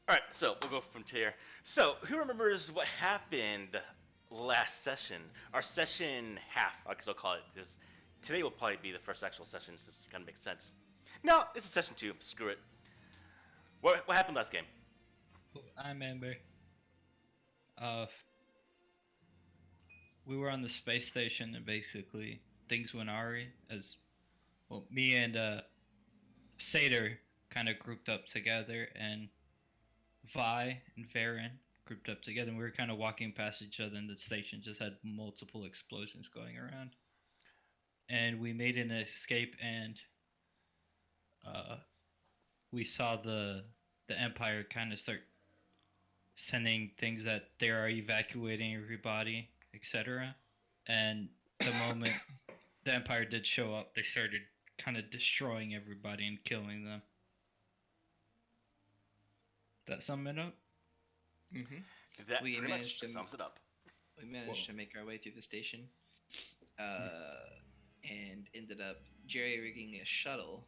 Alright, so we'll go from here. So, who remembers what happened last session? Our session half, I guess I'll call it, because today will probably be the first actual session, so this kind of makes sense. No, this is session 2, screw it. What happened last game? I remember. We were on the space station and basically things went awry as well. Me and Satyr kind of grouped up together, and Vi and Varen grouped up together. And we were kind of walking past each other, and the station just had multiple explosions going around. And we made an escape, and we saw the Empire kind of start sending things that they are evacuating everybody, etc. And the moment the Empire did show up, they started kind of destroying everybody and killing them. That sum it up? Mm-hmm. That pretty much sums it up. We managed to make our way through the station, and ended up jerry-rigging a shuttle.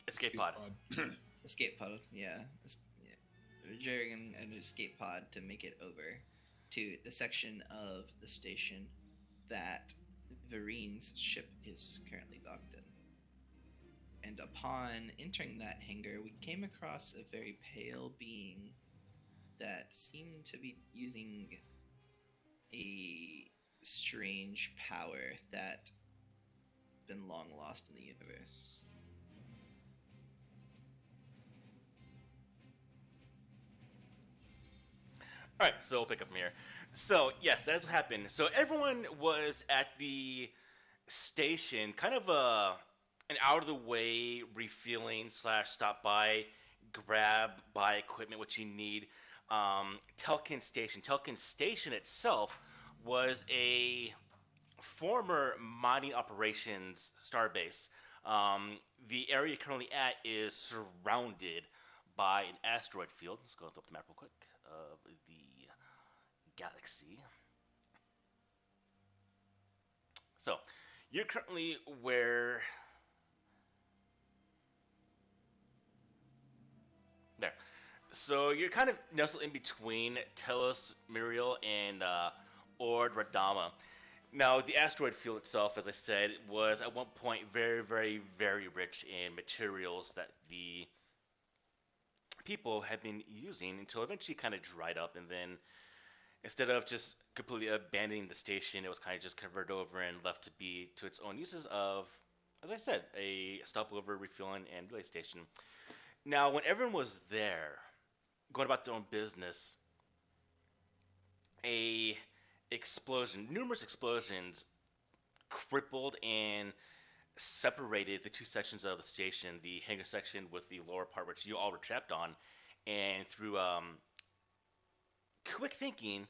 Escape pod. Escape pod, yeah. Jerry-rigging an escape pod to make it over to the section of the station that Varine's ship is currently docked in. And upon entering that hangar, we came across a very pale being that seemed to be using a strange power that been long lost in the universe. Alright, so we'll pick up from here. So, yes, that's what happened. So everyone was at the station, kind of an out-of-the-way refueling / stop by, grab, buy equipment, what you need. Telkin Station. Telkin Station itself was a former mining operations starbase. The area you're currently at is surrounded by an asteroid field. Let's go up the map real quick of the galaxy. So, you're currently where... There. So you're kind of nestled in between Telos, Muriel, and Ord Radama. Now, the asteroid field itself, as I said, was at one point very, very, very rich in materials that the people had been using until eventually kind of dried up, and then instead of just completely abandoning the station, it was kind of just converted over and left to be to its own uses of, as I said, a stopover, refueling, and relay station. Now, when everyone was there, going about their own business, numerous explosions crippled and separated the two sections of the station, the hangar section with the lower part, which you all were trapped on, and through quick thinking,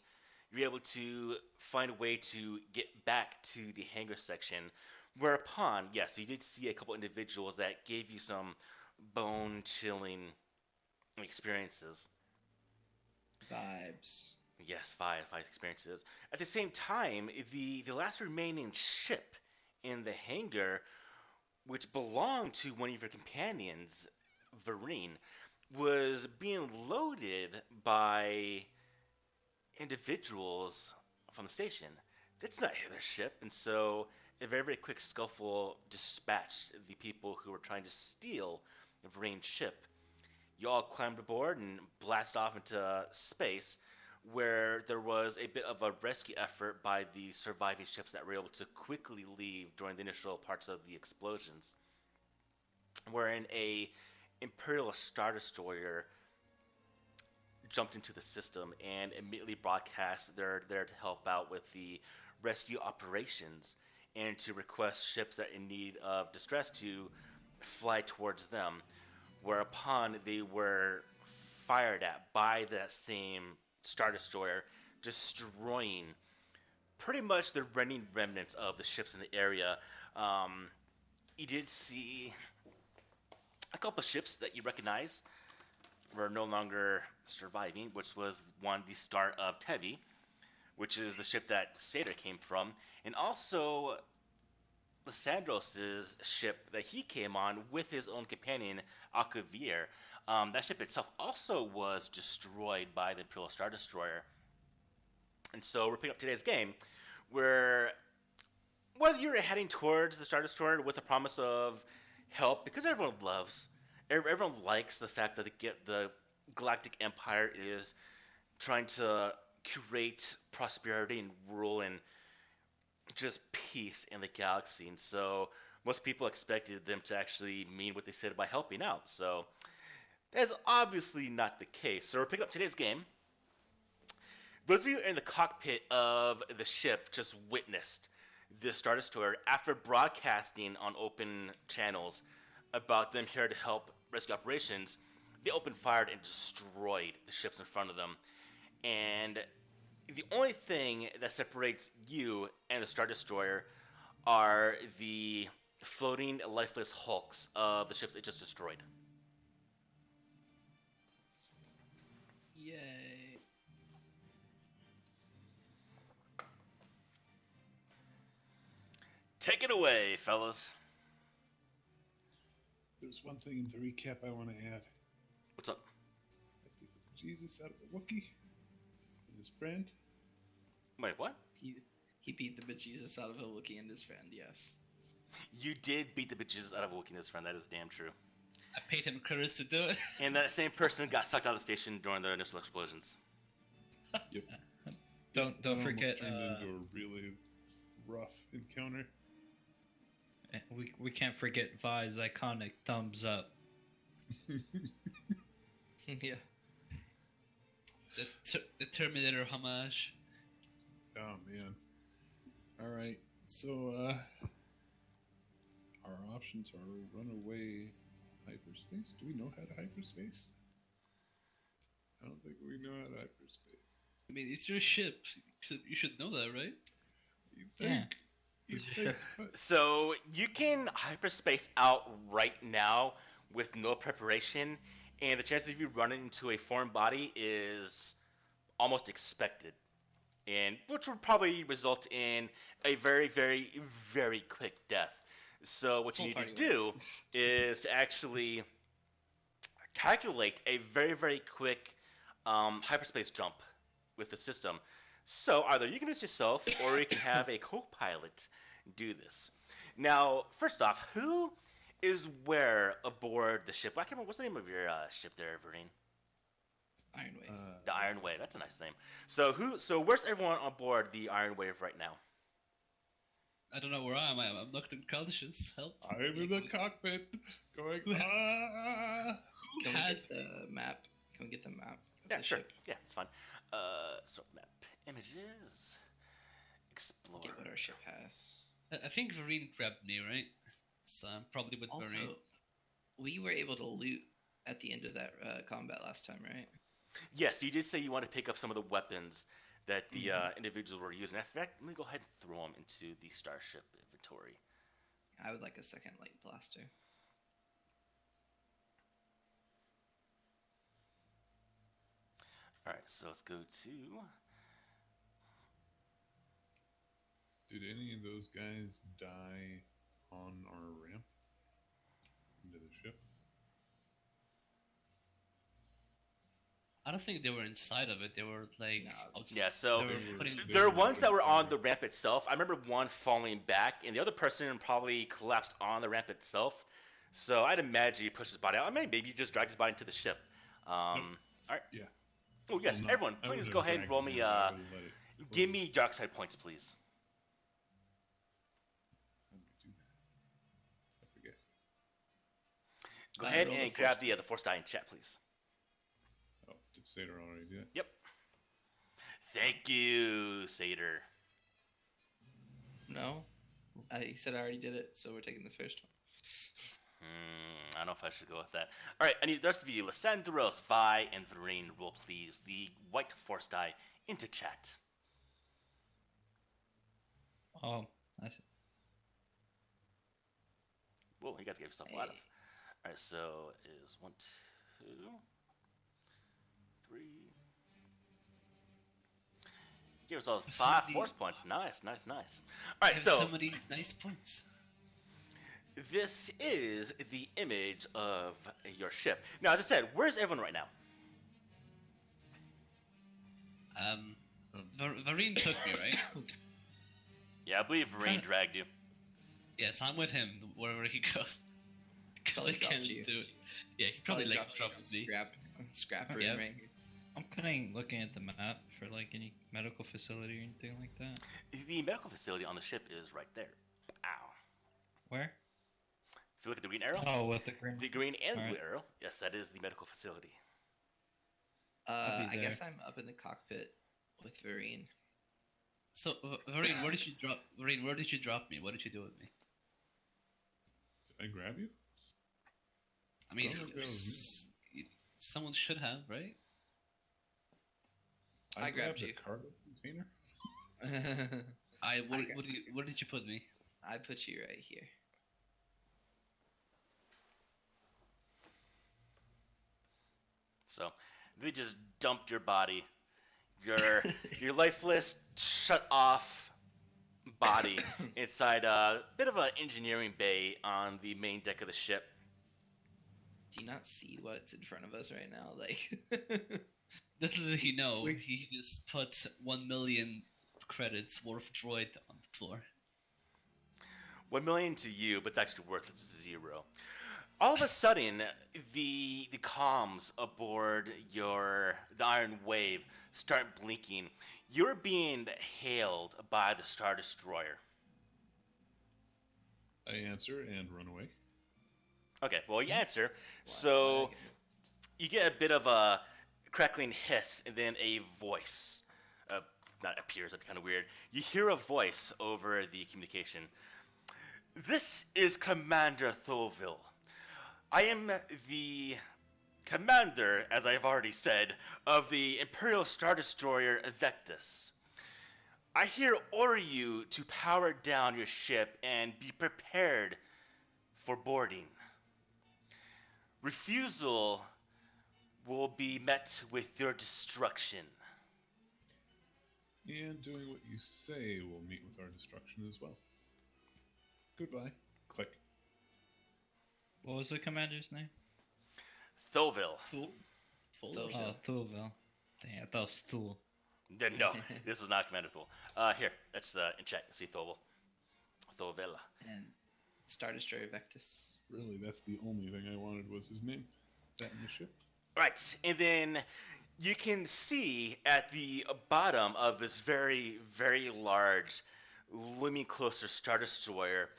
you were able to find a way to get back to the hangar section, whereupon, yes, you did see a couple individuals that gave you some bone-chilling experiences. Vibes. Yes, five experiences. At the same time, the last remaining ship in the hangar, which belonged to one of your companions, Varine, was being loaded by individuals from the station. That's not their ship, and so a very, very quick scuffle dispatched the people who were trying to steal Varine's ship. You all climbed aboard and blasted off into space, where there was a bit of a rescue effort by the surviving ships that were able to quickly leave during the initial parts of the explosions. Wherein a Imperial Star Destroyer jumped into the system and immediately broadcast they're there to help out with the rescue operations and to request ships that are in need of distress to fly towards them, whereupon they were fired at by that same Star Destroyer, destroying pretty much the remnants of the ships in the area. You did see a couple ships that you recognize were no longer surviving, which was one, the Star of Tevi, which is the ship that Satyr came from, and also Lysandros' ship that he came on with his own companion, Akavir. That ship itself also was destroyed by the Imperial Star Destroyer. And so we're picking up today's game, where whether you're heading towards the Star Destroyer with a promise of help, because everyone likes the fact that the Galactic Empire is trying to create prosperity and rule and just peace in the galaxy, and so most people expected them to actually mean what they said by helping out. So that's obviously not the case. So we're picking up today's game. Those of you in the cockpit of the ship just witnessed the Star Destroyer, after broadcasting on open channels about them here to help rescue operations, they opened fire and destroyed the ships in front of them. And the only thing that separates you and the Star Destroyer are the floating, lifeless hulks of the ships it just destroyed. Yay. Take it away, fellas. There's one thing in the recap I want to add. What's up? I think Jesus out of the Wookiee and his friend. Wait, what? He beat the bejesus out of a Wookiee and his friend, yes. You did beat the bejesus out of a Wookiee and his friend. That is damn true. I paid him credits to do it. And that same person got sucked out of the station during the initial explosions. Yep. Don't That almost forget. turned into a really rough encounter. We can't forget Vi's iconic thumbs up. Yeah. The Terminator homage. Oh man. All right. So our options are runaway, hyperspace. Do we know how to hyperspace? I don't think we know how to hyperspace. I mean, it's your ship. You should know that, right? You Yeah. think? You think? But So you can hyperspace out right now with no preparation, and the chances of you running into a foreign body is almost expected, and which would probably result in a very, very, very quick death. So what you Full need to party do is to actually calculate a very, very quick hyperspace jump with the system. So either you can do this yourself, or you can have a co-pilot do this. Now, first off, who is where aboard the ship? I can't remember, what's the name of your ship there, Vereen? Iron Wave. The Iron Wave. That's a nice name. So where's everyone on board the Iron Wave right now? I don't know where I am. I'm knocked unconscious. Help. I'm in the cockpit, going Who Can we has get the map? Can we get the map of Yeah, the sure. ship? Yeah, it's fine. So map images. Explore. Get what our ship has. I think Vereen grabbed me, right? So I'm probably with Also, Vereen. we were able to loot at the end of that combat last time, right? Yes, you did say you want to pick up some of the weapons that the individuals were using. In fact, let me go ahead and throw them into the starship inventory. I would like a second light blaster. All right, so let's go to. Did any of those guys die on our ramp into the ship? I don't think they were inside of it. They were like, No, outside. Yeah, so They were putting- They there are were ones that were on inside. the ramp itself. I remember one falling back, and the other person probably collapsed on the ramp itself. So I'd imagine he pushed his body out. I mean, maybe he just dragged his body into the ship. All right. Yeah. Oh yes, Well, no, everyone, I please would've go ahead and dragged roll him me. in, I would've let it Give close. me dark side points, please. How do we do that? I forget. Go I ahead rolled a and force grab the force die in chat, please. Oh, did Sater already do it? Yep. Thank you, Sater. No? He said I already did it, so we're taking the first one. I don't know if I should go with that. All right, I need the rest of you, Lysandros, Vi, and Vereen, roll please the white force die into chat. Oh, I see. Whoa, you guys gave yourself a lot of. All right, so it is 1, 2, 3. You gave yourself 5 force points. Nice, nice, nice. All I right, have so so many nice points. This is the image of your ship. Now, as I said, where's everyone right now? Vareen took me, right? Yeah, I believe Rain dragged you. Yes, I'm with him wherever he goes. Because I Probably dropped can't you. do it. Yeah, he probably like dropped dropped me. scrap room Yeah. right I'm kind of looking at the map for like any medical facility or anything like that. The medical facility on the ship is right there. Ow. Where? If you look at the green arrow, Oh, with the green. the green and Alright. blue arrow, yes, that is the medical facility. I'll be I guess there. I'm up in the cockpit with Vareen. So, Vareen, where did you drop? Vareen, where did you drop me? What did you do with me? Did I grab you? I mean, Don't know. someone should have, right? I grabbed the you. cargo container. Where did you put me? I put you right here. So they just dumped your body, your lifeless, shut off body inside a bit of an engineering bay on the main deck of the ship. Do you not see what's in front of us right now? Like, Little did he know, he just put 1 million credits worth droid on the floor. 1 million to you, but it's actually worth 0. All of a sudden, the comms aboard the Iron Wave start blinking. You're being hailed by the Star Destroyer. I answer and run away. Okay, well, you answer. Why- So why- you get a bit of a crackling hiss, and then a voice not appears. That'd be kind of weird. You hear a voice over the communication. This is Commander Thoville. I am the commander, as I've already said, of the Imperial Star Destroyer Evectus. I here order you to power down your ship and be prepared for boarding. Refusal will be met with your destruction. And doing what you say will meet with our destruction as well. Goodbye. Click. What was the commander's name? Thoville. Full Full. Oh, Thulville. Dang, I thought it was Thul. No, this is not Commander Thul. Here, let's in chat see Thoville. Thovilla. And Star Destroyer Vectus. Really, that's the only thing I wanted was his name. That in the ship. Right, and then you can see at the bottom of this very, very large, looming closer Star Destroyer,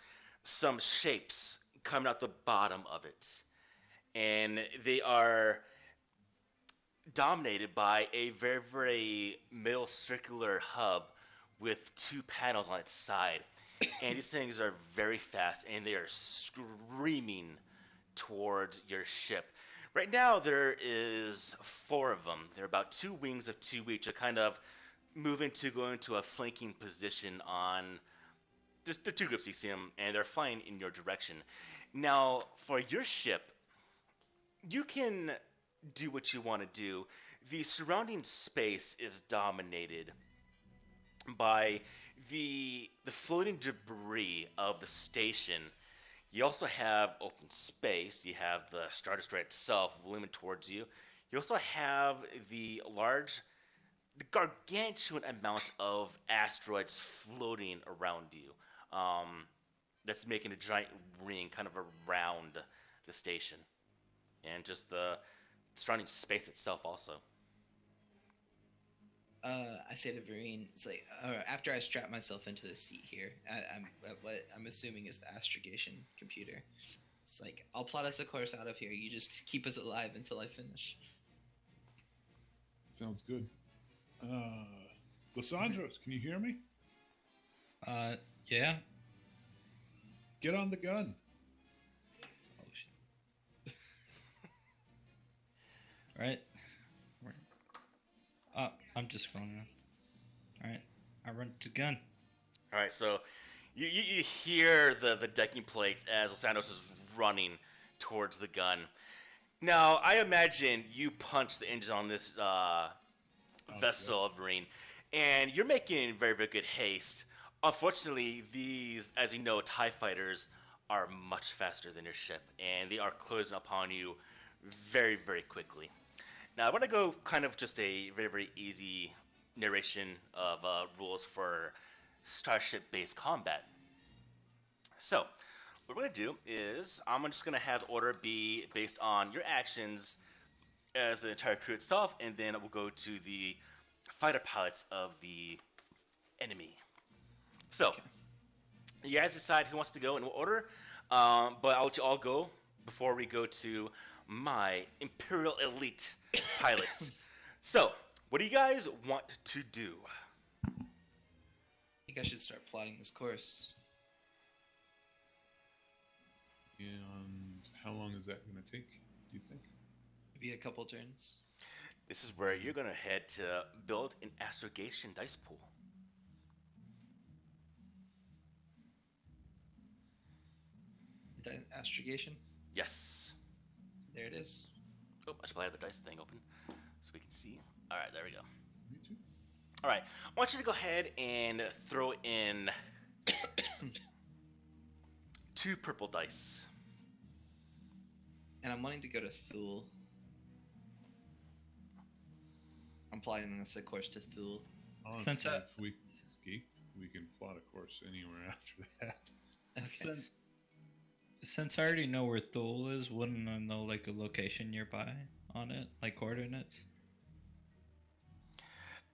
some shapes coming out the bottom of it. And they are dominated by a very, very middle circular hub with 2 panels on its side. And these things are very fast, and they are screaming towards your ship. Right now, there is 4 of them. They're about 2 wings of 2 each, are kind of moving to go into a flanking position on just the 2 groups you see them, and they're flying in your direction. Now, for your ship, you can do what you want to do. The surrounding space is dominated by the floating debris of the station. You also have open space. You have the Star Destroyer itself looming towards you. You also have the gargantuan amount of asteroids floating around you. That's making a giant ring kind of around the station. And just the surrounding space itself also. I say to Vareen, it's like after I strap myself into the seat here, I'm at what I'm assuming is the astrogation computer. It's like I'll plot us a course out of here. You just keep us alive until I finish. Sounds good. Lysandros, can you hear me? Yeah. Get on the gun. Oh, right. I'm just going on. Alright. I run to gun. Alright, so you hear the decking plates as Santos is running towards the gun. Now, I imagine you punch the engine on this vessel of Marine, and you're making very, very good haste. Unfortunately, these, as you know, TIE fighters are much faster than your ship, and they are closing upon you very, very quickly. Now, I want to go kind of just a very, very easy narration of rules for starship-based combat. So, what we're going to do is I'm just going to have the order be based on your actions as the entire crew itself, and then we'll go to the fighter pilots of the enemy. So, you guys decide who wants to go in what order, but I'll let you all go before we go to my Imperial Elite pilots. So, what do you guys want to do? I think I should start plotting this course. And how long is that going to take, do you think? Maybe a couple turns. This is where you're going to head to build an astrogation dice pool. Astrogation? Yes. There it is. Oh, I should probably have the dice thing open so we can see. All right, there we go. Me too. All right, I want you to go ahead and throw in 2 purple dice. And I'm wanting to go to Thule. I'm plotting this, of course, to Thule. Honestly, if we escape, we can plot a course anywhere after that. Okay. Since I already know where Thule is, wouldn't I know like a location nearby on it, like coordinates?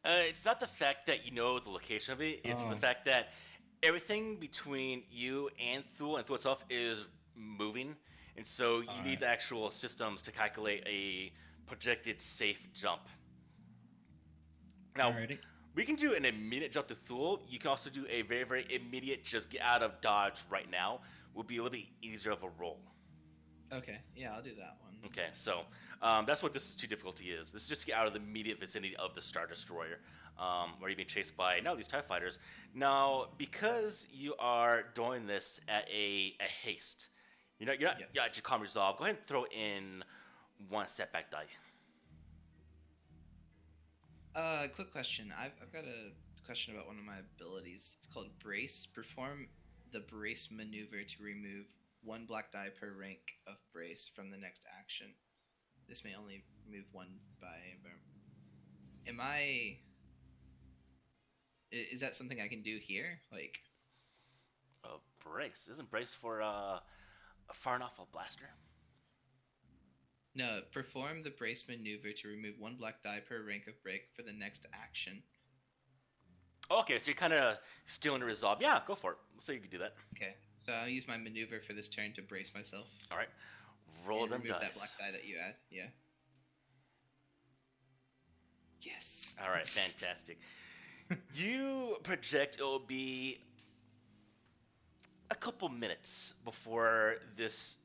It's not the fact that you know the location of it. It's the fact that everything between you and Thule itself is moving, and so you need the actual systems to calculate a projected safe jump. Now, we can do an immediate jump to Thule. You can also do a very, very immediate just get out of Dodge right now. Will be a little bit easier of a roll. Okay, yeah, I'll do that one. Okay, so that's what this 2 difficulty is. This is just to get out of the immediate vicinity of the Star Destroyer, where you're being chased by now these TIE fighters. Now, because you are doing this at a haste, you're not at your calm resolve. Go ahead and throw in 1 setback die. Quick question. I've got a question about one of my abilities. It's called Brace. Perform the Brace maneuver to remove 1 black die per rank of Brace from the next action. This may only move 1 by... Am I... Is that something I can do here? Like... Brace? Isn't Brace for far enough a blaster? No, perform the Brace maneuver to remove 1 black die per rank of break for the next action. Okay, so you're kind of stealing a resolve. Yeah, go for it. So you can do that. Okay, so I'll use my maneuver for this turn to brace myself. All right, roll them remove dice. That black die that you add. Yeah. Yes. All right, fantastic. You project it'll be a couple minutes before this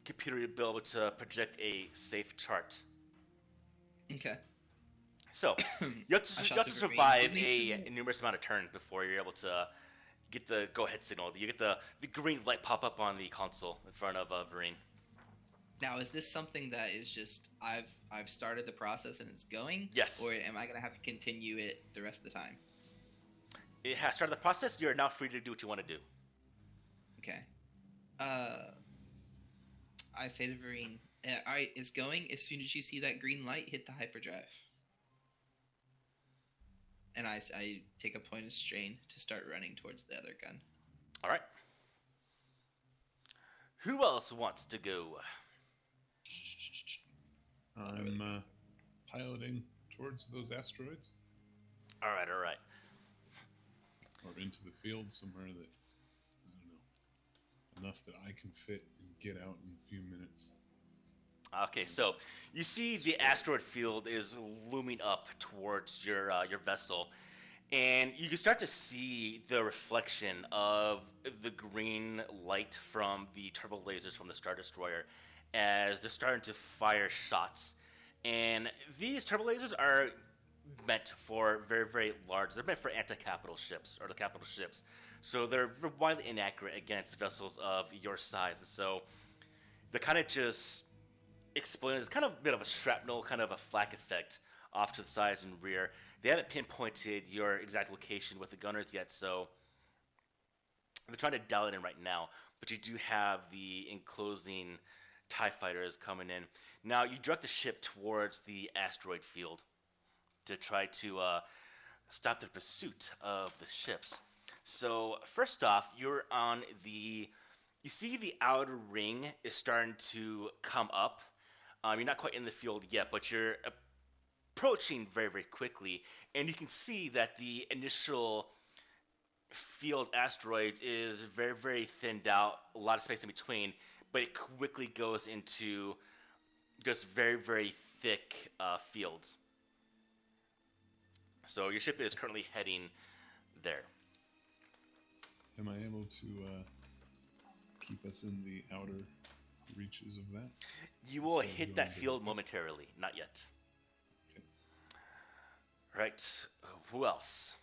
computer will be able to project a safe chart. Okay. So, you have to survive a numerous amount of turns before you're able to get the go-ahead signal. You get the green light pop up on the console in front of Vereen. Now, is this something that is just I've started the process and it's going? Yes. Or am I going to have to continue it the rest of the time? It has started the process. You are now free to do what you want to do. Okay. I say to Vereen, all right, it's going. As soon as you see that green light, hit the hyperdrive. And I take a point of strain to start running towards the other gun. All right. Who else wants to go? I'm piloting towards those asteroids. All right. Or into the field somewhere that, I don't know, enough that I can fit and get out in a few minutes. Okay, so you see the asteroid field is looming up towards your vessel, and you can start to see the reflection of the green light from the turbo lasers from the Star Destroyer as they're starting to fire shots. And these turbo lasers are meant for very, very large. They're meant for anti-capital ships, or the capital ships. So they're widely inaccurate against vessels of your size. And so they're kind of just exploding. It's kind of a bit of a shrapnel, kind of a flak effect off to the sides and rear. They haven't pinpointed your exact location with the gunners yet, so they're trying to dial it in right now. but you do have the enclosing TIE fighters coming in. Now, you direct the ship towards the asteroid field to try to stop the pursuit of the ships. So, first off, you're on the. You see the outer ring is starting to come up. You're not quite in the field yet, but you're approaching very, very quickly. And you can see that the initial field asteroids is very, very thinned out, a lot of space in between, but it quickly goes into just very, very thick fields. So your ship is currently heading there. Am I able to keep us in the outer reaches of that? You will hit that field momentarily. Not yet. Okay. Right. Who else?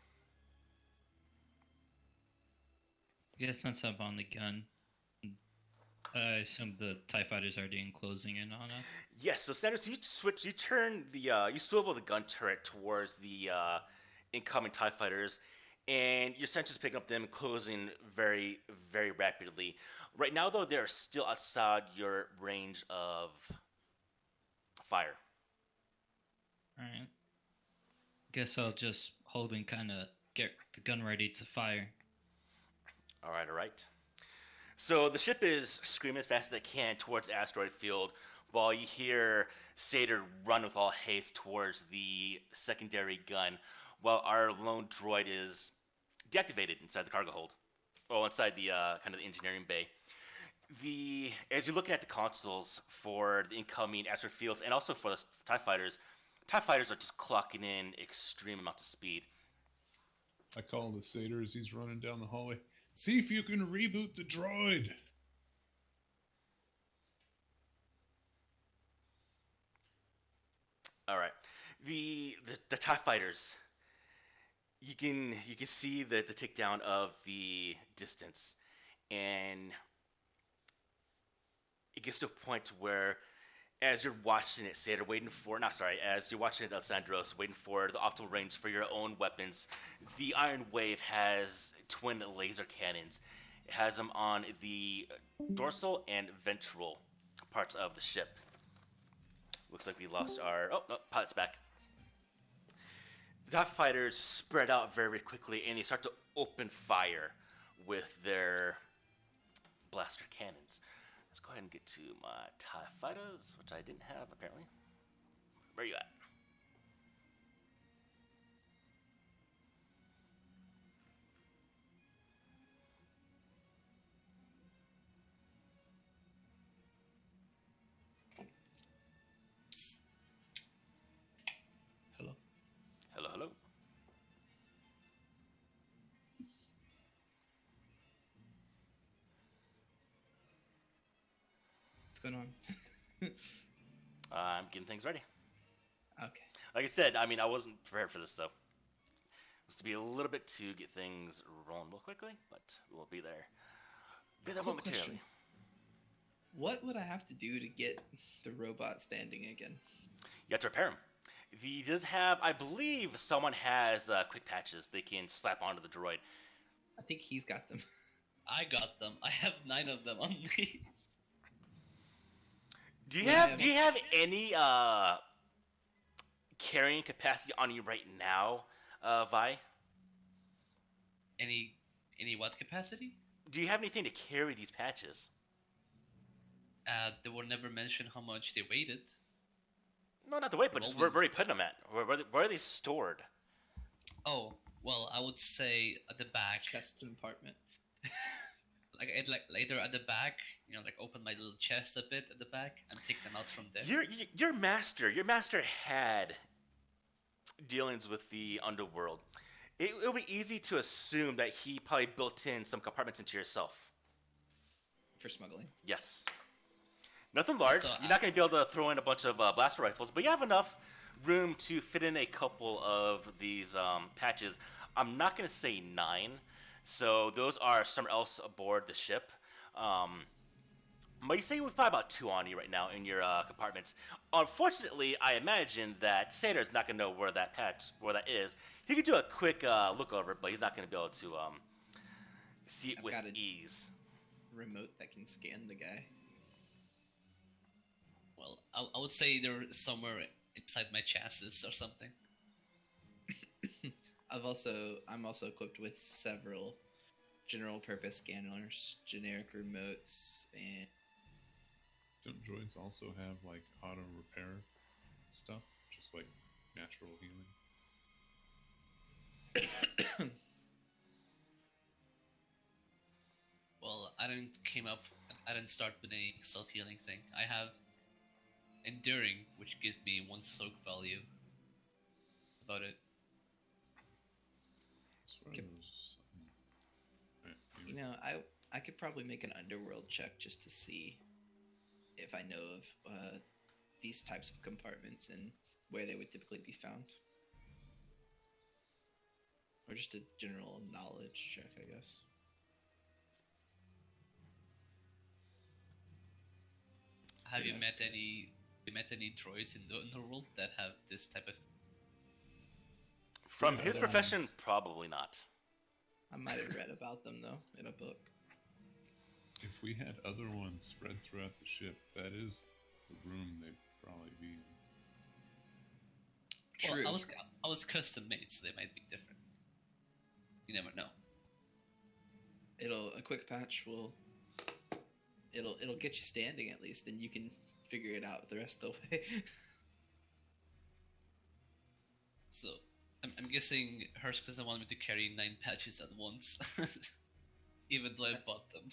I guess since I'm on the gun, I assume the TIE fighters are already closing in on us. Yes. So Sanders, you switch. You turn the. You swivel the gun turret towards the incoming TIE fighters, and your sensors picking up them closing very, very rapidly. Right now, though, they're still outside your range of fire. Alright. Guess I'll just hold and kind of get the gun ready to fire. All right. So the ship is screaming as fast as it can towards the asteroid field, while you hear Satyr run with all haste towards the secondary gun, while our lone droid is deactivated inside the cargo hold, or inside the kind of the engineering bay. As you're looking at the consoles for the incoming asteroid fields and also for the TIE fighters are just clocking in extreme amounts of speed. I call the Satyr as he's running down the hallway. See if you can reboot the droid. All right, the TIE fighters. You can see the tick down of the distance, and it gets to a point where, as you're watching it, Satyr, as you're watching it, Alessandros, waiting for the optimal range for your own weapons, the Iron Wave has twin laser cannons. It has them on the dorsal and ventral parts of the ship. Looks like we lost our... Oh, no, pilot's back. The TIE fighters spread out very, very quickly, and they start to open fire with their blaster cannons. Let's go ahead and get to my TIE fighters, which I didn't have, apparently. Where are you at? Hello. Hello. What's going on? I'm getting things ready. Okay. Like I said, I wasn't prepared for this, so it was to be a little bit to get things rolling real quickly, but we'll be there. Be there Quick momentarily. question. What would I have to do to get the robot standing again? You have to repair him. He does have, I believe, someone has quick patches they can slap onto the droid. I think he's got them. I got them. I have 9 of them on me. Do you have any carrying capacity on you right now, Vi? Any what capacity? Do you have anything to carry these patches? They will never mention how much they weighted. No, not the weight, but just where are you putting them at? Where are they stored? Oh, well, I would say at the back. Chest compartment. like later at the back, open my little chest a bit at the back and take them out from there. Your master had dealings with the underworld. It would be easy to assume that he probably built in some compartments into yourself. For smuggling. Yes. Nothing large. So, You're not going to be able to throw in a bunch of blaster rifles, but you have enough room to fit in a couple of these patches. I'm not going to say 9. So those are somewhere else aboard the ship. But you say we've probably about 2 on you right now in your compartments. Unfortunately, I imagine that Satyr's not going to know where that is. He could do a quick look over it, but he's not going to be able to see it with ease. remote that can scan the guy? Well, I would say they're somewhere inside my chassis or something. I'm also equipped with several general purpose scanners, generic remotes, and Don't droids also have like auto repair stuff, just like natural healing? Well, I didn't start with any self-healing thing. I have enduring, which gives me 1 soak value. About it. I swear Can- there was something. Right, you know, I could probably make an underworld check just to see if I know of these types of compartments and where they would typically be found, or just a general knowledge check, I guess. Have Very you nice. met any droids in the underworld that have this type of? From Yeah, his that profession, one's- probably not. I might have read about them though in a book. If we had other ones spread throughout the ship, that is the room they'd probably be in. True. Well, I was custom made, so they might be different. You never know. A quick patch will it'll get you standing at least, and you can figure it out the rest of the way. So, I'm guessing Hurske doesn't want me to carry 9 patches at once, even though I bought them.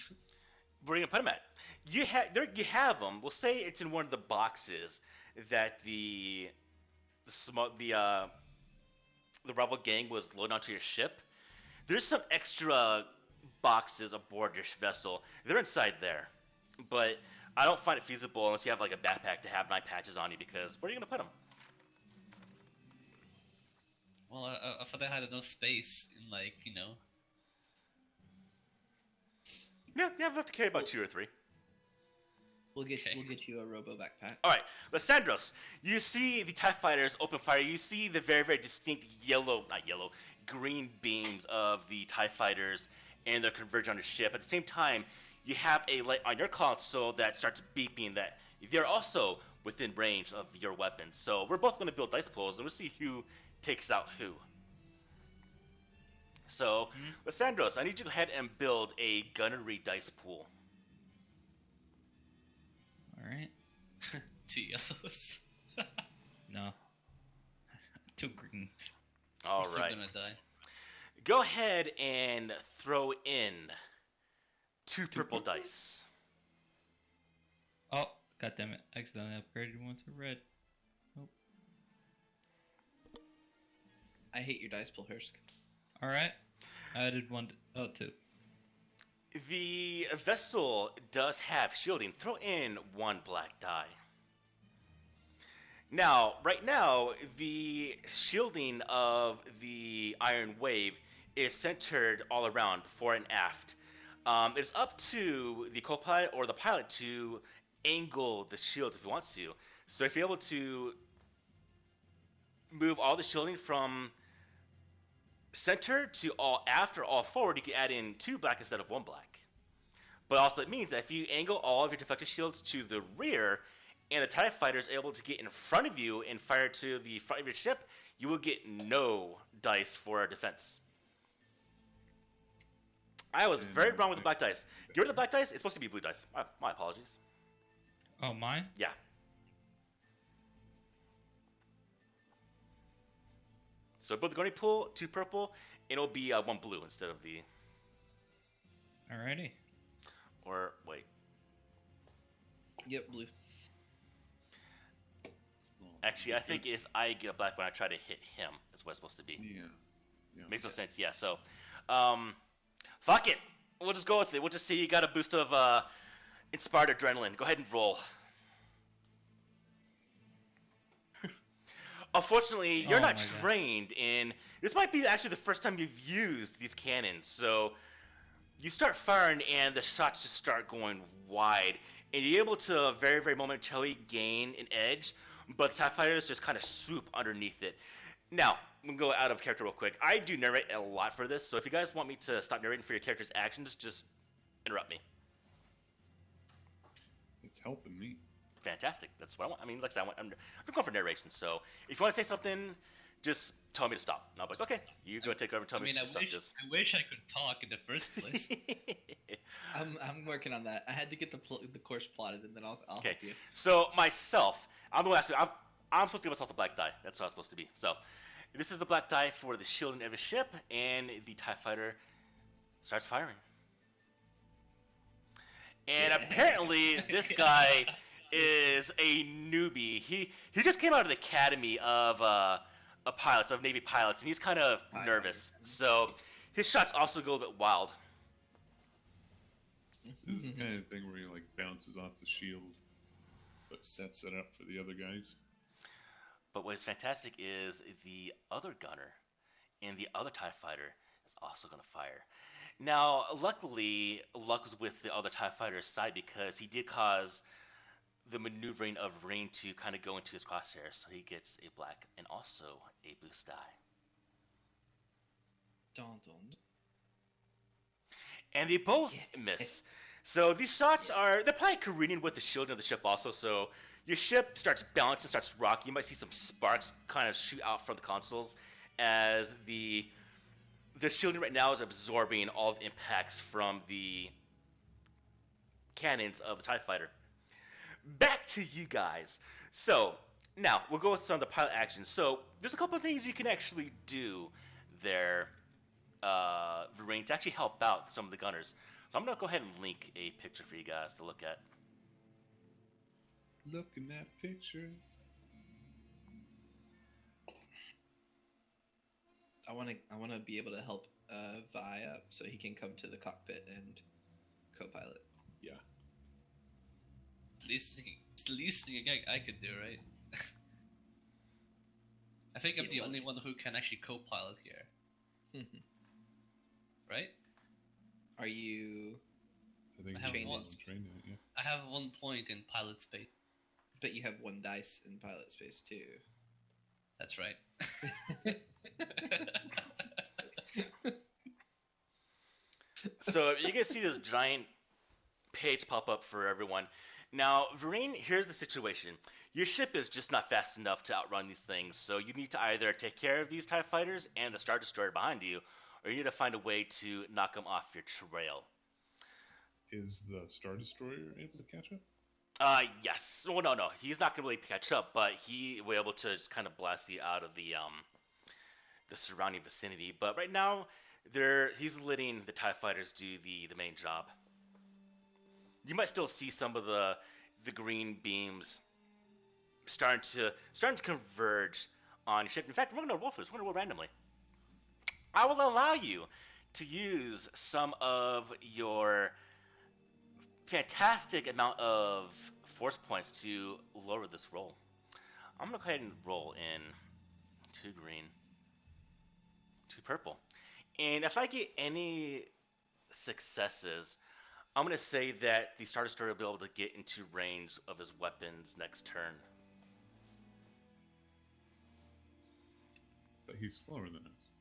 Where are you gonna put them at? You have them. We'll say it's in one of the boxes that the rival gang was loading onto your ship. There's some extra boxes aboard your vessel. They're inside there, but I don't find it feasible unless you have like a backpack to have 9 patches on you, because where are you gonna put them? Well, I thought I had enough space in, like, Yeah, you have enough to carry about 2 or 3. We'll get Okay. you a robo backpack. All right, Lysandros, you see the TIE fighters open fire. You see the very, very distinct green beams of the TIE fighters and their converge on the ship. At the same time, you have a light on your console that starts beeping that they're also within range of your weapons. So we're both going to build dice pools, and we'll see who takes out who. So, Lysandros, I need you to go ahead and build a gunnery dice pool. All right. 2 yellows. No. 2 greens. All We're still right. gonna die. Go ahead and throw in 2 purple dice. Oh, goddammit. Accidentally upgraded one to red. Nope. I hate your dice pool, Hursk. Alright. I added 1 to 2. The vessel does have shielding. Throw in 1 black die. Now, right now, the shielding of the Iron Wave is centered all around, fore and aft. It's up to the co-pilot or the pilot to angle the shields if he wants to. So if you're able to move all the shielding from center to all aft or all forward, you can add in 2 black instead of 1 black. But also it means that if you angle all of your deflector shields to the rear, and the TIE fighter is able to get in front of you and fire to the front of your ship, you will get no dice for defense. I was very wrong with the black dice. You're the black dice? It's supposed to be blue dice. My apologies. Oh, mine? Yeah. So build the gunnery pool, 2 purple, and it'll be 1 blue instead of the... Alrighty. Or, wait. Yep, blue. Well, Actually, I think it's I get a black when I try to hit him. That's what it's supposed to be. Yeah. Makes no sense, yeah. So, fuck it. We'll just go with it. We'll just see you got a boost of inspired adrenaline. Go ahead and roll. Unfortunately, you're Oh not my God. trained in... This might be actually the first time you've used these cannons. So, you start firing and the shots just start going wide. And you're able to very, very momentarily gain an edge, but the TIE fighters just kind of swoop underneath it. Now, I'm going to go out of character real quick. I do narrate a lot for this, so if you guys want me to stop narrating for your character's actions, just interrupt me. helping me. Fantastic. That's what I want. I mean, like I said, I'm going for narration. So if you want to say something, just tell me to stop. And I'll be like, okay, you go take over and tell me to stop. I wish I could talk in the first place. I'm working on that. I had to get the course plotted, and then I'll Okay. help you. So myself, I'm the last. I'm supposed to give myself the black die. That's what I'm supposed to be. So this is the black die for the shield in every ship, and the TIE fighter starts firing. And apparently, this guy is a newbie. He just came out of the academy of pilots, of Navy pilots, and he's kind of nervous. So his shots also go a bit wild. This is the kind of thing where he like bounces off the shield, but sets it up for the other guys. But what is fantastic is the other gunner and the other TIE fighter is also going to fire. Now, luckily, luck was with the other TIE fighter's side because he did cause the maneuvering of rain to kind of go into his crosshairs, so he gets a black and also a boost die. Dun, dun. And they both miss. So these shots they're probably careening with the shield of the ship also, so your ship starts bouncing, starts rocking. You might see some sparks kind of shoot out from the consoles as the shielding right now is absorbing all the impacts from the cannons of the TIE fighter. Back to you guys. So, now, we'll go with some of the pilot actions. So, there's a couple of things you can actually do there, Varane, to actually help out some of the gunners. So I'm going to go ahead and link a picture for you guys to look at. Look in that picture. I want to be able to help Vi up so he can come to the cockpit and co-pilot. Yeah. It's the least thing I could do, right? I think I'm the only one who can actually co-pilot here. Right? Are you? I think I have trained one. trained in it, yeah. I have 1 point in pilot space. But you have 1 dice in pilot space too. That's right. So you can see this giant page pop up for everyone. Now, Varane, here's the situation. Your ship is just not fast enough to outrun these things, so you need to either take care of these TIE fighters and the Star Destroyer behind you, or you need to find a way to knock them off your trail. Is the Star Destroyer able to catch up? Yes. Well, no. He's not going to really catch up, but he will be able to just kind of blast you out of the surrounding vicinity. But right now, he's letting the TIE fighters do the main job. You might still see some of the green beams starting to converge on your ship. In fact, we're going to roll for this. We're going to roll randomly. I will allow you to use some of your fantastic amount of force points to lower this roll. I'm going to go ahead and roll in 2 green, 2 purple. And if I get any successes, I'm going to say that the Star Destroyer will be able to get into range of his weapons next turn. But he's slower than us.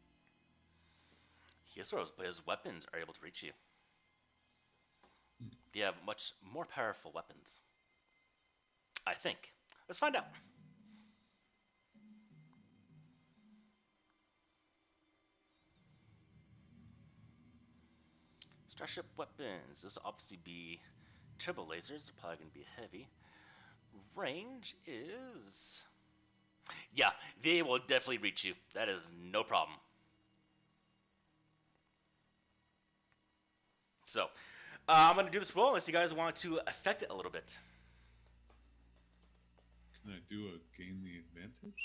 He is slow, but his weapons are able to reach you. They have much more powerful weapons. I think. Let's find out. Starship weapons. This will obviously be turbo lasers. They're probably going to be heavy. Range is... Yeah, they will definitely reach you. That is no problem. So, I'm going to do this roll unless you guys want to affect it a little bit. Can I do a gain the advantage?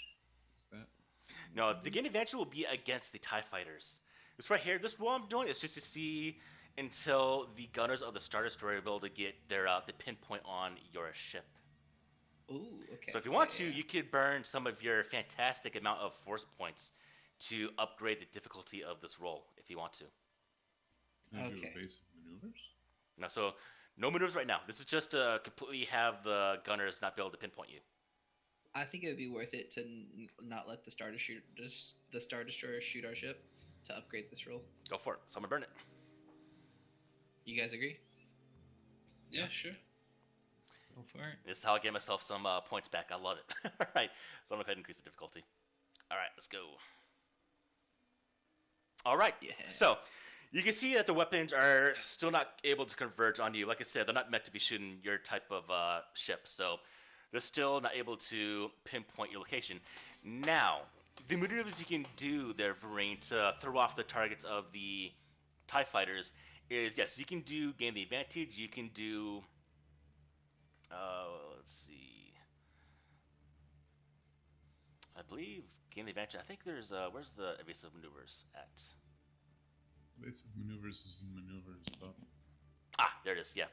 Is that? No, the gain advantage will be against the TIE fighters. This right here, this roll I'm doing is just to see until the gunners of the Star Destroyer are able to get their the pinpoint on your ship. Ooh, okay. So if you want to, you could burn some of your fantastic amount of force points to upgrade the difficulty of this roll if you want to. Can I do Okay. a basic maneuvers? No, so no maneuvers right now. This is just to completely have the gunners not be able to pinpoint you. I think it would be worth it to not let the Star Destroyer shoot our ship to upgrade this roll. Go for it. So I'm gonna burn it. You guys agree? Yeah, sure. Go for it. This is how I get myself some points back. I love it. All right, so I'm gonna go ahead and increase the difficulty. All right, let's go. All right, Yeah. so you can see that the weapons are still not able to converge on you. Like I said, they're not meant to be shooting your type of ship, so they're still not able to pinpoint your location. Now, the maneuvers you can do there, Varane, to throw off the targets of the TIE fighters is, yes, you can do gain the advantage. You can do, let's see, I believe gain the advantage. I think there's, where's the evasive maneuvers at? Basic maneuvers is in maneuvers above. Ah, there it is, yeah.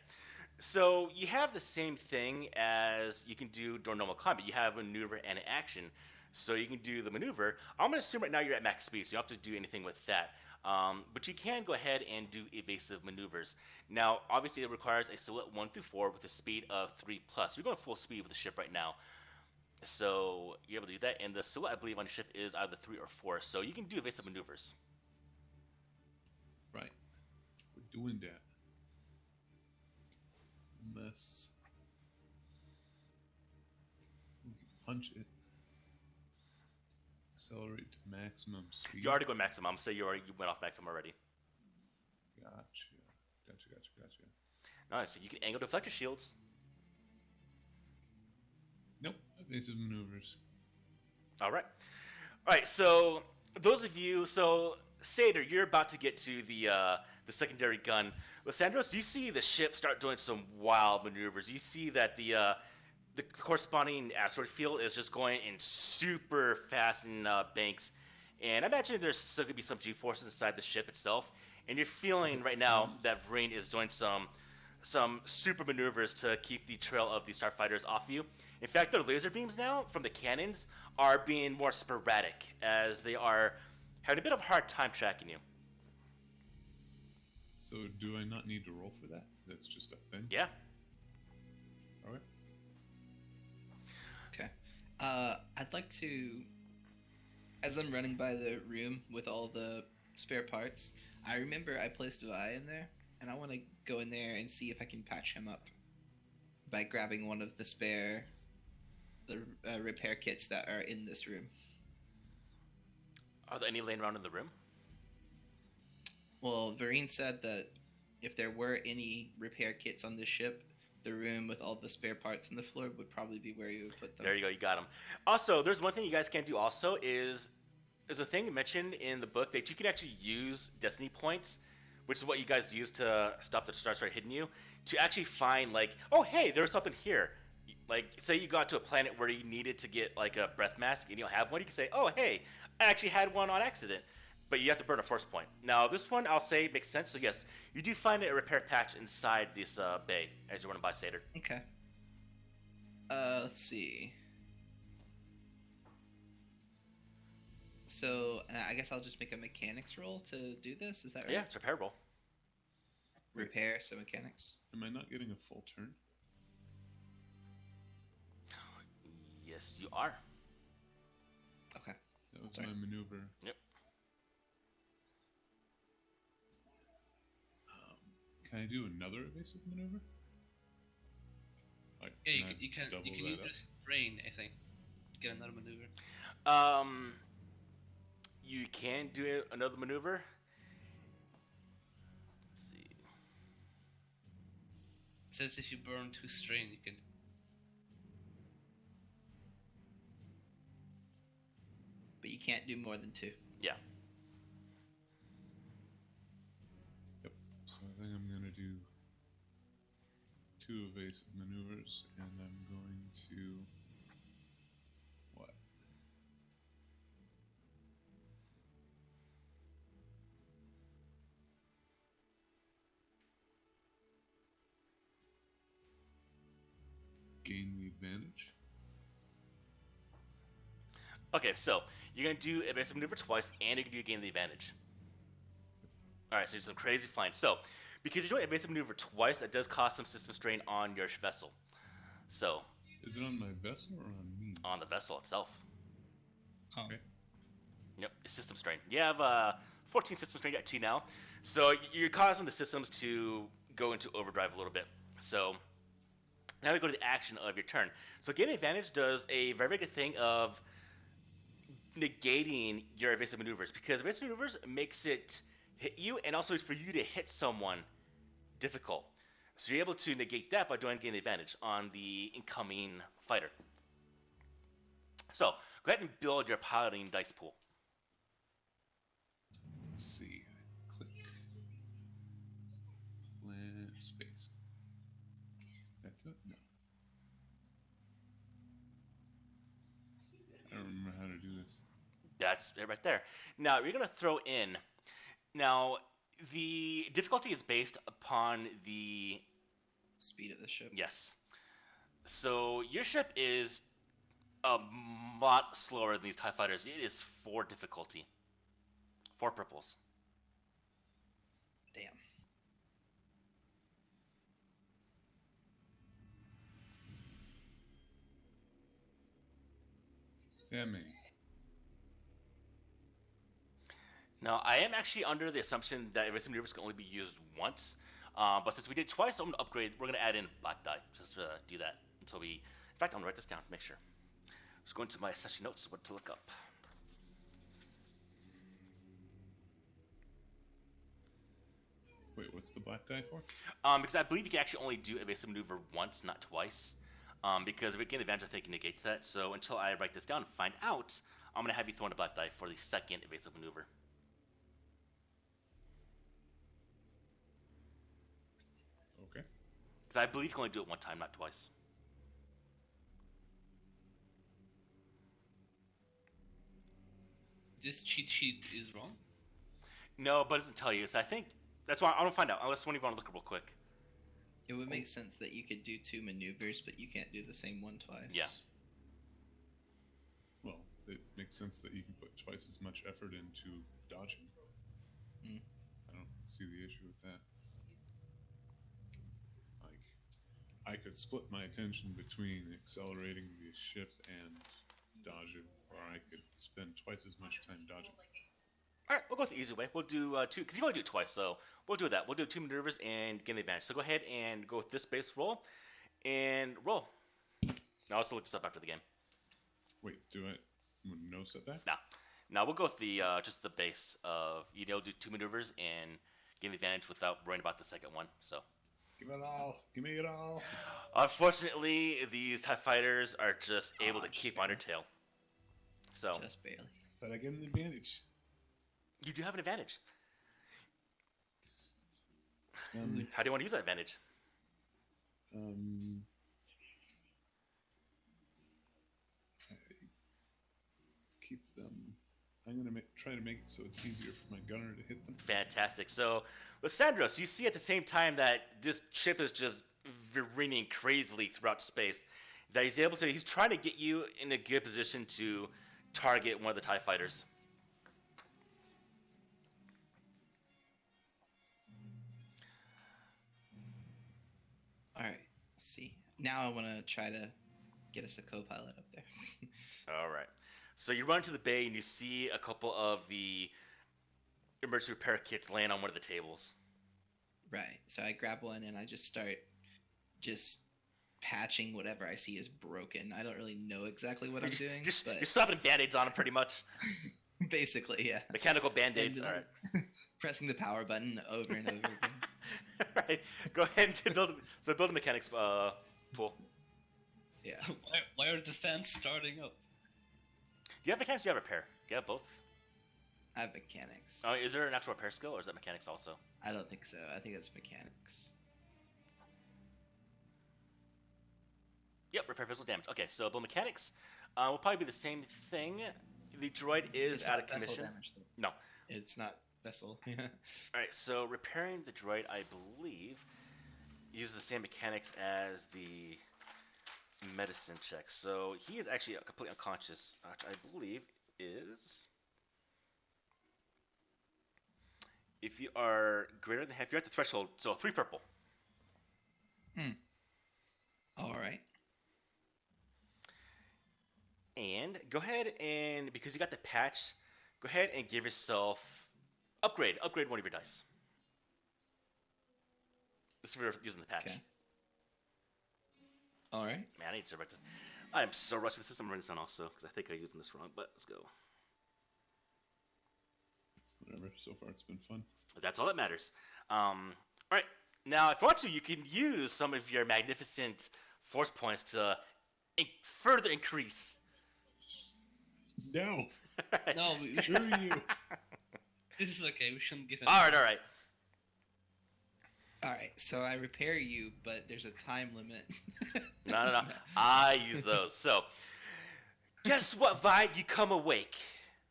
So you have the same thing as you can do during normal combat. You have a maneuver and an action. So you can do the maneuver. I'm going to assume right now you're at max speed, so you don't have to do anything with that. But you can go ahead and do evasive maneuvers. Now, obviously, it requires a silhouette 1 through 4 with a speed of 3+. You're going full speed with the ship right now. So you're able to do that. And the silhouette, I believe, on your ship is either 3 or 4. So you can do evasive maneuvers. Right. We're doing that. Unless we can punch it. Accelerate to maximum speed. You already go maximum, so you went off maximum already. Gotcha. Nice. So you can angle deflector shields. Nope. Evasive maneuvers. All right. All right. So those of you, Sater, you're about to get to the secondary gun. Lysandros, you see the ship start doing some wild maneuvers. You see that the corresponding asteroid field is just going in super fast in banks. And I imagine there's still going to be some G-forces inside the ship itself. And you're feeling right now that Vrain is doing some super maneuvers to keep the trail of the starfighters off you. In fact, their laser beams now from the cannons are being more sporadic as they are having a bit of a hard time tracking you. So do I not need to roll for that? That's just a thing? Yeah. Alright. Okay. I'd like to, as I'm running by the room with all the spare parts, I remember I placed Vi in there, and I want to go in there and see if I can patch him up by grabbing one of the repair kits that are in this room. Are there any laying around in the room? Well, Vareen said that if there were any repair kits on this ship, the room with all the spare parts on the floor would probably be where you would put them. There you go, you got them. Also, there's one thing you guys can do also is there's a thing mentioned in the book that you can actually use destiny points, which is what you guys use to stop the stars start hitting you, to actually find like, oh hey, there's something here. Like, say you got to a planet where you needed to get like a breath mask and you don't have one, you can say, oh hey, I actually had one on accident. But you have to burn a force point. Now, this one, I'll say, makes sense. So, yes, you do find a repair patch inside this bay as you're running by Sater. Okay. Let's see. So, I guess I'll just make a mechanics roll to do this. Is that right? Yeah, it's a repair roll. Repair, so mechanics. Am I not getting a full turn? Yes, you are. Okay. That was Sorry. my maneuver. Yep. Can I do another evasive maneuver? Like, Yeah, I you can double use that up? rain, I think. Get another maneuver. You can do another maneuver. Let's see. It says if you burn 2 strain, you can. But you can't do more than 2. Yeah. Yep. So I think I'm gonna do 2 evasive maneuvers, and I'm going to what? Gain the advantage. Okay, so you're going to do evasive maneuver twice, and you're going to gain the advantage. All right, so it's some crazy flying. So, because you're doing evasive maneuver twice, that does cause some system strain on your vessel. So, Is it on my vessel or on me? on the vessel itself. Oh. Okay. Yep, it's system strain. You have 14 system strain at 2 now. So you're causing the systems to go into overdrive a little bit. So Now we go to the action of your turn. So gain advantage does a very, very good thing of negating your evasive maneuvers, because evasive maneuvers makes it hit you, and also for you to hit someone difficult. So you're able to negate that by doing gain advantage on the incoming fighter. So go ahead and build your piloting dice pool. Let's see. Click. Land space. That do it? No. I don't remember how to do this. That's it right there. Now you're going to throw in. Now the difficulty is based upon the Speed of the ship. yes. So your ship is a lot slower than these TIE fighters. It is 4 difficulty. 4 purples. Damn. That many. Now, I am actually under the assumption that evasive maneuvers can only be used once. But since we did twice, I'm going to upgrade. We're going to add in black die just to do that until we. In fact, I'm going to write this down to make sure. Let's go into my session notes, what to look up. Wait, what's the black die for? Because I believe you can actually only do evasive maneuver once, not twice. Because if we gain advantage, I think it negates that. So until I write this down and find out, I'm going to have you throw in a black die for the second evasive maneuver. Okay. Because I believe you can only do it one time, not twice. This cheat sheet is wrong. No, but it doesn't tell you. So I think that's why I don't find out unless one of you want to look real quick. It would make sense that you could do 2 maneuvers, but you can't do the same one twice. Yeah. Well, it makes sense that you can put twice as much effort into dodging. Mm. I don't see the issue with that. Like, I could split my attention between accelerating the ship and dodging, or I could spend twice as much time dodging. All right, we'll go with the easy way. We'll do 2, because you can only do it twice, so we'll do that. We'll do 2 maneuvers and gain the advantage. So go ahead and go with this base roll, and roll. Now I'll still look this up after the game. Wait, do I no setback? Now we'll go with the just the base of you know do 2 maneuvers and gain the advantage without worrying about the second one. So Give it all. Give me it all. unfortunately, these TIE fighters are just able to just keep on your tail. So Just barely. But I get an advantage. you do have an advantage. Um, How do you want to use that advantage? um, I keep them. I'm gonna try to make it so it's easier for my gunner to hit them. Fantastic. So, Lysandros, you see at the same time that this ship is just careening crazily throughout space, that he's trying to get you in a good position to target one of the TIE fighters. Alright, let's see. Now I want to try to get us a co-pilot up there. All right. So you run to the bay and you see a couple of the emergency repair kits laying on one of the tables. Right. So I grab one and I just start just patching whatever I see is broken. I don't really know exactly what I'm doing, You're but slapping band-aids on them pretty much. basically, yeah. Mechanical band-aids. And, All right. Pressing the power button over and over again. Right. Go ahead and build a mechanics pool. Yeah. Why are the fans starting up? Do you have mechanics? Do you have repair? Do you have both? I have mechanics. Is there an actual repair skill, or is that mechanics also? I don't think so. I think it's mechanics. Yep, repair physical damage. Okay, so build mechanics will probably be the same thing. The droid is It's out not of vessel commission. damage, though. No. It's not vessel. Yeah. All right, so repairing the droid, I believe, uses the same mechanics as the medicine check. So he is actually completely unconscious, which I believe is if you are greater than half, you're at the threshold. So 3 purple. All right. And go ahead and because you got the patch, go ahead and give yourself upgrade one of your dice. This is for using the patch. Okay. All right. Man, I need to write this. I am so rusty. This is I'm writing this down also because I think I'm using this wrong. But let's go. Whatever. So far, it's been fun. That's all that matters. All right. Now, if you want to, you can use some of your magnificent force points to further increase. No. No, Screw you. this is okay. We shouldn't give him. All right. All right. So I repair you, but there's a time limit. No. I use those. So, guess what, Vi? You come awake.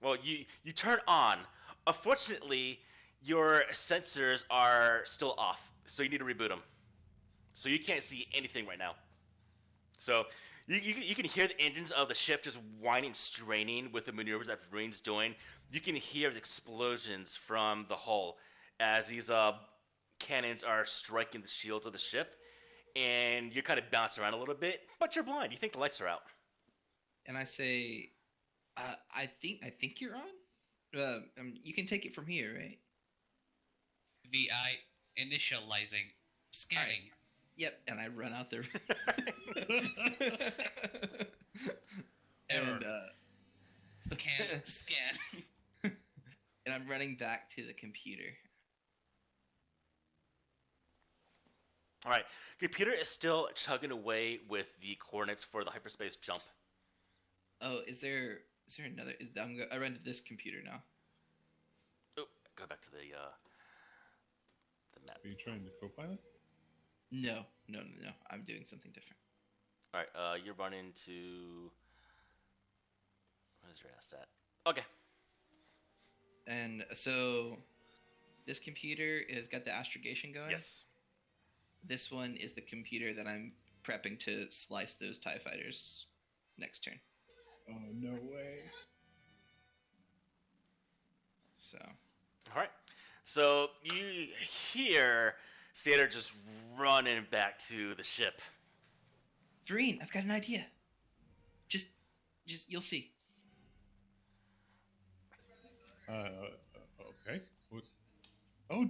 Well, you turn on. Unfortunately, your sensors are still off, so you need to reboot them. So you can't see anything right now. So you can hear the engines of the ship just whining, straining with the maneuvers that Varine's doing. You can hear the explosions from the hull as these cannons are striking the shields of the ship, and you're kind of bouncing around a little bit, but you're blind. You think the lights are out. And I say, I think you're on. You can take it from here, right? VI initializing, scanning. Yep. And I run out there. Error. and Scan. and I'm running back to the computer. All right, computer is still chugging away with the coordinates for the hyperspace jump. Oh, is there another? I run to this computer now. Oh, go back to the map. Are you trying to co-pilot? No. I'm doing something different. All right, you're running to. Where's your ass at? Okay. And so, this computer has got the astrogation going. Yes. This one is the computer that I'm prepping to slice those TIE fighters next turn. Oh, no way. So. All right. So you hear Sator just running back to the ship. Vereen, I've got an idea. Just you'll see. Okay. What? Oh,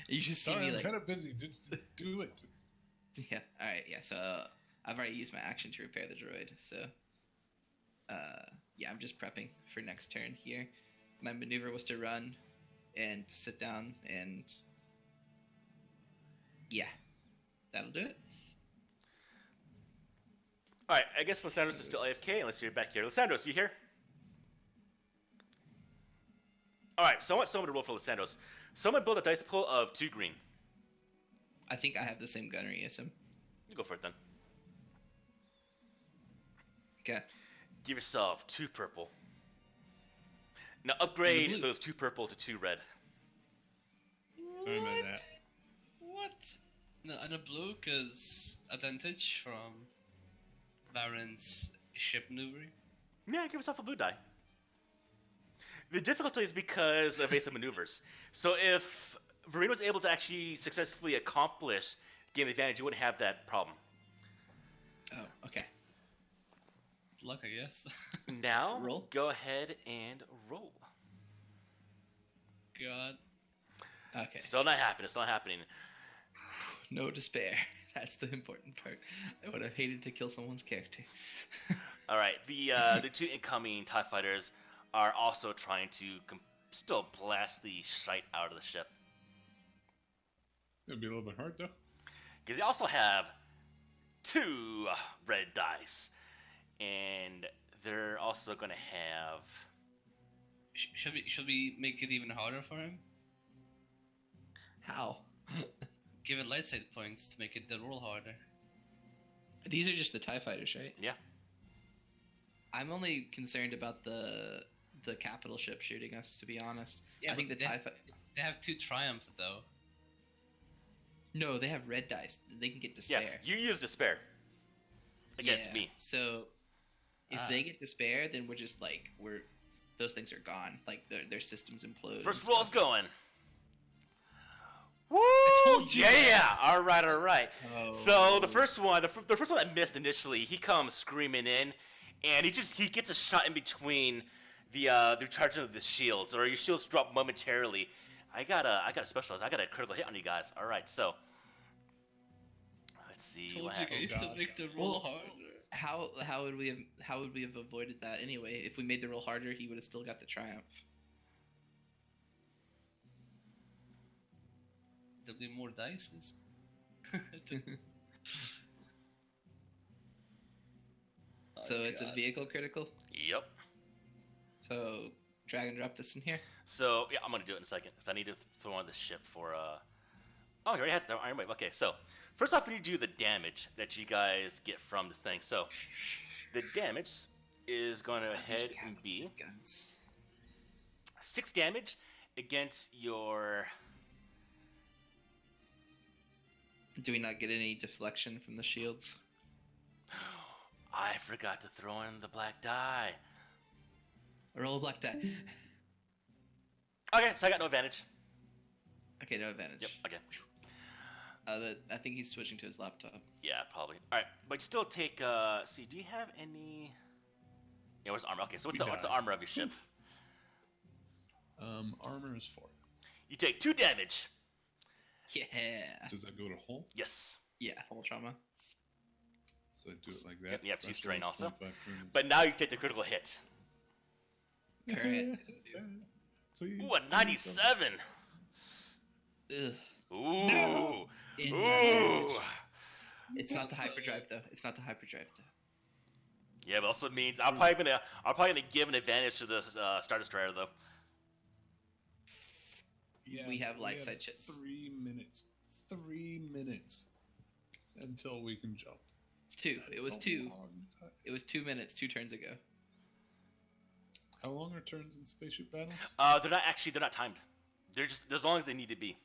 You just see sorry, me I'm like. kind of busy. Just do it. Yeah. All right. Yeah. So I've already used my action to repair the droid. So. Yeah, I'm just prepping for next turn here. My maneuver was to run and sit down, and yeah, that'll do it. All right, I guess Lysandros is still AFK unless you're back here. Lysandros, you here? All right, so I want someone to roll for Lysandros. Someone build a dice pool of 2 green. I think I have the same gunnery as him. You go for it then. Okay. Give yourself 2 purple. Now upgrade blue. those 2 purple to 2 red. Sorry about that. What? No, and a blue because advantage from Varen's ship maneuvering. Yeah, give yourself a blue die. The difficulty is because of the evasive maneuvers. So if Varine was able to actually successfully accomplish game advantage, you wouldn't have that problem. Oh, okay. Luck, I guess. Now, Roll. go ahead and roll. God. Okay. Still not happening. It's not happening. No despair. That's the important part. I would have hated to kill someone's character. All right, the 2 incoming TIE fighters are also trying to still blast the shite out of the ship. It'll be a little bit hard though. Because they also have 2 red dice. And they're also going to have... Should we make it even harder for him? How? Give it light side points to make it the roll harder. These are just the TIE fighters, right? Yeah. I'm only concerned about the capital ship shooting us, to be honest. Yeah, I think the but TIE fighter... They have 2 triumph though. No, they have red dice. They can get despair. Yeah, you use despair against me. So if they get despair, then we're just like those things are gone. Like their systems implode. First and roll's stuff. going. Woo! told you Yeah. that. All right. Oh. So the first one that missed initially, he comes screaming in, and he gets a shot in between the recharging of the shields, or your shields drop momentarily. I got a specialized. I got a critical hit on you guys. All right, so Let's see Told what you happens. guys to gosh. make the roll Well, harder. How would we have avoided that anyway? If we made the roll harder, he would have still got the triumph. There'll be more dices. So it's a vehicle critical. Yep. So drag and drop this in here. So yeah, I'm gonna do it in a second because I need to throw on the ship for Oh, he already has the iron wave. Okay, so first off, we need to do the damage that you guys get from this thing. So the damage is going to head and be Guns. 6 damage against your. Do we not get any deflection from the shields? I forgot to throw in the black die. Roll a black die. Okay, so I got no advantage. Okay, no advantage. Yep. Okay. I think he's switching to his laptop. Yeah, probably. All right, but you still take. See, do you have any? Yeah, where's the armor? Okay, so what's the armor of your ship? Armor is 4. You take 2 damage. Yeah. Does that go to hull? Yes. Yeah, whole trauma. So I do it like that. Yep, you have 2 Rest strain rolls also. 25 turns. But now you take the critical hit. Correct. So you Ooh, a 97. Ugh. Ooh. In Ooh. It's not the hyperdrive though. It's not the hyperdrive though. Yeah, but also means I'm probably gonna give an advantage to the Star Destroyer though. Yeah, We have light side chips. 3 minutes. 3 minutes until we can jump. 2. That It is was a 2. long time. It was 2 minutes 2 turns ago. How long are turns in spaceship battles? They're not timed. They're just as long as they need to be.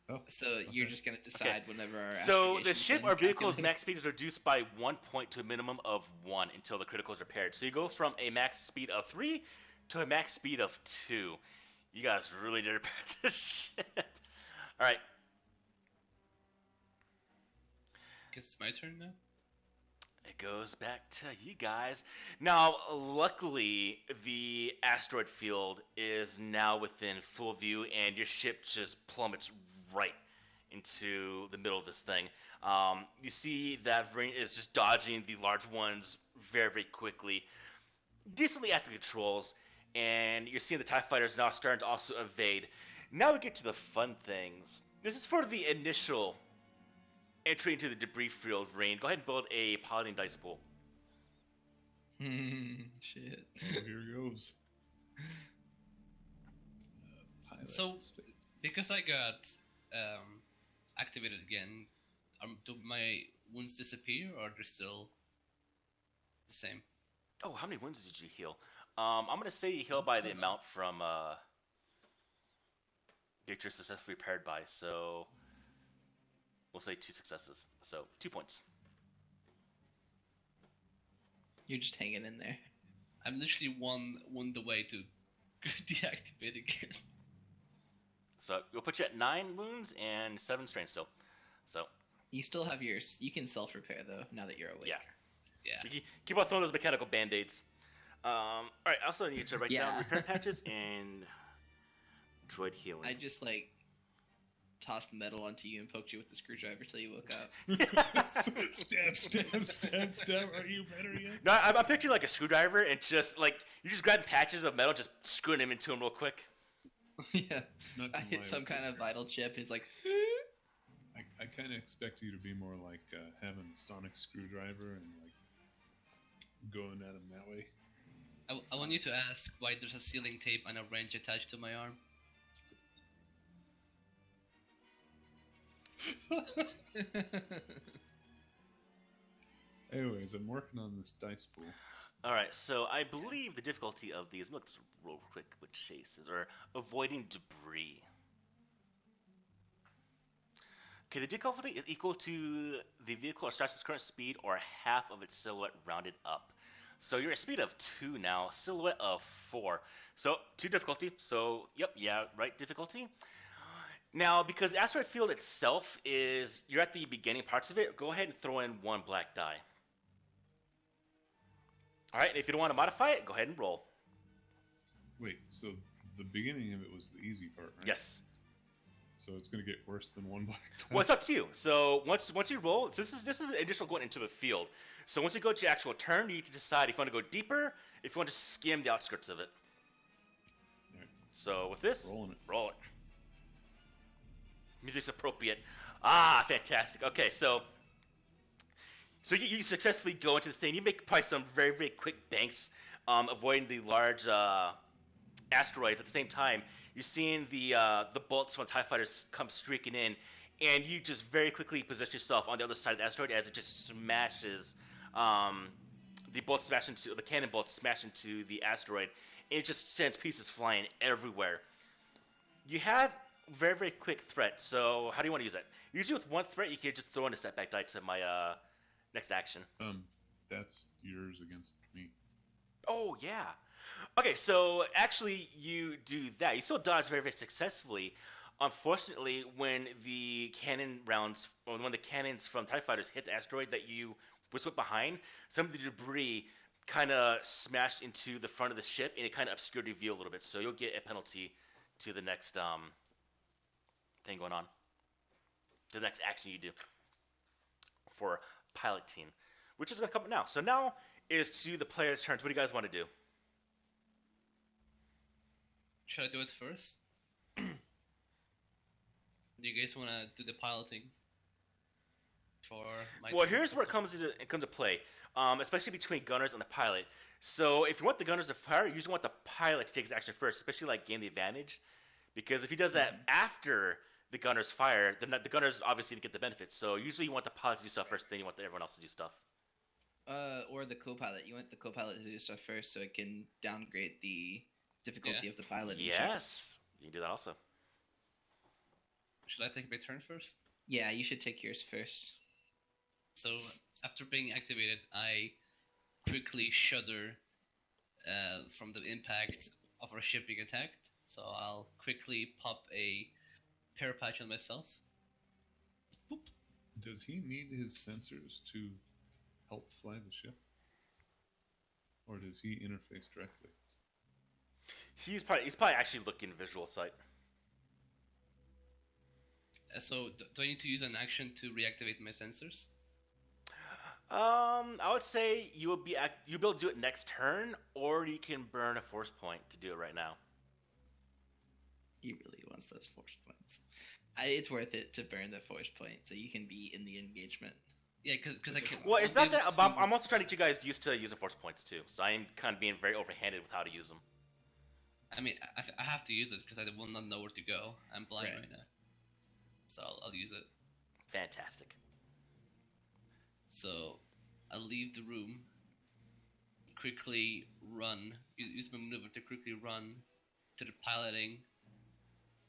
Oh, So you're just gonna decide whenever our. So the aggregation ship is or vehicle's calculated. max speed is reduced by 1 point to a minimum of 1 until the critical is repaired. So you go from a max speed of 3 to a max speed of 2. You guys really did repair this ship. All right. Guess it's my turn now. It goes back to you guys. Now, luckily, the asteroid field is now within full view, and your ship just plummets right into the middle of this thing. You see that Vrain is just dodging the large ones very, very quickly, decently at the controls, and you're seeing the TIE fighters now starting to also evade. Now we get to the fun things. This is for the initial entry into the debris field, Rain. Go ahead and build a piloting dice pool. Shit. oh, here goes. Pilot So- space. Because I got activated again, do my wounds disappear or they're still the same? Oh, how many wounds did you heal? I'm going to say you heal by the amount from get your successfully repaired by. So we'll say 2 successes. So 2 points. You're just hanging in there. I'm literally one wound away to deactivate again. So we'll put you at 9 wounds and 7 strain still. So You still have yours. You can self repair though. Now that you're awake. yeah, Yeah. you keep on throwing those mechanical band-aids. All right. I also need to write down Yeah. repair patches and droid healing. I just like tossed metal onto you and poked you with the screwdriver till you woke up. stab. Are you better yet? No, I'm picturing like a screwdriver and just like you just grabbing patches of metal, just screwing them into them real quick. Yeah. Not I to hit lie some with kind you, of vital chip. He's like, I kind of expect you to be more like having a sonic screwdriver and like going at him that way. I want you to ask why there's a sealing tape and a wrench attached to my arm. Anyways, I'm working on this dice pool. All right, so I believe the difficulty of these. Let's roll quick with chases or avoiding debris. Okay, the difficulty is equal to the vehicle or starts its current speed or half of its silhouette rounded up. So you're at a speed of 2 now, silhouette of 4. So 2 difficulty. So yep, yeah, right difficulty. Now, because the asteroid field itself is you're at the beginning parts of it, go ahead and throw in 1 black die. All right, and if you don't want to modify it, go ahead and roll. Wait, so the beginning of it was the easy part, right? Yes. So it's going to get worse than 1 black die. Well, it's up to you. So once you roll, this is the initial going into the field. So once you go to your actual turn, you can decide if you want to go deeper, if you want to skim the outskirts of it. Alright. So with this, Rolling it. roll it. Music's appropriate. Ah, fantastic. Okay, so you successfully go into this thing. You make probably some very, very quick banks, avoiding the large asteroids. At the same time, you're seeing the bolts from TIE fighters come streaking in, and you just very quickly position yourself on the other side of the asteroid as it just smashes. The bolts smash into the cannon bolts smash into the asteroid, and it just sends pieces flying everywhere. You have very, very quick threat. So how do you want to use it? Usually with one threat, you can just throw in a setback die to my next action. That's yours against me. Oh, yeah. Okay, so actually you do that. You still dodge very, very successfully. Unfortunately, when the cannon rounds, or when the cannons from TIE fighters hit the asteroid that you was put behind, some of the debris kind of smashed into the front of the ship, and it kind of obscured your view a little bit. So you'll get a penalty to the next thing going on. The next action you do for piloting, which is going to come up now. So now is to the player's turns. What do you guys want to do? Should I do it first? Do you guys want to do the piloting? For my Well, turn? here's where it comes into play, especially between gunners and the pilot. So if you want the gunners to fire, you usually want the pilot to take his action first, especially like gain the advantage, because if he does that after the gunners fire, then the gunners obviously get the benefits. So usually you want the pilot to do stuff first, then you want everyone else to do stuff. Or the co-pilot. You want the co-pilot to do stuff first, so it can downgrade the difficulty of the pilot. Yes, you can do that also. Should I take my turn first? Yeah, you should take yours first. So after being activated, I quickly shudder from the impact of our ship being attacked. So I'll quickly pop a pair patch on myself. Boop. Does he need his sensors to help fly the ship? Or does he interface directly? He's probably actually looking visual sight. So do I need to use an action to reactivate my sensors? I would say you'll be able to do it next turn, or you can burn a force point to do it right now. He really wants those force points. It's worth it to burn the force point so you can be in the engagement. Yeah, because I can. Well, it's not that. I'm also trying to get you guys used to using force points too. So I'm kind of being very overhanded with how to use them. I mean, I have to use it because I will not know where to go. I'm blind Right. right now, so I'll use it. Fantastic. So I'll leave the room. Quickly run. Use my maneuver to quickly run to the piloting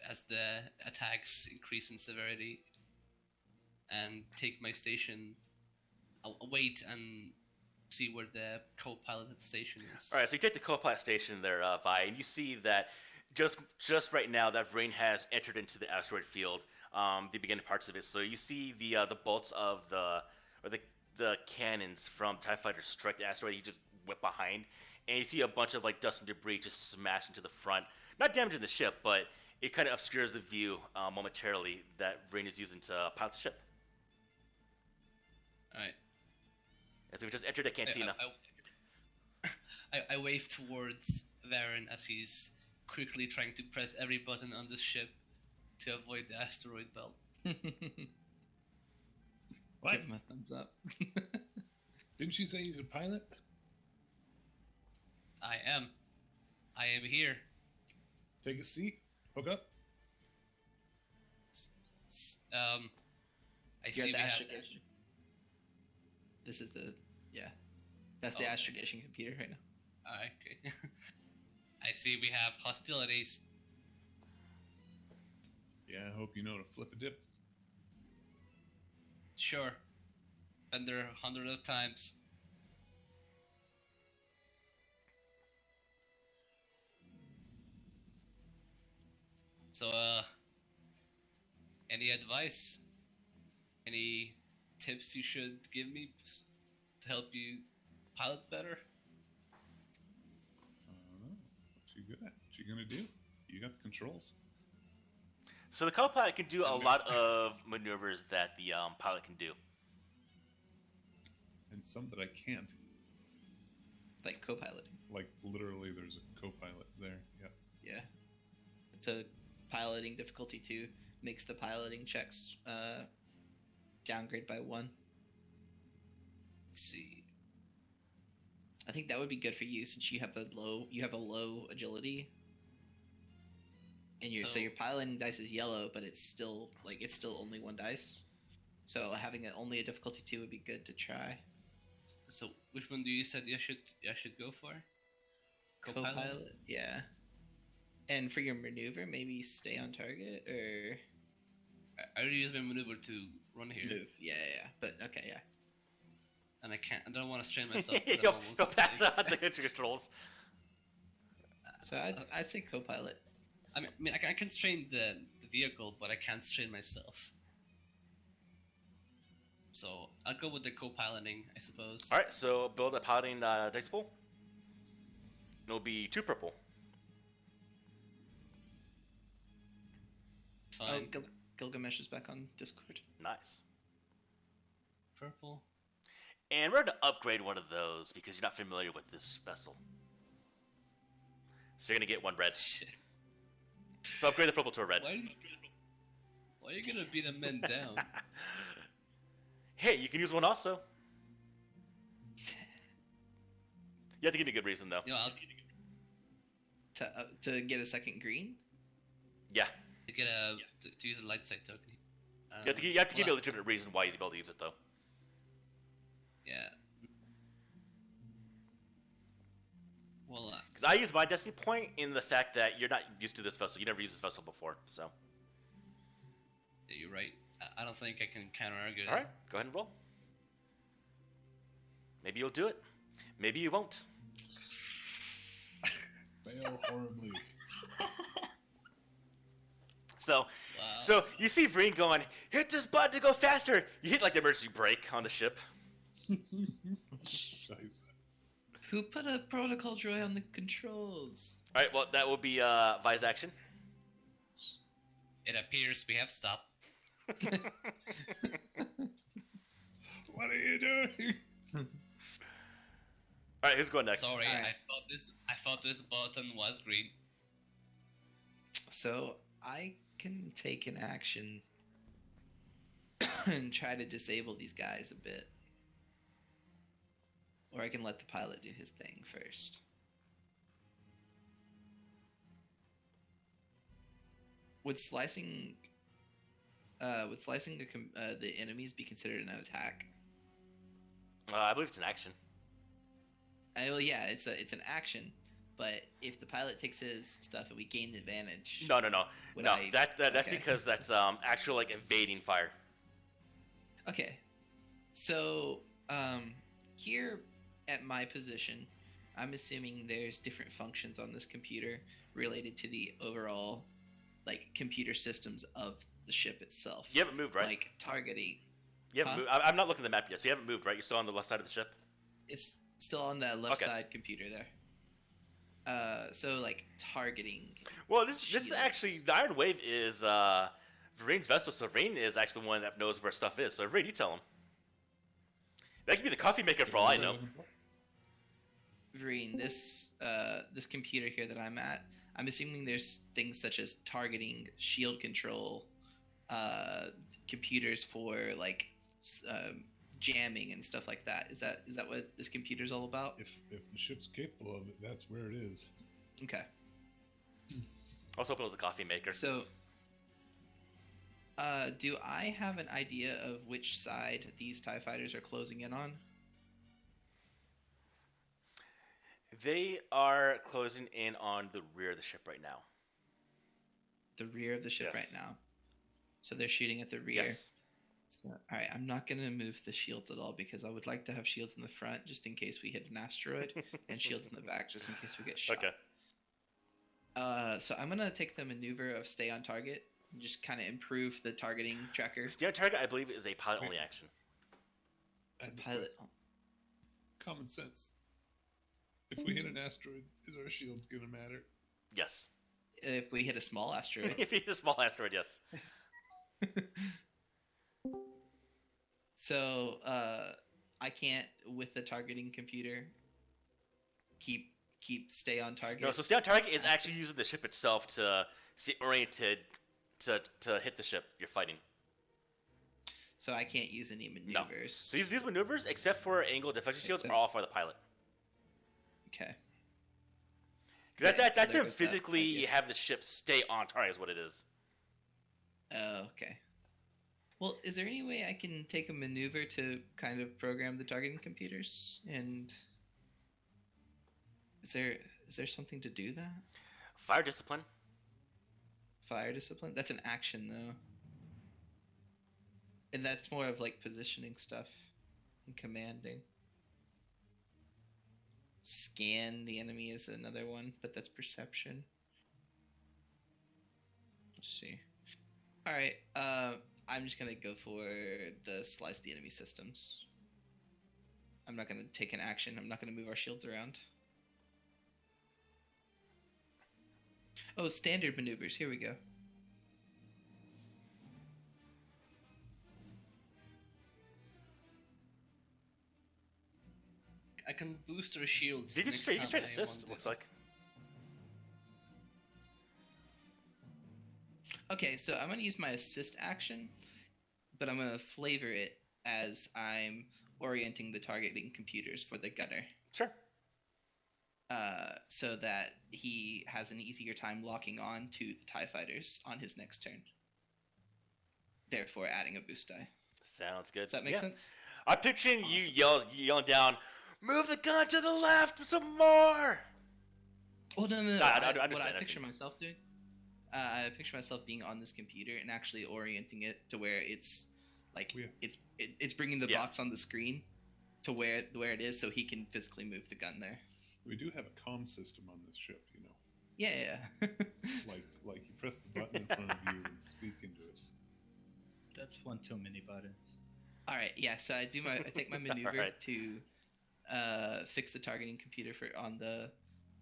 as the attacks increase in severity, and take my station. I'll wait and see where the co-piloted station is. All right, so you take the co-pilot station there, Vi, and you see that just right now that Rain has entered into the asteroid field, the beginning parts of it. So you see the bolts of the cannons from TIE fighters strike the asteroid. You just went behind, and you see a bunch of like dust and debris just smash into the front, not damaging the ship, but it kind of obscures the view momentarily that Rain is using to pilot the ship. All right. As we just entered the cantina. I wave towards Varen as he's quickly trying to press every button on the ship to avoid the asteroid belt. What? Give him a thumbs up. Didn't you say you could pilot? I am here. Take a seat. Hook up. I You're see at the we have. astrogation. This is the That's the astrogation computer right now. Alright, okay. I see we have hostilities. Yeah, I hope you know to flip a dip. Sure. Been there hundreds of times. So, any advice? Any tips you should give me to help you pilot better? I don't know. What's she good at? What's she gonna do? You got the controls. So the co-pilot can do a I'm lot of maneuvers that the pilot can do. And some that I can't. Like co-piloting. Like literally, there's a co-pilot there. Yeah. Yeah. So piloting difficulty 2 makes the piloting checks downgrade by 1. Let's see. I think that would be good for you since you have a low agility. And so your piloting dice is yellow, but it's still only 1 dice. So having only a difficulty 2 would be good to try. So which one do you said I should go for? Co-pilot, yeah. And for your maneuver, maybe stay on target or I already used my maneuver to run here, move. Yeah. But okay, yeah. and I can't. I don't want to strain myself. 'cause I'm You'll almost, pass like- out the controls. So I'd say co-pilot. I mean, I can strain the vehicle, but I can't strain myself. So I'll go with the co-piloting, I suppose. All right, so build a piloting dice pool. It'll be 2 purple. Fine. Oh, Gilgamesh is back on Discord. Nice. Purple. And we're going to upgrade one of those because you're not familiar with this vessel. So you're going to get 1 red. Shit. So upgrade the purple to a red. Why are you gonna beat a men down? Hey, you can use 1 also. You have to give me a good reason, though. You know, I'll To get a second green. Yeah. get to use a light side token. You have to give me a legitimate reason why you'd be able to use it, though. Yeah. Well, Because I use my destiny point in the fact that you're not used to this vessel. You never used this vessel before, so. yeah, you're right. I don't think I can counter argue. All right, go ahead and roll. Maybe you'll do it. Maybe you won't. Fail horribly. So, Wow. so you see Vreen going, hit this button to go faster. You hit like the emergency brake on the ship. Scheiße. Who put a protocol droid on the controls? All right, well that will be Vi's action. It appears we have stopped. What are you doing? All right, who's going next? Sorry, Alright. I thought this button was green. So I can take an action and try to disable these guys a bit. Or I can let the pilot do his thing first. Would slicing the enemies be considered an attack? I believe it's an action. Well, yeah, it's an action. But if the pilot takes his stuff and we gain the advantage, No. would No, I- that's okay. because that's actual like evading fire. Okay. So, here at my position, I'm assuming there's different functions on this computer related to the overall, like, computer systems of the ship itself. You haven't moved, right? Like, targeting. You haven't moved. I'm not looking at the map yet, so you haven't moved, right? You're still on the left side of the ship? It's still on the left Okay. side computer there. So, like, targeting. Well, this is Shields. actually, the Iron Wave is Vareen's vessel, so Vareen is actually the one that knows where stuff is. So, Vareen, you tell him. That could be the coffee maker for all I know. Vereen, this computer here that I'm at, I'm assuming there's things such as targeting, shield control, computers for like jamming and stuff like that. Is that what this computer's all about? If the ship's capable of it, that's where it is. Okay. I was hoping it was a coffee maker. So, do I have an idea of which side these TIE fighters are closing in on? They are closing in on the rear of the ship right now. The rear of the ship Yes. right now. So they're shooting at the rear. Yes. So, all right, I'm not going to move the shields at all because I would like to have shields in the front just in case we hit an asteroid, and shields in the back just in case we get shot. Okay. So I'm going to take the maneuver of stay on target and just kind of improve the targeting tracker. Stay on target, I believe, is a pilot-only action. It's a pilot. Common sense. If we hit an asteroid, is our shield gonna matter? Yes. If we hit a small asteroid. If you hit a small asteroid, yes. So, I can't, with the targeting computer, stay on target. No, so stay on target is actually using the ship itself to stay oriented to hit the ship you're fighting. So I can't use any No. maneuvers. So these maneuvers, except for angle deflection shields, are all for the pilot. Okay. That's so that's there him goes that physically idea. have the ship stay on target is what it is. Oh, okay. Well, is there any way I can take a maneuver to kind of program the targeting computers? And is there something to do that? Fire discipline. Fire discipline? That's an action, though. And that's more of like positioning stuff and commanding. Scan the enemy is another one, but that's perception. Let's see. Alright, I'm just gonna go for the slice the enemy systems. I'm not gonna take an action. I'm not gonna move our shields around. Oh, standard maneuvers. Here we go. I can boost our shields. You can next straight time I assist. want It looks to. like. Okay, so I'm gonna use my assist action, but I'm gonna flavor it as I'm orienting the targeting computers for the gunner, Sure. so that he has an easier time locking on to the TIE fighters on his next turn. Therefore, adding a boost die. Sounds good. Does that make Yeah. sense? I'm picturing you yelling down, "Move the gun to the left some more!" Well, no. I What I understand. picture myself doing, I picture myself being on this computer and actually orienting it to where it's like Yeah. it's bringing the Yeah. box on the screen to where it is, so he can physically move the gun there. We do have a comm system on this ship, you know. Yeah. Like you press the button in front of you and speak into it. That's one too many buttons. All right. Yeah. So I take my maneuver Alright. to fix the targeting computer on the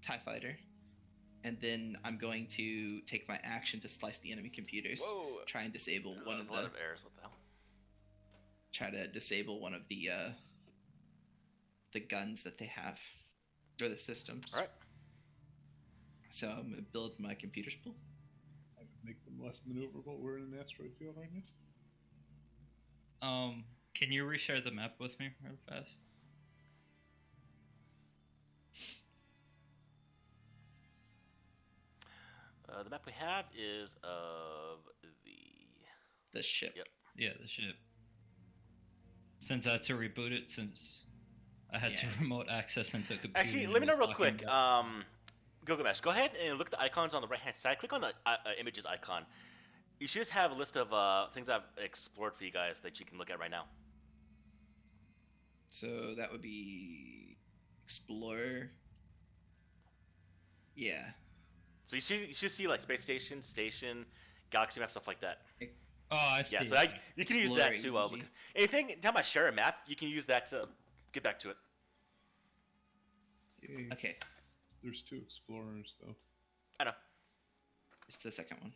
TIE fighter, and then I'm going to take my action to slice the enemy computers. Whoa. Try and disable one There's of a lot the. of errors. What the hell? Try to disable one of the guns that they have, or the systems. All right. So I'm gonna build my computer spool. I would make them less maneuverable. We're in an asteroid field, aren't it? Can you reshare the map with me real fast? The map we have is of The ship. Yep. Yeah, the ship. Since I had to reboot it, since I had to Yeah. remote access into a computer. Actually, and let me it know was real quick. locking up. Gilgamesh, go ahead and look at the icons on the right-hand side. Click on the images icon. You should just have a list of things I've explored for you guys that you can look at right now. So that would be Explorer. Yeah. So you should see like space station, galaxy map, stuff like that. Oh, I see. Yeah, so you can use that too. Explorer, Look, anything time I share a map, you can use that to get back to it. Yay. Okay. There's 2 explorers, though. I know. It's the second one.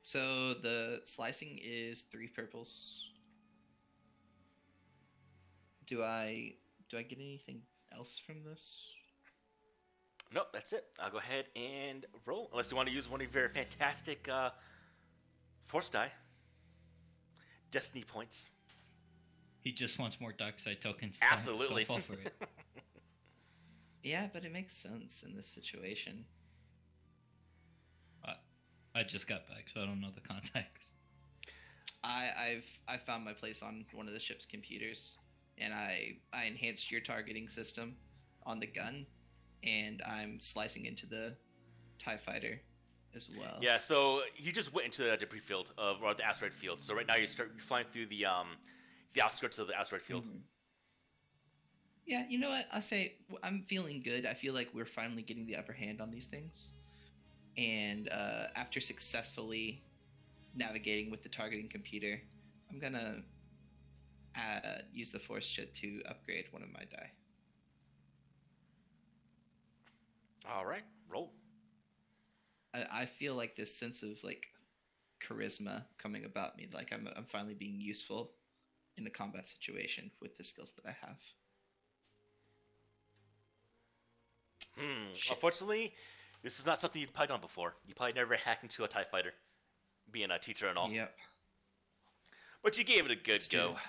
So the slicing is 3 purples. Do I get anything else from this? Nope, that's it. I'll go ahead and roll. Unless you want to use one of your fantastic force die. Destiny points. He just wants more dark side tokens. Absolutely. Don't fall for it. Yeah, but it makes sense in this situation. I just got back, so I don't know the context. I found my place on one of the ship's computers, and I enhanced your targeting system on the gun, and I'm slicing into the TIE fighter as well. Yeah, so he just went into the debris field or the asteroid field. So right now you're flying through the outskirts of the asteroid field. Mhm. Yeah, you know what? I'll say I'm feeling good. I feel like we're finally getting the upper hand on these things. And after successfully navigating with the targeting computer, I'm gonna use the force chip to upgrade one of my die. All right, roll. I feel like this sense of like charisma coming about me. Like I'm finally being useful in a combat situation with the skills that I have. Shit. Unfortunately, this is not something you've probably done before. You probably never hacked into a TIE fighter, being a teacher and all. Yep. But you gave it a good Student. go.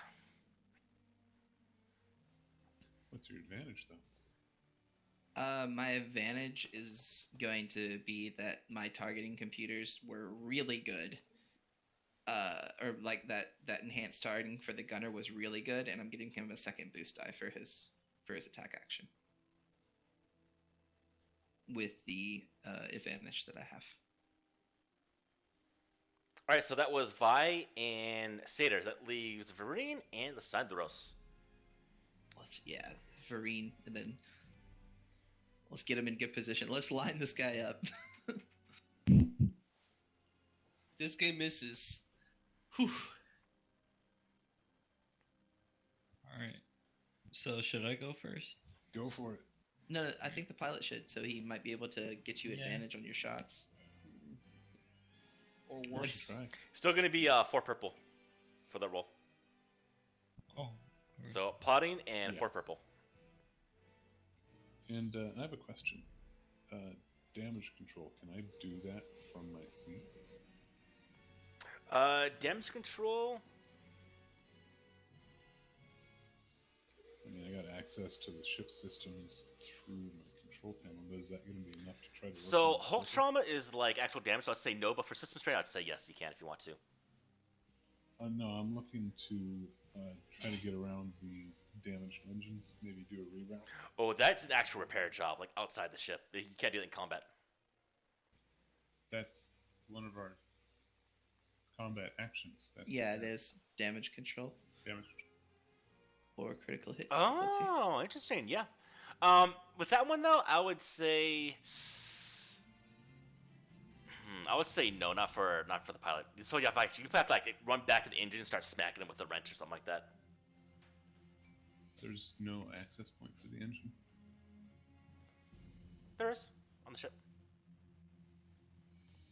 What's your advantage, though? My advantage is going to be that my targeting computers were really good. Or like that enhanced targeting for the gunner was really good, and I'm getting him a second boost die for his attack action with the advantage that I have. All right, so that was Vi and Satyr. That leaves Varine and Lysandros. Varine, and then let's get him in good position. Let's line this guy up. This game misses. Whew. Alright. So should I go first? Go for it. No, I think the pilot should, so he might be able to get you Yeah. advantage on your shots. Or Let's- worse, try. Still going to be 4 purple for the roll. Oh. So plotting and Yes. 4 purple. And I have a question. Damage control. Can I do that from my seat? Damage control. I mean, I got access to the ship systems through my control panel, but is that going to be enough to try to? So work on Hulk the trauma is like actual damage, so I'd say no, but for system strain, I'd say yes, you can if you want to. No, I'm looking to try to get around the damaged engines. Maybe do a reroute. Oh, that's an actual repair job, like outside the ship. You can't do it in combat. That's one of our combat actions. That's Yeah, it is damage control damage. or critical hit. Oh, interesting. Yeah. With that one though, I would say. I would say no, not for the pilot. So yeah, you have to like run back to the engine and start smacking him with a wrench or something like that. There's no access point for the engine. There is on the ship.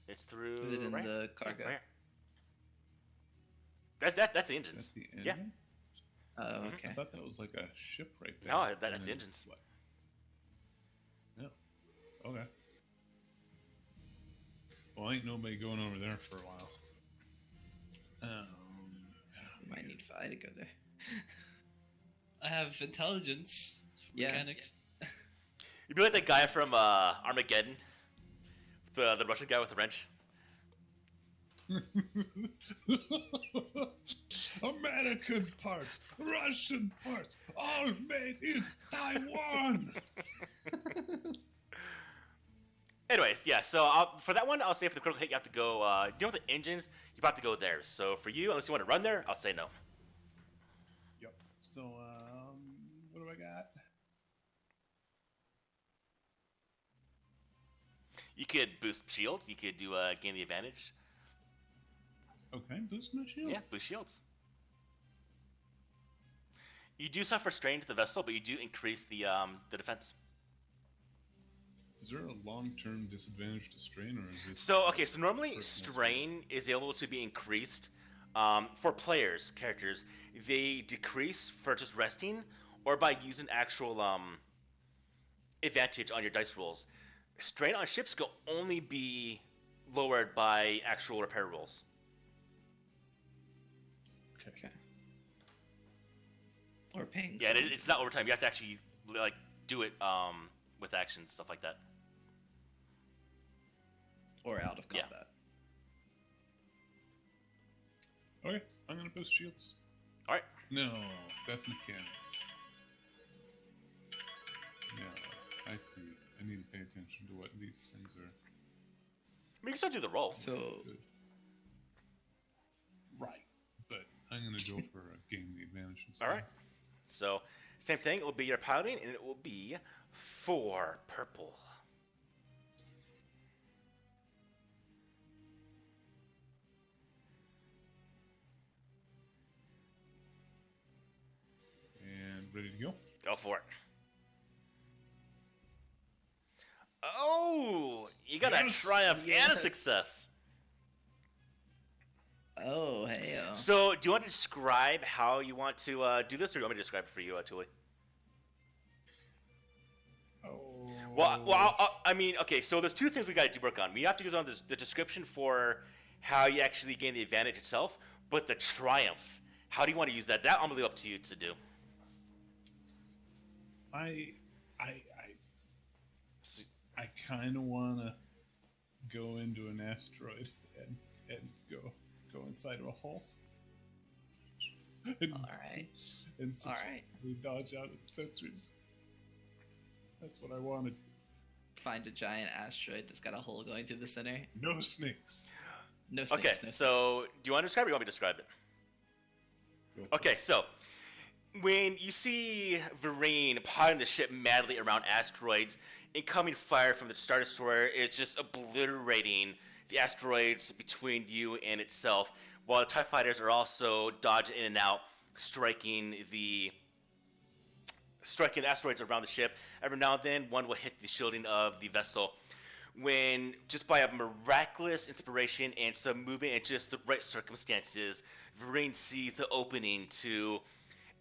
It's through. Is it in right? the cargo? Right here. That's the engines. That's the engine. Yeah. Oh, Mhm. okay. I thought that was like a ship right there. No, that's And the then engines. what? No. Okay. Well, ain't nobody going over there for a while. We might need Vi to go there. I have intelligence. Yeah. Mechanics. You'd be like that guy from Armageddon, the Russian guy with the wrench. American parts, Russian parts, all made in Taiwan. Anyways, yeah. So for that one, I'll say for the critical hit, you have to go. Deal with the engines. You have to go there. So for you, unless you want to run there, I'll say no. Yep. So, what do I got? You could boost shield. You could do gain the advantage. Okay, boost my shield. Yeah, boost shields. You do suffer strain to the vessel, but you do increase the defense. Is there a long-term disadvantage to strain, or is it? So normally personal strain is able to be increased for characters. They decrease for just resting or by using actual advantage on your dice rolls. Strain on ships can only be lowered by actual repair rolls. Okay. Or paying. Yeah, and it's not overtime. You have to actually like do it with actions, stuff like that. Or out of Yeah. combat. Okay, I'm gonna boost shields. All right. No, that's mechanics. No, I see. I need to pay attention to what these things are. I mean, you can still do the roll. So Good. Right, but I'm gonna go for a gain the advantage instead. All right. So same thing. It will be your piloting, and it will be 4 purple. And ready to go. Go for it. Oh, You got a Yes, triumph and a yes. success. Oh, hey. So, do you want to describe how you want to do this, or do you want me to describe it for you, Tuli? Oh. Well, I mean, okay. So there's two things we got to work on. We have to go on the description for how you actually gain the advantage itself, but the triumph. How do you want to use that? That I'm gonna leave up to you to do. I kind of want to go into an asteroid and go inside of a hole. And, All right. And All right. successfully dodge out of the sensors. That's what I wanted. Find a giant asteroid that's got a hole going through the center. No snakes. No snakes. Okay. No So do you want to describe it, or you want me to describe it? Go for Okay. it. So when you see Vereen piloting the ship madly around asteroids, incoming fire from the Star Destroyer is just obliterating the asteroids between you and itself, while the TIE fighters are also dodging in and out, striking the asteroids around the ship. Every now and then, one will hit the shielding of the vessel. When, just by a miraculous inspiration and some movement and just the right circumstances, Vereen sees the opening to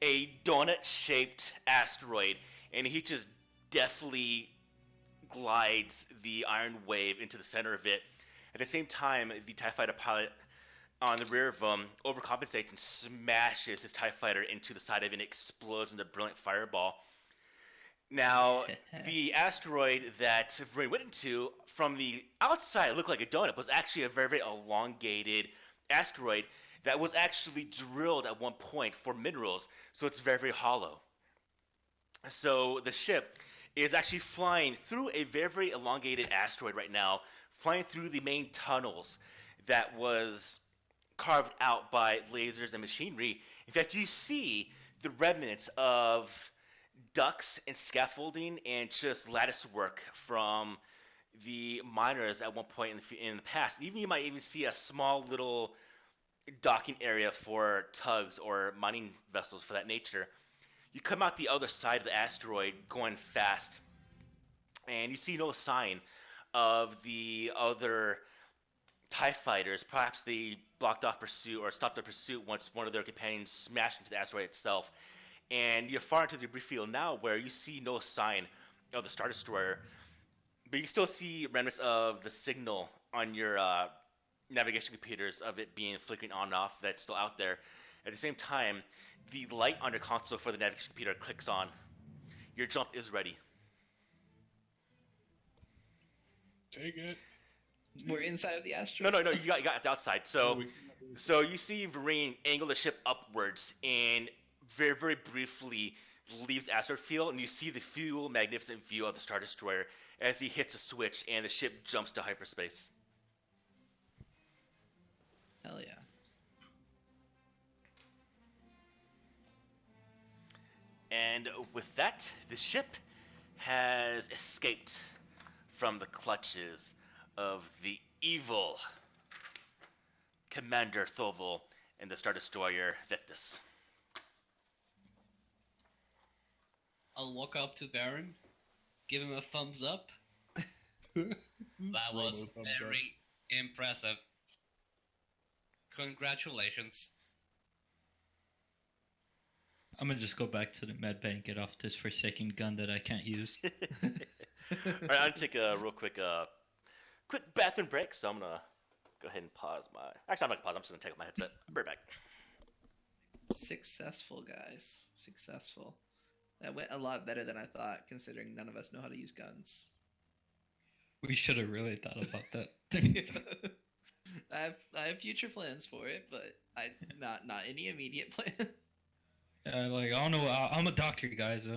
a donut-shaped asteroid, and he just deftly glides the iron wave into the center of it. At the same time, the TIE fighter pilot on the rear of him overcompensates and smashes his TIE fighter into the side of it and explodes in a brilliant fireball. Now, the asteroid that Vereen went into, from the outside, it looked like a donut, was actually a very, very elongated asteroid that was actually drilled at one point for minerals, so it's very, very hollow. So the ship is actually flying through a very, very elongated asteroid right now, flying through the main tunnels that was carved out by lasers and machinery. In fact, you see the remnants of ducts and scaffolding and just lattice work from the miners at one point in the past. Even you might even see a small little docking area for tugs or mining vessels for that nature. You come out the other side of the asteroid going fast, and you see no sign of the other TIE fighters. Perhaps they blocked off pursuit or stopped their pursuit once one of their companions smashed into the asteroid itself. And you're far into the debris field now where you see no sign of the Star Destroyer, but you still see remnants of the signal on your navigation computers of it being flickering on and off that's still out there. At the same time, the light on your console for the navigation computer clicks on. Your jump is ready. Take it. We're inside of the asteroid. No, you got it outside. So you see Vereen angle the ship upwards and very, very briefly leaves asteroid field, and you see the fuel magnificent view of the Star Destroyer as he hits a switch and the ship jumps to hyperspace. Hell yeah. And with that, the ship has escaped from the clutches of the evil Commander Thovel and the Star Destroyer Victus. I'll walk up to Baron, give him a thumbs up. That was very impressive. Congratulations. I'm gonna just go back to the med bay and get off this forsaken gun that I can't use. Alright, I'm gonna take a real quick bathroom break, so I'm gonna go ahead and pause my. Actually, I'm not gonna pause. I'm just gonna take off my headset. I'll be right back. Successful, guys. Successful. That went a lot better than I thought, considering none of us know how to use guns. We should have really thought about that. I have future plans for it, but not any immediate plan. Like I don't know. I'm a doctor, guys.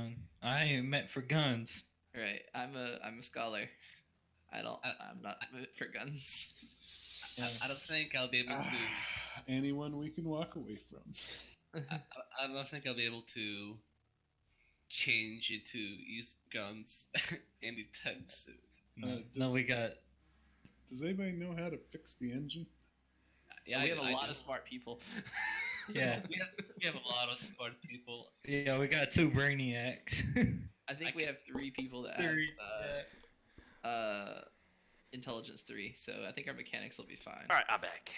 I ain't meant for guns. Right. I'm a scholar. I'm not meant for guns. I don't think I'll be able to. Anyone we can walk away from. I don't think I'll be able to change it to use guns anytime soon. No, we got. Does anybody know how to fix the engine? Yeah, We have a lot do. of smart people. Yeah, We have a lot of smart people. yeah, we got 2 brainiacs. I think we have 3 people that have Three, intelligence 3, so I think our mechanics will be fine. All right, I'm back.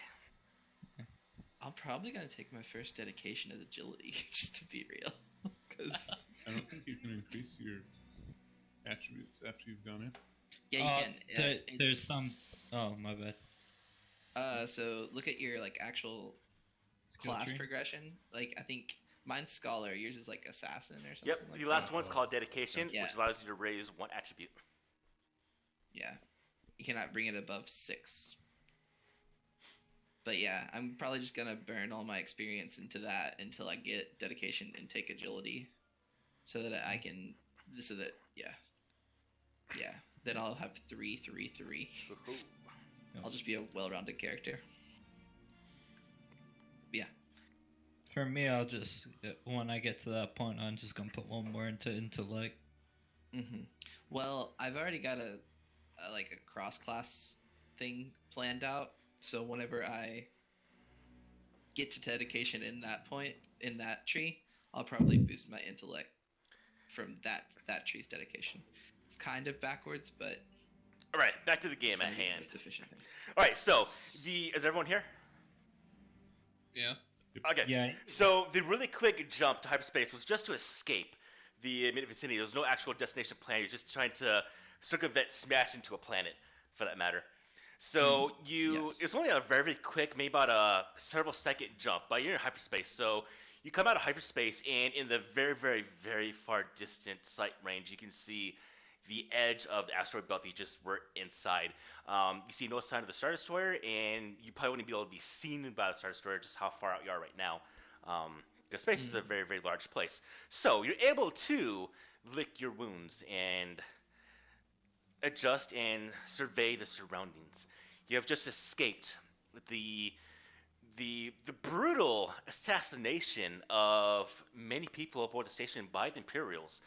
I'm probably gonna take my first dedication as agility, just to be real, because I don't think you can increase your attributes after you've gone in. yeah, you can. There's It's- some. Oh, my bad. So look at your like actual Skill class tree? progression. Like I think mine's scholar, yours is like assassin or something. Yep, like the last that. one's called dedication, Yeah. which allows you to raise one attribute. Yeah, you cannot bring it above 6. But yeah, I'm probably just gonna burn all my experience into that until I get dedication and take agility, so that I can. So that yeah. Then I'll have 3, 3, 3. Woohoo. I'll just be a well-rounded character. Yeah. For me, I'll just when I get to that point, I'm just gonna put one more into intellect. Mm-hmm. Well, I've already got a cross-class thing planned out. So whenever I get to dedication in that point in that tree, I'll probably boost my intellect from that tree's dedication. It's kind of backwards, but All right, back to the game it's at gonna be the hand. most efficient thing. All right, so is everyone here? Yeah. Okay. Yeah. So the really quick jump to hyperspace was just to escape the immediate vicinity. There was no actual destination plan. You're just trying to circumvent, smash into a planet, for that matter. So Yes. it's only a very, very quick, maybe about a several second jump, but you're in hyperspace. So you come out of hyperspace, and in the very, very, very far distant sight range, you can see the edge of the asteroid belt that you just were inside. You see no sign of the Star Destroyer, and you probably wouldn't be able to be seen by the Star Destroyer just how far out you are right now. Because space is a very, very large place. So you're able to lick your wounds and adjust and survey the surroundings. You have just escaped the brutal assassination of many people aboard the station by the Imperials,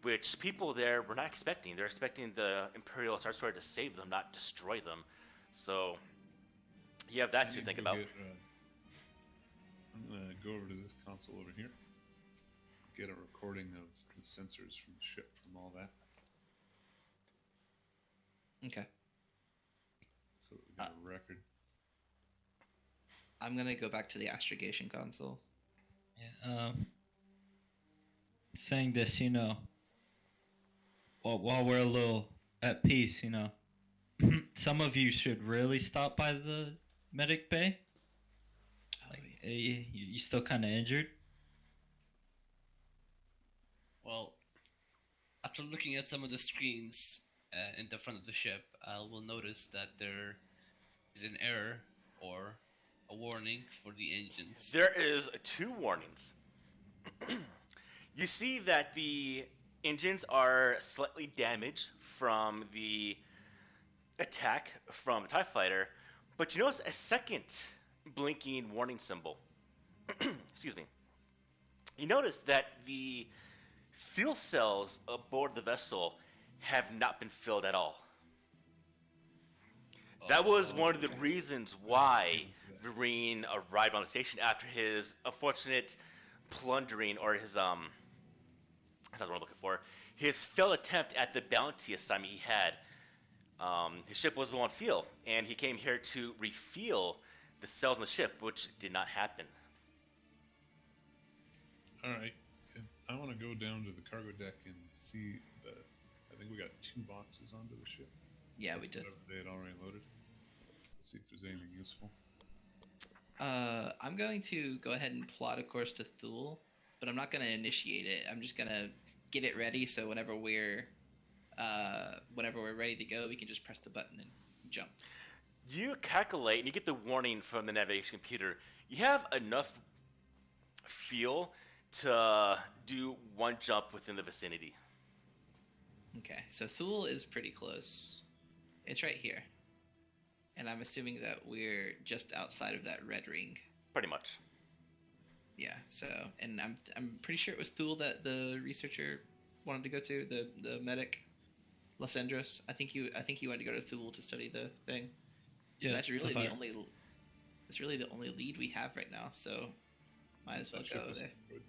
which people there were not expecting. They're expecting the Imperial Star Destroyer to save them, not destroy them. So you have that I to need think go about. I'm gonna go over to this console over here, get a recording of the sensors from the ship from all that, Okay. so that we got a record. I'm gonna go back to the astrogation console. Yeah, saying this, while we're a little at peace, some of you should really stop by the medic bay. You still kind of injured? Well, after looking at some of the screens in the front of the ship, I will notice that there is an error or a warning for the engines. There is 2 warnings. You see that the engines are slightly damaged from the attack from a TIE fighter, but you notice a second blinking warning symbol. Excuse me. You notice that the fuel cells aboard the vessel have not been filled at all. That was one of the reasons why Vereen arrived on the station after his unfortunate plundering, or his that's what I'm looking for. His failed attempt at the bounty assignment he had. His ship was low on fuel, and he came here to refuel the cells on the ship, which did not happen. All right, I want to go down to the cargo deck and see I think we got 2 boxes onto the ship. Yeah, we Plus did. whatever they had already loaded. See if there's anything useful. I'm going to go ahead and plot a course to Thule, but I'm not going to initiate it. I'm just going to get it ready, so whenever we're ready to go, we can just press the button and jump. You calculate, and you get the warning from the navigation computer. You have enough fuel to do 1 jump within the vicinity. Okay, so Thule is pretty close. It's right here. And I'm assuming that we're just outside of that red ring. Pretty much. Yeah, so, and I'm pretty sure it was Thule that the researcher wanted to go to, the medic, Los Andros. I think he wanted to go to Thule to study the thing. Yeah. That's really the the fire. only. That's really the only lead we have right now. So, might as well That ship go was there. destroyed.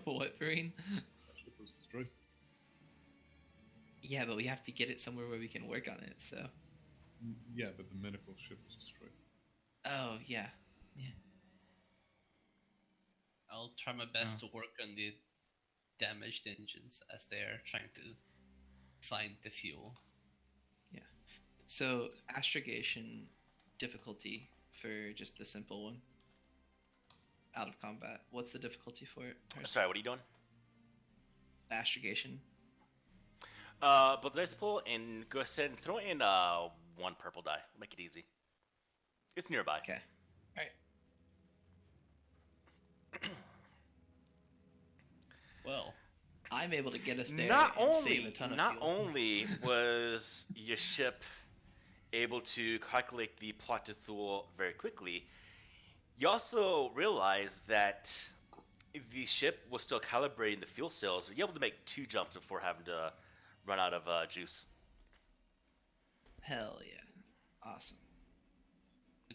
What, Vereen? That ship was destroyed. Yeah, but we have to get it somewhere where we can work on it. So. Yeah, but the medical ship was destroyed. Oh yeah. I'll try my best to work on the damaged engines as they are trying to find the fuel. So astrogation difficulty for just the simple one. Out of combat. What's the difficulty for it? Sorry, what are you doing? Astrogation. But the dice pool and go ahead and throw in one purple die. Make it easy. It's nearby. Okay. All right. Well, I'm able to get us there Not and save a ton of fuel. only was your ship able to calculate the plot to Thule very quickly, you also realized that the ship was still calibrating the fuel cells. You're able to make 2 jumps before having to run out of juice. Hell yeah. Awesome.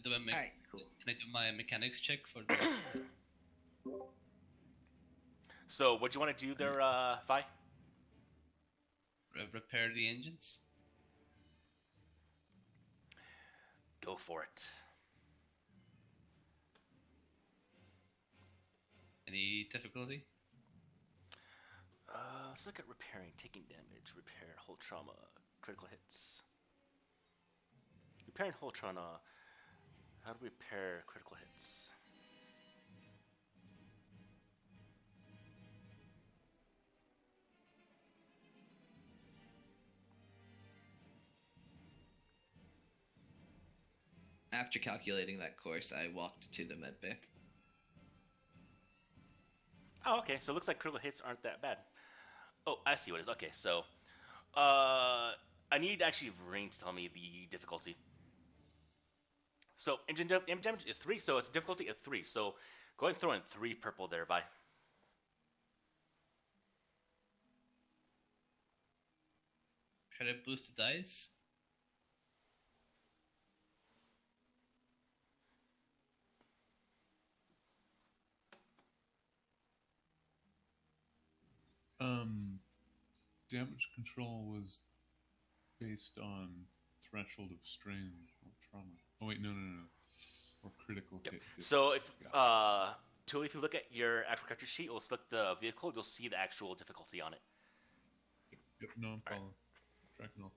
do I make, Alright, cool. can I do my mechanics check for the So, what do you want to do there, Vi? repair the engines? Go for it. Any difficulty? Let's look at repairing, taking damage, repair, hull trauma, critical hits. Repairing hull trauma. How do we repair critical hits? After calculating that course, I walked to the med bay. Oh, okay. So it looks like critical hits aren't that bad. Oh, I see what it is. Okay, so I need actually Rain to tell me the difficulty. So engine damage is 3, so it's a difficulty of 3. So go ahead and throw in 3 purple there, Vi. Should I boost the dice? Damage control was based on threshold of strain or trauma. Oh wait, no. Or critical Yep. hit. So if Tully, if you look at your actual character sheet, you'll select the vehicle. You'll see the actual difficulty on it. Yep, no, I'm following. Tracking all.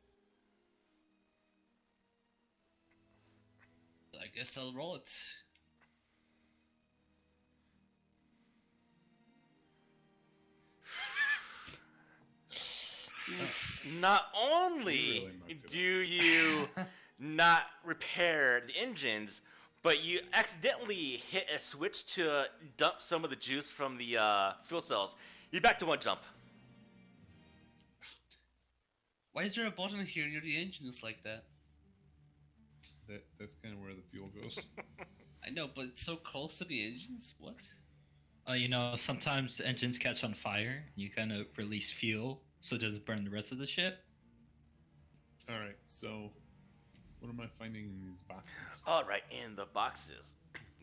I guess I'll roll it. Not only You really mucked it do you not repair the engines, but you accidentally hit a switch to dump some of the juice from the fuel cells. You're back to 1 jump. Why is there a button here near the engines like that? That's kind of where the fuel goes. I know, but it's so close to the engines. What? Sometimes engines catch on fire. You kind of release fuel, so it doesn't burn the rest of the ship. All right, so what am I finding in these boxes? All right, in the boxes,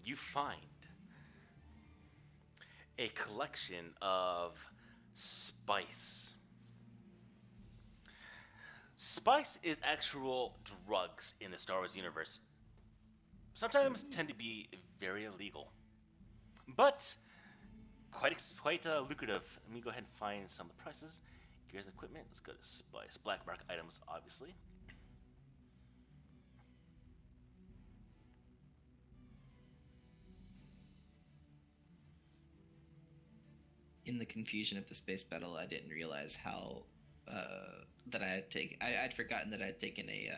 you find a collection of spice. Spice is actual drugs in the Star Wars universe. Sometimes tend to be very illegal, but quite lucrative. Let me go ahead and find some of the prices. Here's equipment. Let's go to spice. Black market items, obviously. In the confusion of the space battle, I didn't realize how that I had taken. I'd forgotten that I had taken a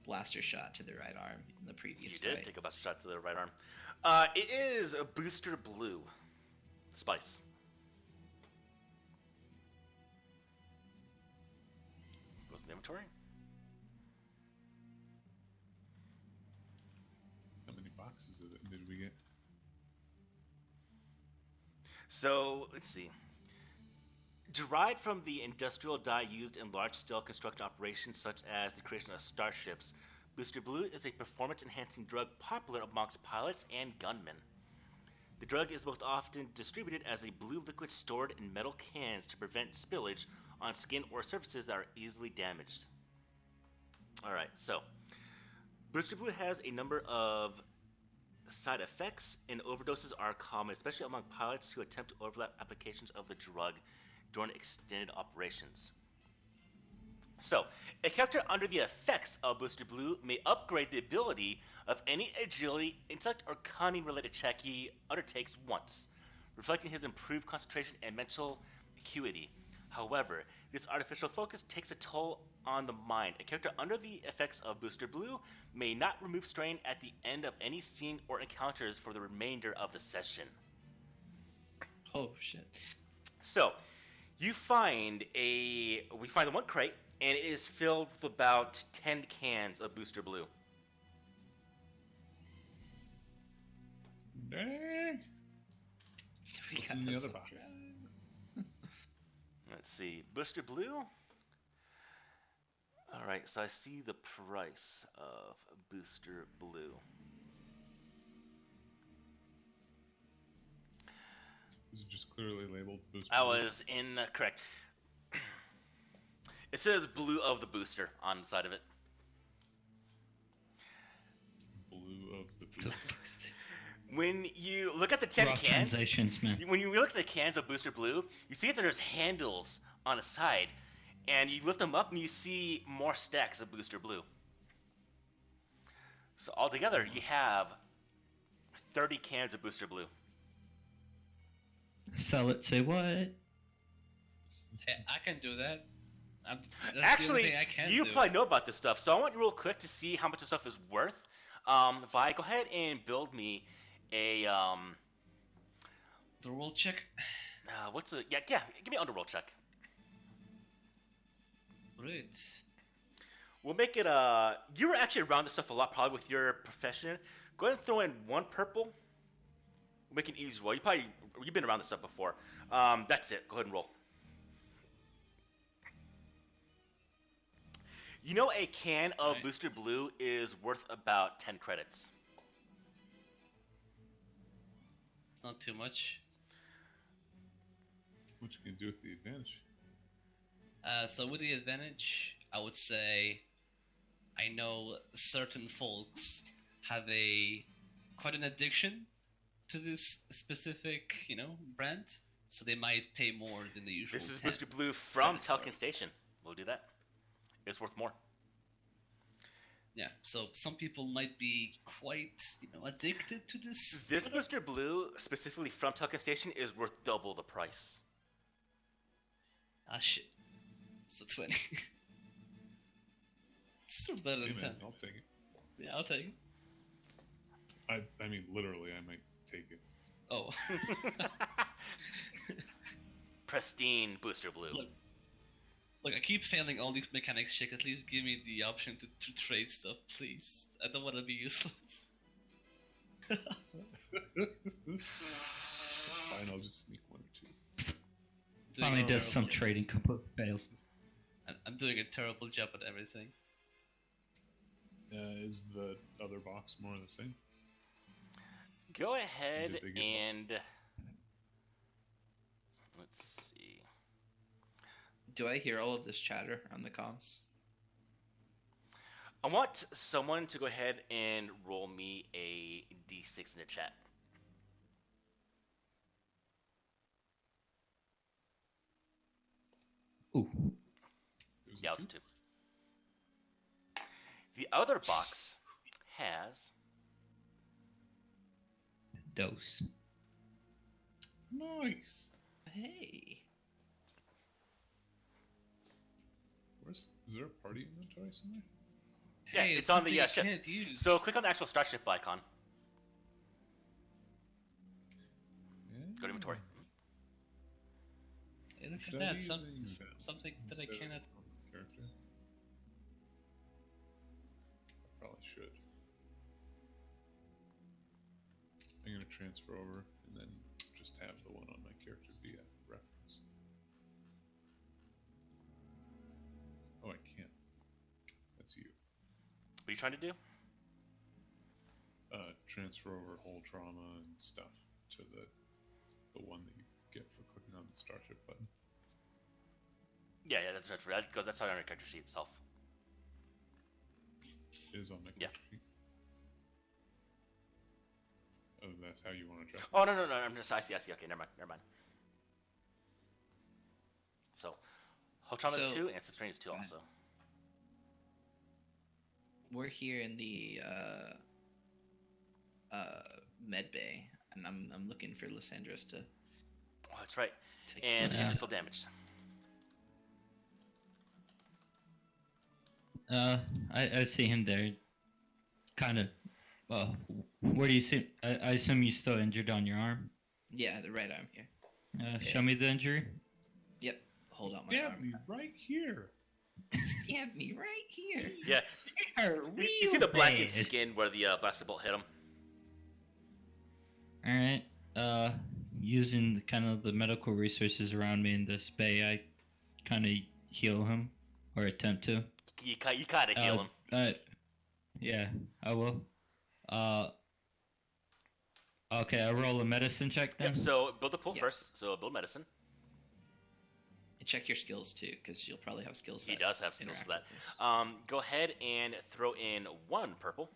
blaster shot to the right arm in the previous You did fight. take a blaster shot to the right arm. It is a booster blue spice. Goes in the inventory. How many boxes of it did we get? So let's see. Derived from the industrial dye used in large-scale construction operations such as the creation of starships, Booster Blue is a performance-enhancing drug popular amongst pilots and gunmen. The drug is most often distributed as a blue liquid stored in metal cans to prevent spillage on skin or surfaces that are easily damaged. Alright, so Booster Blue has a number of side effects, and overdoses are common, especially among pilots who attempt to overlap applications of the drug during extended operations. So, a character under the effects of Booster Blue may upgrade the ability of any agility, intellect, or cunning related check he undertakes once, reflecting his improved concentration and mental acuity. However, this artificial focus takes a toll on the mind. A character under the effects of Booster Blue may not remove strain at the end of any scene or encounters for the remainder of the session. Oh shit. So, we find the one crate, and it is filled with about 10 cans of Booster Blue. Dang. We What's got in the this other up box? here. Let's see, Booster Blue. Alright, so I see the price of Booster Blue. Is it just clearly labeled booster? I Blue? was incorrect. It says blue of the booster on the side of it. Blue of the The booster. When you look at the 10 Raw cans, translations, man. when you look at the cans of Booster Blue, you see that there's handles on the side, and you lift them up and you see more stacks of Booster Blue. So altogether, you have 30 cans of Booster Blue. Sell it, say what? Hey, I can do that. That's the only Actually, thing I can you do. probably know about this stuff, so I want you real quick to see how much this stuff is worth. Vi, go ahead and build me a The roll check. what's a give me an underworld check. Right. We'll make it you were actually around this stuff a lot, probably with your profession. Go ahead and throw in one purple. We'll make an easy roll. You've been around this stuff before. That's it. Go ahead and roll. You know, a can of Right. Booster Blue is worth about 10 credits. Not too much. What you can do with the advantage? So with the advantage, I would say I know certain folks have quite an addiction to this specific, brand, so they might pay more than the usual. This is 10 Booster Blue from credits for Telkin it. Station. We'll do that. It's worth more. Yeah, so some people might be quite, addicted to this. This product. Booster Blue, specifically from Telkin Station, is worth double the price. Ah shit. So 20. Still better Hey than 10. man, I'll take it. Yeah, I'll take it. I mean, literally, I might take it. Oh. Pristine Booster Blue. Look, I keep failing all these mechanics checks. At least give me the option to trade stuff, please. I don't want to be useless. Fine, I'll just sneak one or two. Finally does some terrible- trading, completely fails. I'm doing a terrible job at everything. Is the other box more of the same? Go ahead Did they get and let's see. Do I hear all of this chatter on the comms? I want someone to go ahead and roll me a d6 in the chat. Ooh. It was a Yeah, it's two? 2. The other box has Dose. Nice. Hey. Is there a party inventory somewhere? Yeah, Hey, it's on the, something I ship. can't use. So click on the actual starship icon. Yeah. Go to inventory. Hey, look at Should I that. be Some, using something that I instead of cannot. character? I probably should. I'm gonna transfer over and then just have the one on my character be a reference. Oh, I can't. That's you. What are you trying to do? Transfer over whole trauma and stuff. to the one that you get for clicking on the starship button. Yeah, that's right. Because that's on your character sheet itself. Is on the Yeah. character sheet. Oh, that's how you want to track it. Oh no. I'm just. I see. Okay, never mind. So, Hotram is So- 2, and Ancestry is 2 Go ahead. also. We're here in the med bay, and I'm looking for Lysandros to Oh, that's right. take. And Yeah. you're still damaged. I see him there. Kind of. Where do you see? I assume you're still injured on your arm. Yeah, the right arm here. Show me the injury. Yep. Hold on my Stab arm. me right here. Stab me right here. Yeah, you see the blackened bad. skin where the blaster bolt hit him. All right. Using kind of the medical resources around me in this bay, I kind of heal him or attempt to. You kind of heal him. Yeah, I will. Okay, I roll a medicine check then. Yep. So build the pool Yes. first. So build medicine. And check your skills too, because you'll probably have skills. He that does have skills for interact that. with this. Go ahead and throw in 1 purple.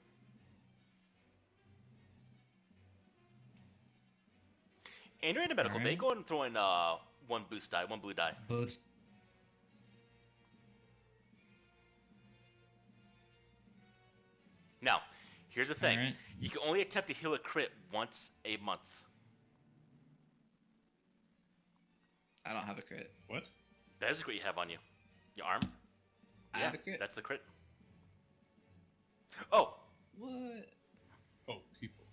And you're in a medical bay. Alright. Go ahead and throw in 1 boost die, 1 blue die. Boost. Now, here's the thing. Alright. You can only attempt to heal a crit once a month. I don't have a crit. What? That is the crit you have on you. Your arm? I Yeah, have a crit. That's the crit. Oh, What? Oh, people.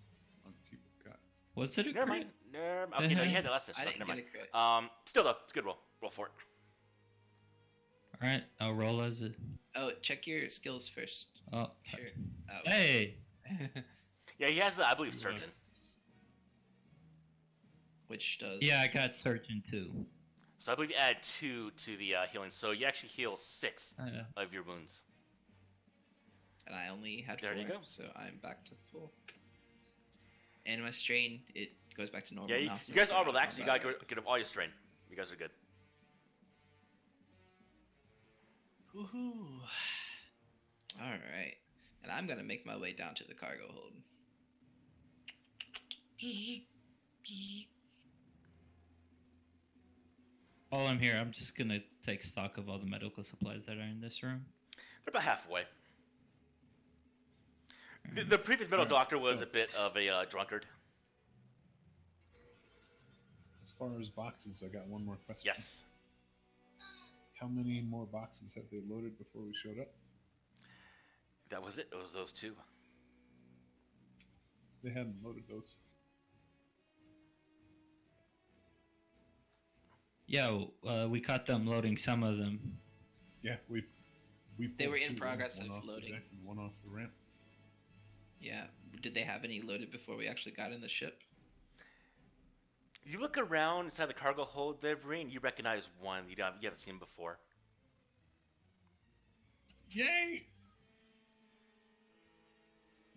On people. Got it. Was it a never crit? mind. Okay, no, you had that last time. I So didn't never get mind. a crit. Still though, it's a good roll. Roll for it. All right, I'll roll as it. Oh, check your skills first. Oh, Sure. Oh. hey. Yeah, he has, I believe, surgeon. Which does. Yeah, I got surgeon too. So I believe you add 2 to the healing. So you actually heal 6 of your wounds. And I only had There 4. you go. So I'm back to full. And my strain, it goes back to normal Yeah, now. you since guys I'm all out of relax. You combat. gotta get rid of all your strain. You guys are good. Woohoo! All right. And I'm gonna make my way down to the cargo hold. While I'm here, I'm just gonna take stock of all the medical supplies that are in this room. They're about halfway. The previous medical doctor was So- a bit of a drunkard. As far as boxes, I got one more question. Yes. How many more boxes have they loaded before we showed up? That was it. It was those 2. They hadn't loaded those. Yeah, we caught them loading some of them. Yeah, we They pulled were in 2, progress one of off the loading. deck and one off the ramp. Yeah. Did they have any loaded before we actually got in the ship? You look around inside the cargo hold there, Vereen, you recognize one you haven't seen before. Yay!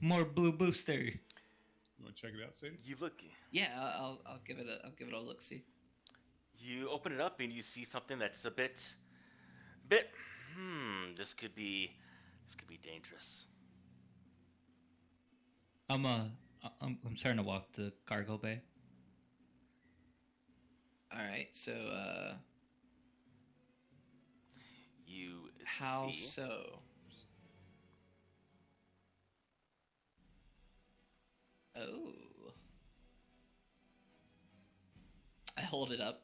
More blue booster. You want to check it out, Sadie? You look, Yeah, I'll give it a look. See. you open it up and you see something that's a bit, this could be dangerous. I'm starting to walk the cargo bay. All right. So You how see, so? Oh. I hold it up.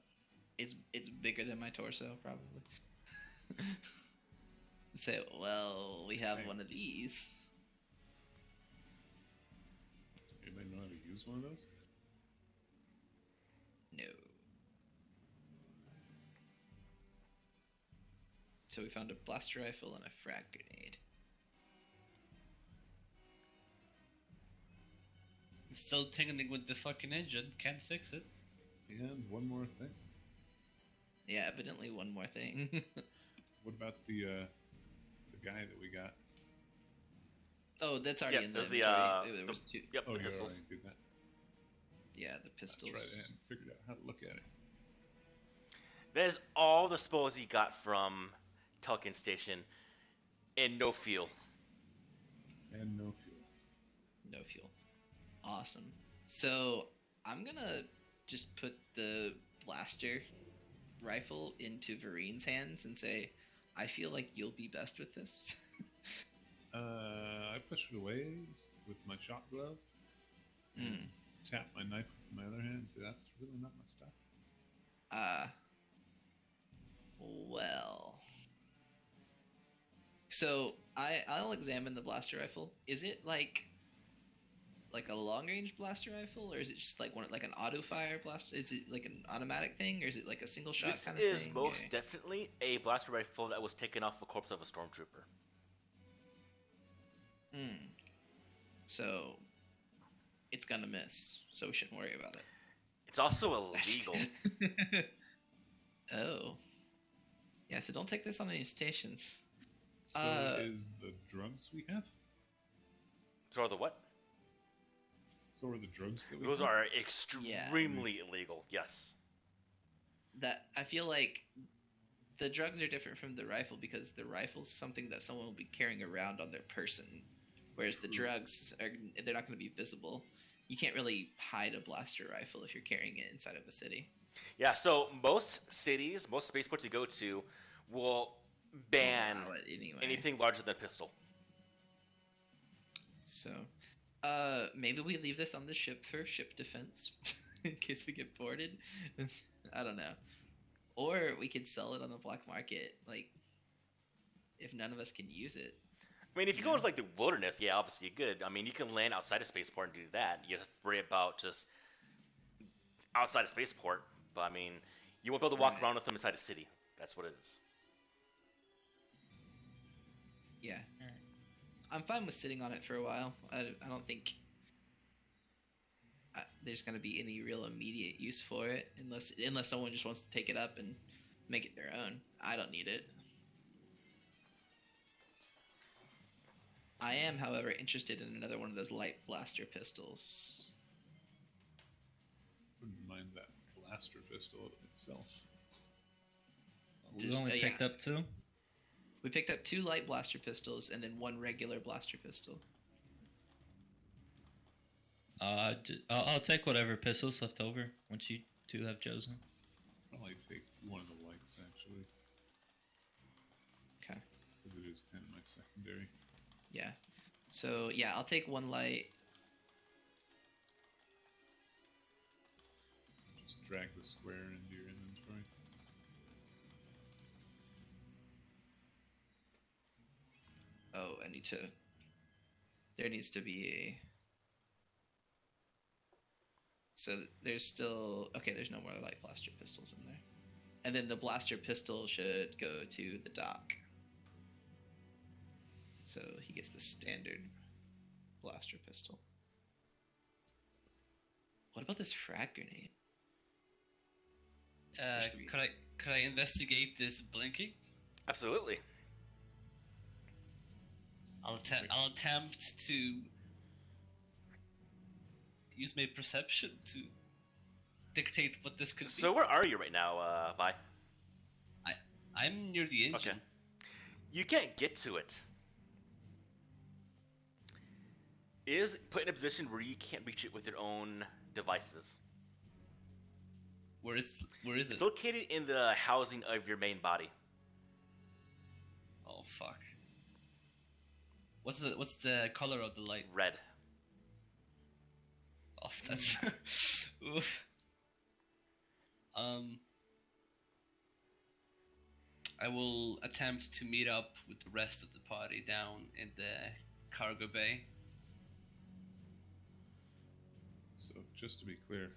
It's bigger than my torso, probably. Say, well, we have one of these. Anybody know how to use one of those? No. So we found a blaster rifle and a frag grenade. Still tingling with the fucking engine. Can't fix it. And one more thing. Yeah, evidently one more thing. What about the guy that we got? Oh, that's already Yeah, in the there's the, inventory. There the- was 2. yep, Oh, the you pistols. already did that. the pistols. That's right. I hadn't figured out how to look at it. That is all the spoils you got from Telkin Station, and no fuel. And no fuel. No fuel. Awesome. So I'm gonna just put the blaster rifle into Varine's hands and say, I feel like you'll be best with this. I push it away with my shot glove. Tap my knife with my other hand and say, that's really not my stuff. Well. So I'll examine the blaster rifle. Is it like a long range blaster rifle, or is it just like an auto fire blaster? Is it like an automatic thing, or is it like a single shot This kind of thing? is most definitely a blaster rifle that was taken off the corpse of a stormtrooper. So it's gonna miss, so we shouldn't worry about it. It's also illegal. Oh. Yeah, so don't take this on any stations. So is the drugs we have? So are the what? So are the drugs that we Those have? are extremely illegal, yes. That I feel like the drugs are different from the rifle because the rifle's something that someone will be carrying around on their person, whereas the drugs they're not going to be visible. You can't really hide a blaster rifle if you're carrying it inside of a city. Yeah, so most cities, most spaceports you go to will ban Anyway. anything larger than a pistol. So, maybe we leave this on the ship for ship defense in case we get boarded. I don't know. Or we could sell it on the black market, like if none of us can use it. I mean, if you go into like the wilderness, yeah, obviously you're good. I mean, you can land outside a spaceport and do that. You have to worry about just outside a spaceport. But I mean, you won't be able to walk around with them inside a city. That's what it is. Yeah. I'm fine with sitting on it for a while. I don't think there's going to be any real immediate use for it unless someone just wants to take it up and make it their own. I don't need it. I am, however, interested in another one of those light blaster pistols. Wouldn't mind that blaster pistol itself. We only picked up 2? We picked up 2 light blaster pistols and then 1 regular blaster pistol. I'll take whatever pistols left over once you 2 have chosen. I'll probably take one of the lights, actually. Okay. Because it is kind of my secondary. Yeah. So, yeah, I'll take 1 light. Just drag the square into your inventory. Oh, there needs to be a... So there's still... Okay, there's no more light blaster pistols in there. And then the blaster pistol should go to the dock. So he gets the standard blaster pistol. What about this frag grenade? Could I investigate this blinking? Absolutely. I'll attempt to use my perception to dictate what this could be. So where are you right now, Vi? I'm near the engine. Okay. You can't get to it. It is put in a position where you can't reach it with your own devices. Where is It's it? located in the housing of your main body. Oh fuck. What's the color of the light? Red. Oh, that's oof. I will attempt to meet up with the rest of the party down in the cargo bay. So, just to be clear,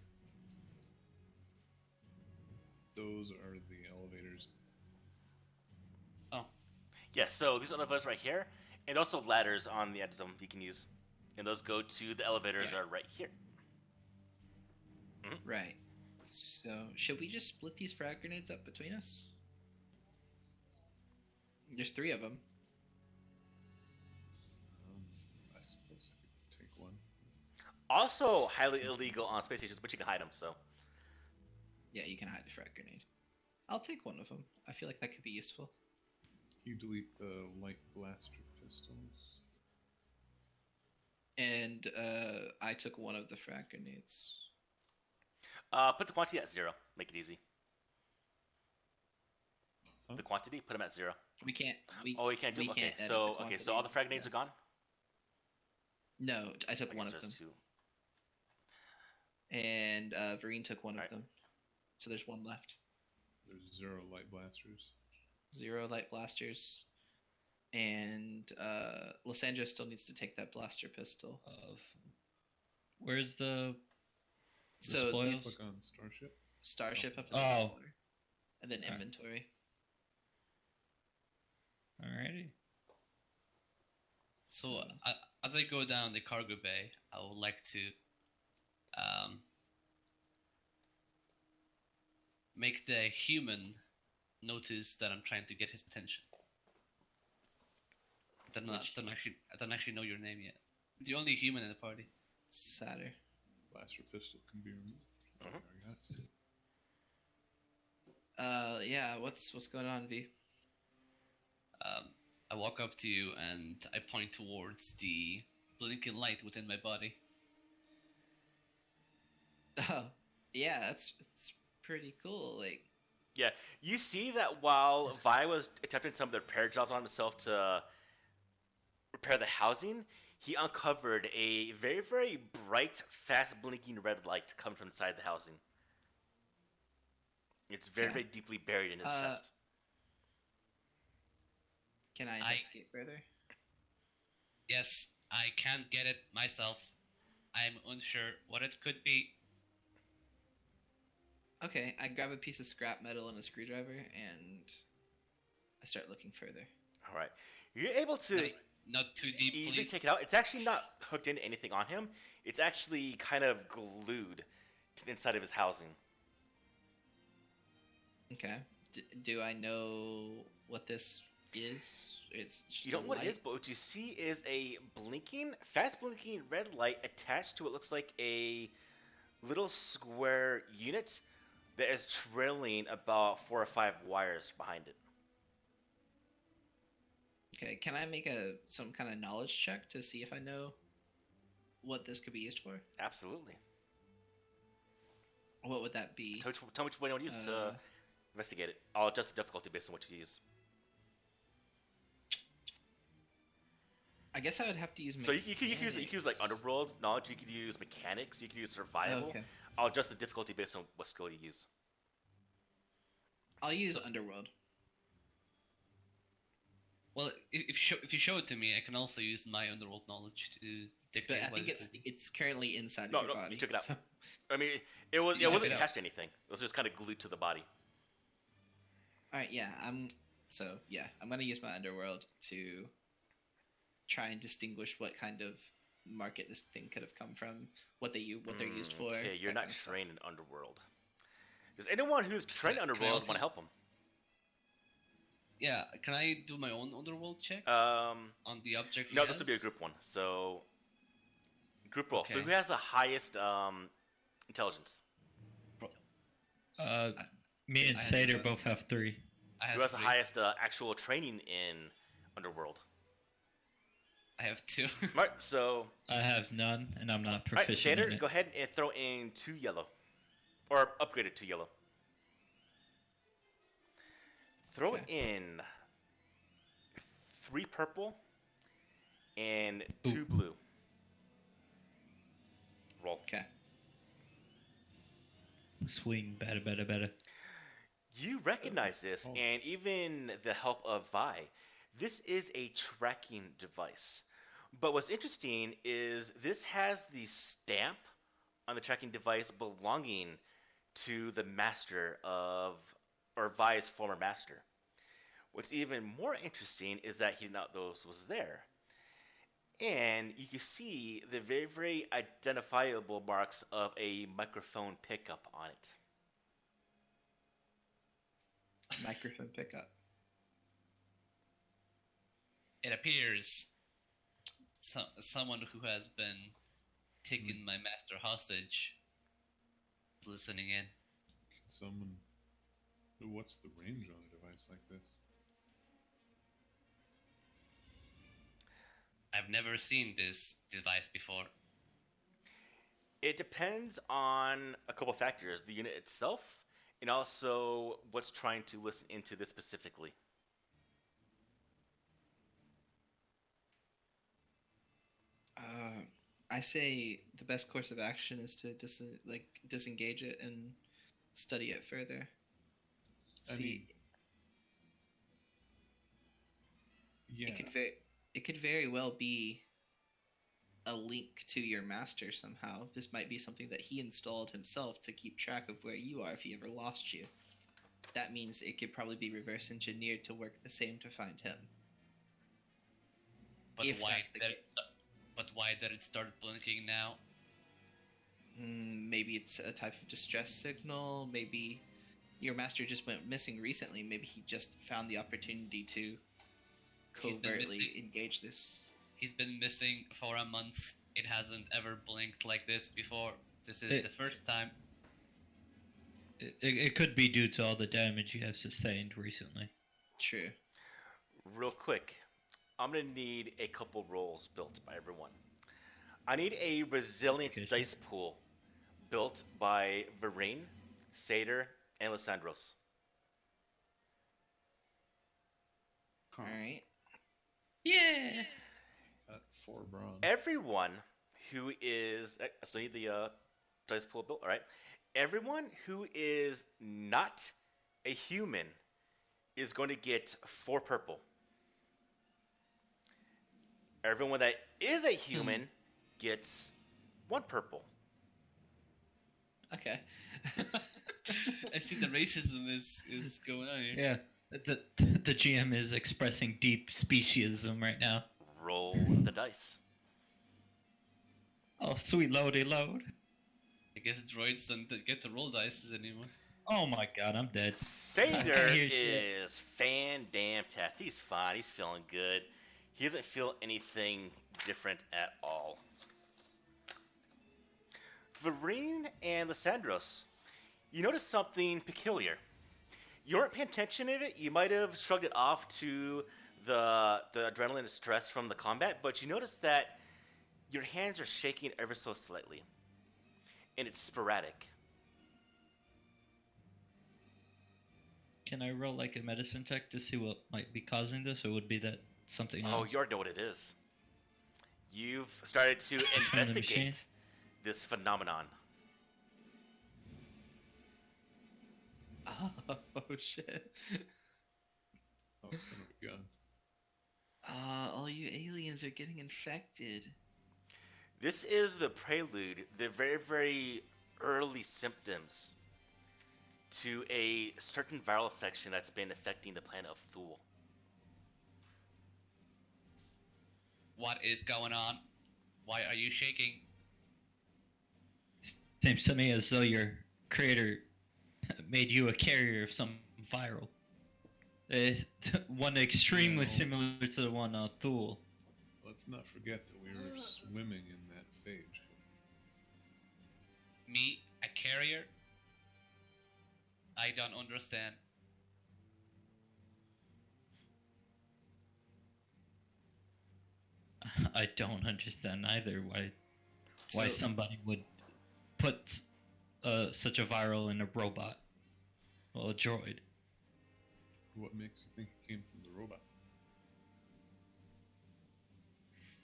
those are the elevators. Oh, Yeah, so these are the elevators right here, and also ladders on the edge of them you can use. And those go to the elevators are right here. Right. So, should we just split these frag grenades up between us? There's 3 of them. I suppose I could take one. Also highly illegal on space stations, but you can hide them. So Yeah, you can hide a frag grenade. I'll take one of them. I feel like that could be useful. You delete the light blaster pistols. And I took one of the frag grenades. put the quantity at 0. Make it easy. Huh? The quantity, put them at 0. We can't. You can't do. we Okay, can't edit so the okay, so all the frag grenades yeah. are gone. No, I took I one guess of them. there's 2. And Vareen took one Alright. of them. So there's one left. There's 0 light blasters. 0 light blasters. And Lysandra still needs to take that blaster pistol. Where's the So spoils? these Click on Starship. starship up in Oh. the corner. And then Alright. inventory. Alrighty. So, as I go down the cargo bay, I would like to make the human notice that I'm trying to get his attention. I don't actually know your name yet. The only human in the party. Satyr. Blaster pistol can be removed. Oh, Mhm. there we got it. Yeah, what's going on, V? I walk up to you and I point towards the blinking light within my body. Oh, yeah, it's pretty cool. Like, Yeah, you see that while Vi was attempting some of the repair jobs on himself to repair the housing, he uncovered a very, very bright, fast blinking red light coming from inside the housing. It's very, Okay. very deeply buried in his chest. can I investigate further? Yes, I can't get it myself. I'm unsure what it could be. Okay, I grab a piece of scrap metal and a screwdriver, and I start looking further. All right, you're able to Not too deep, easily please. take it out. It's actually not hooked into anything on him. It's actually kind of glued to the inside of his housing. Okay. Do I know what this is? It's just You don't a know what it light? is, but what you see is a blinking, fast blinking red light attached to what looks like a little square unit that is trailing about 4 or 5 wires behind it. Okay, can I make some kind of knowledge check to see if I know what this could be used for? Absolutely. What would that be? Tell me which way you want to use it to Uh, investigate it. I'll adjust the difficulty based on what you use. I guess I would have to use. So you could use like underworld knowledge. You could use mechanics. You could use survival. Okay. I'll adjust the difficulty based on what skill you use. I'll use underworld. Well, if you show it to me, I can also use my underworld knowledge to dictate. But I what think it could be. it's currently inside No, of your no, body. you took it out. so- I mean, it wasn't it out. attached to anything. It was just kind of glued to the body. All right, yeah, I'm gonna use my underworld to try and distinguish what kind of market this thing could have come from, what they're used for. Okay, you're that not kind of stuff. trained in underworld. Does anyone who's trained in Can I underworld also- want to help him? Yeah, can I do my own underworld check Um, on the object? no, he this would be a has? group one. So, group roll. So Okay. who has the highest intelligence? Me and I have Satyr both. both have 3. I have Who has the 3. highest actual training in underworld? I have 2. Right. So, I have none, and I'm not all right, proficient Shader, in it. go ahead and throw in 2 yellow, or upgraded 2 yellow. Throw Okay. in 3 purple and 2 blue. Roll. Okay. Swing, better. You recognize this, Oh. and even the help of Vi. This is a tracking device. But what's interesting is this has the stamp on the tracking device belonging to the master of, or Vi's former master. What's even more interesting is that he did not know this was there. And you can see the very, very identifiable marks of a microphone pickup on it. Microphone pickup. It appears someone who has been taken my master hostage. Listening in. Can someone... What's the range on a device like this? I've never seen this device before. It depends on a couple factors: the unit itself, and also what's trying to listen into this specifically. I say the best course of action is to disengage it and study it further. I mean, yeah. It could very well be a link to your master somehow. This might be something that he installed himself to keep track of where you are if he ever lost you. That means it could probably be reverse engineered to work the same to find him. But If why that's the did case. But why did it start blinking now? Maybe it's a type of distress signal. Maybe your master just went missing recently. Maybe he just found the opportunity to He's been covertly missing. engage this. He's been missing for a month. It hasn't ever blinked like this before. This is the first time. It could be due to all the damage you have sustained recently. True. Real quick, I'm gonna need a couple rolls built by everyone. I need a resilience Okay, dice pool built by Varine, Satyr, and Lysandros. All right. Yeah. 4 bronze. Everyone who is... I still need the dice pool built, alright? Everyone who is not a human is going to get 4 purple. Everyone that is a human gets 1 purple. Okay. I see the racism is going on here. Yeah. The GM is expressing deep speciesism right now. Roll the dice. Oh, sweet loady load. I guess droids don't get to roll dice anymore. Oh my god, I'm dead. Satyr I hear shit. is fan-damn-tastic. He's fine. He's feeling good. He doesn't feel anything different at all. Varine and Lysandros, you notice something peculiar. You weren't paying attention to it. You might have shrugged it off to the adrenaline and stress from the combat, but you notice that your hands are shaking ever so slightly, and it's sporadic. Can I roll like a medicine check to see what might be causing this, or would be that something Oh, else? you already know what it is. You've started to machine? investigate this phenomenon. Oh shit. Oh, son of a gun. All you aliens are getting infected. This is the prelude, the very, very early symptoms to a certain viral infection that's been affecting the planet of Thule. What is going on? Why are you shaking? Seems to me as though your creator made you a carrier of some viral. One extremely No. similar to the one on Thule. Let's not forget that we were swimming in that phage. Me, a carrier? I don't understand. I don't understand either why So- somebody would put such a viral in a robot. Well, a droid. What makes you think it came from the robot?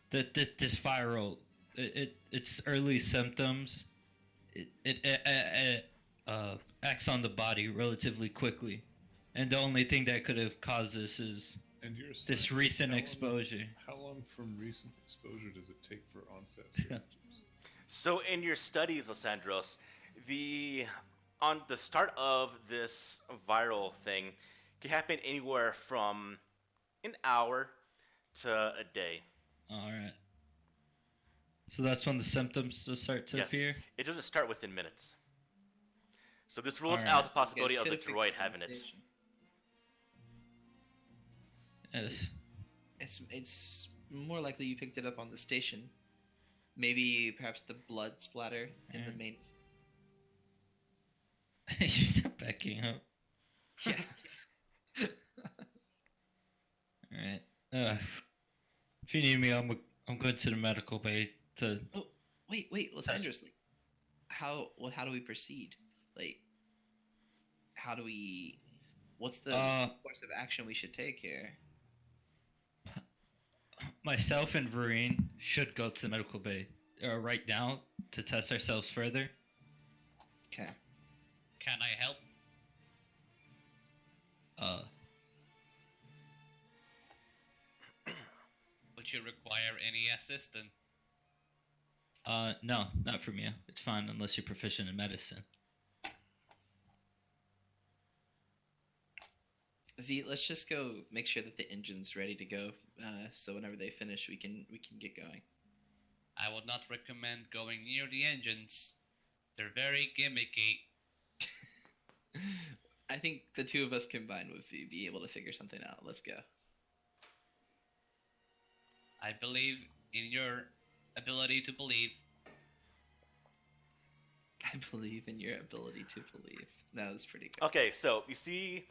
This viral, its early symptoms, it acts on the body relatively quickly, and the only thing that could have caused this is And you're a this scientist. recent How long- exposure. How long from recent exposure does it take for onset symptoms? So, in your studies, Lysandros, on the start of this viral thing can happen anywhere from an hour to a day. All right. So that's when the symptoms just start to Yes, appear. it doesn't start within minutes. So this rules Alright. out the You possibility guys of the could've droid picked having the it. station. Yes. It's more likely you picked it up on the station. Maybe perhaps the blood splatter in the main. You're still backing up. Yeah. Alright. If you need me, I'm going to the medical bay to. Oh, wait, Lysandros. Like, how do we proceed? Like, how do we? What's the course of action we should take here? Myself and Vereen should go to the medical bay right now to test ourselves further. Okay. Can I help? Would you require any assistance? No, not from you. It's fine unless you're proficient in medicine. V, let's just go make sure that the engine's ready to go. So whenever they finish, we can get going. I would not recommend going near the engines. They're very gimmicky. I think the two of us combined would be able to figure something out. Let's go. I believe in your ability to believe. I believe in your ability to believe. That was pretty good. Okay, so you see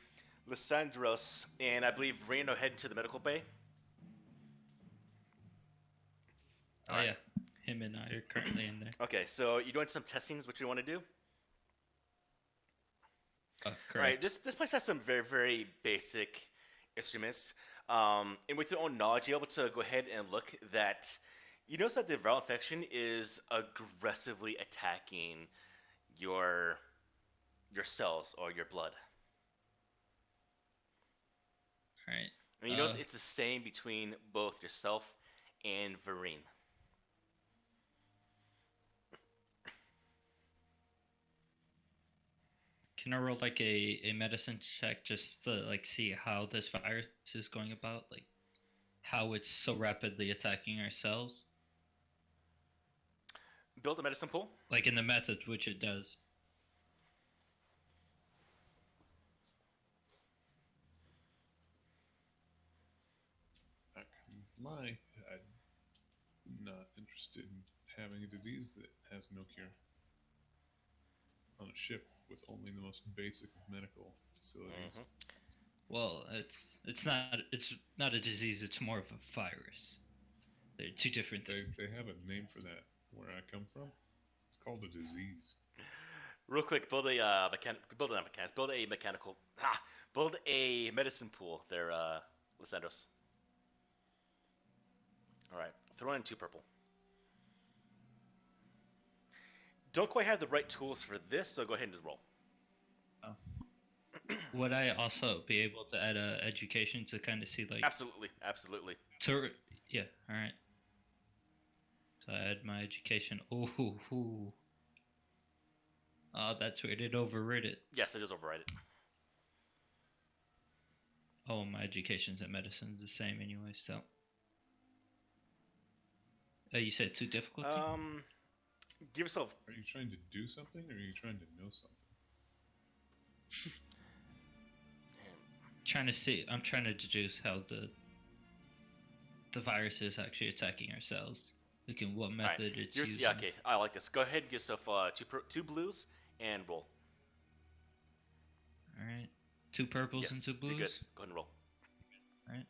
Lysandros and I believe Reno heading to the medical bay. Oh yeah, him and I are currently in there. Okay, so you're doing some testing is what you want to do? Correct. Right, this place has some very, very basic instruments. And with your own knowledge, you're able to go ahead and look that you notice that the viral infection is aggressively attacking your cells or your blood. Right. And you notice it's the same between both yourself and Vereen. Can I roll like a medicine check just to like see how this virus is going about, like how it's so rapidly attacking our cells? Build a medicine pool? Like in the method which it does. I'm not interested in having a disease that has no cure. On a ship with only the most basic of medical facilities. Mm-hmm. Well, it's not a disease. It's more of a virus. They're two different things. They have a name for that where I come from. It's called a disease. Real quick, build a build a medicine pool there, Lysandros. All right, throw in 2 purple. Don't quite have the right tools for this, so go ahead and just roll. Would I also be able to add education to kind of see like? Absolutely. Yeah. All right. So I add my education. Ooh. Oh, that's weird. It overrid it. Yes, it is override it. Oh, my education's in medicine the same anyway. So. You said too difficult. Give yourself. Are you trying to do something, or are you trying to know something? I'm trying to deduce how the virus is actually attacking our cells. Like in what method it's using. Yeah, okay, I like this. Go ahead and get yourself 2 blues and roll. All right, 2 purples and 2 blues. You're good. Go ahead and roll. All right.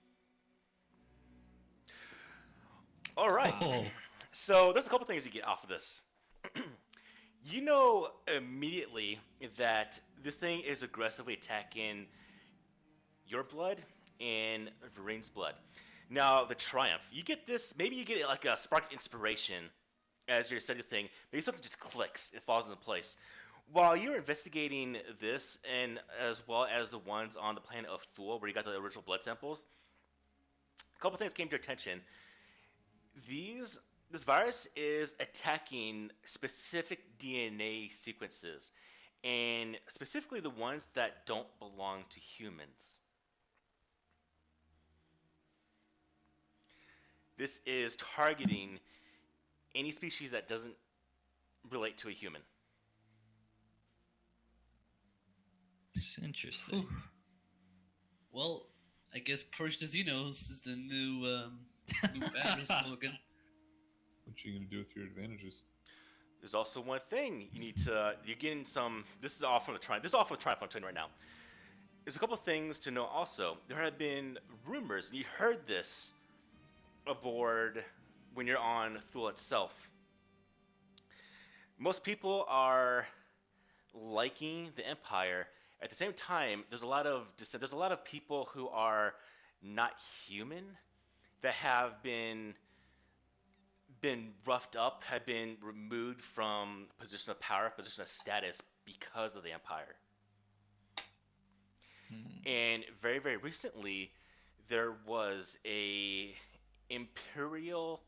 All right. Oh. So there's a couple things you get off of this. You know immediately that this thing is aggressively attacking your blood and Vereen's blood. Now, the Triumph. You get this, maybe you get like a spark of inspiration as you're studying this thing. Maybe something just clicks. It falls into place. While you're investigating this, and as well as the ones on the planet of Thule, where you got the original blood samples, a couple things came to your attention. This virus is attacking specific DNA sequences, and specifically the ones that don't belong to humans. This is targeting any species that doesn't relate to a human. It's interesting. Whew. Well, I guess Courage Casinos is the new banner slogan. What you gonna do with your advantages? There's also one thing you need to. You're getting some. This is all from the Triumph. This is all from the Triumph I'm telling you right now. There's a couple things to know also. There have been rumors, and you heard this aboard when you're on Thule itself. Most people are liking the Empire. At the same time, there's a lot of dissent. There's a lot of people who are not human that have been roughed up, have been removed from position of power, position of status because of the Empire. And very, very recently, there was a Imperial